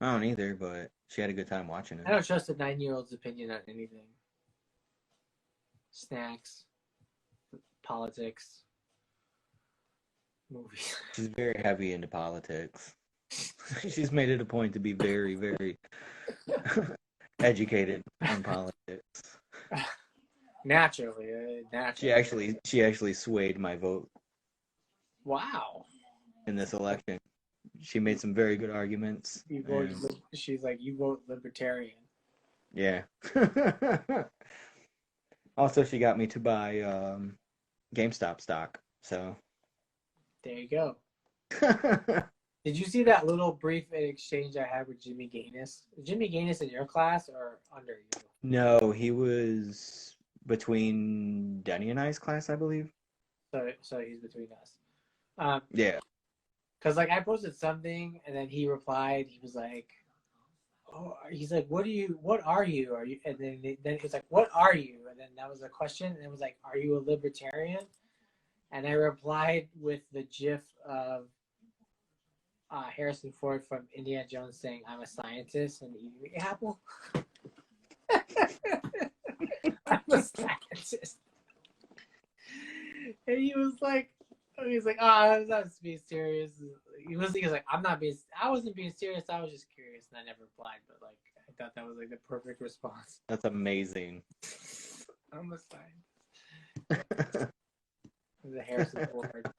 I don't either, but she had a good time watching it. I don't trust a 9-year-old's opinion on anything. Snacks, politics, movies. She's very heavy into politics. She's made it a point to be very, very educated on politics. Naturally. She actually swayed my vote. Wow. In this election. She made some very good arguments. She's like, you vote libertarian. Yeah. Also, she got me to buy GameStop stock. So. There you go. Did you see that little brief exchange I had with Jimmy Gaines? Is Jimmy Gaines in your class or under you? No, he was between Denny and I's class, I believe. So he's between us. Yeah. Because like I posted something and then he replied. He was like, "Oh," he's like, "What are you? Are you?" And then he's like, "What are you?" And then that was a question. And it was like, "Are you a libertarian?" And I replied with the GIF of Harrison Ford from Indiana Jones saying, "I'm a scientist and eating the apple." I'm a scientist. And he was like, "Oh, I was not being serious." He was like, I wasn't being serious. I was just curious, and I never replied. But like, I thought that was like the perfect response. That's amazing. I'm a scientist. The Harrison Ford.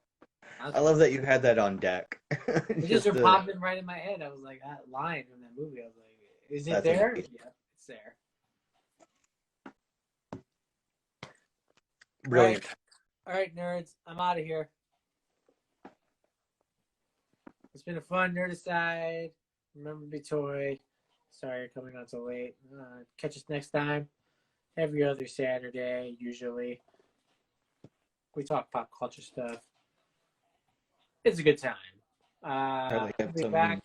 I love that you had that on deck. It just popped in right in my head. I was like, that line from that movie. I was like, is it there? Amazing. Yeah, it's there. Brilliant. All right, nerds. I'm out of here. It's been a fun Nerdicide. Remember to be toy. Sorry you're coming on so late. Catch us next time. Every other Saturday, usually. We talk pop culture stuff. It's a good time. We'll be back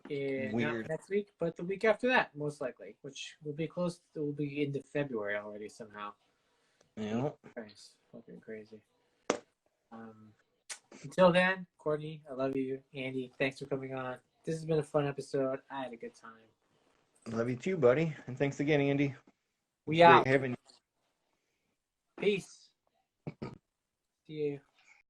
not next week, but the week after that, most likely, which will be close. We'll be into February already somehow. Yeah. It's fucking crazy. Until then, Courtney, I love you. Andy, thanks for coming on. This has been a fun episode. I had a good time. Love you too, buddy. And thanks again, Andy. We out. Great having you. Peace. See you.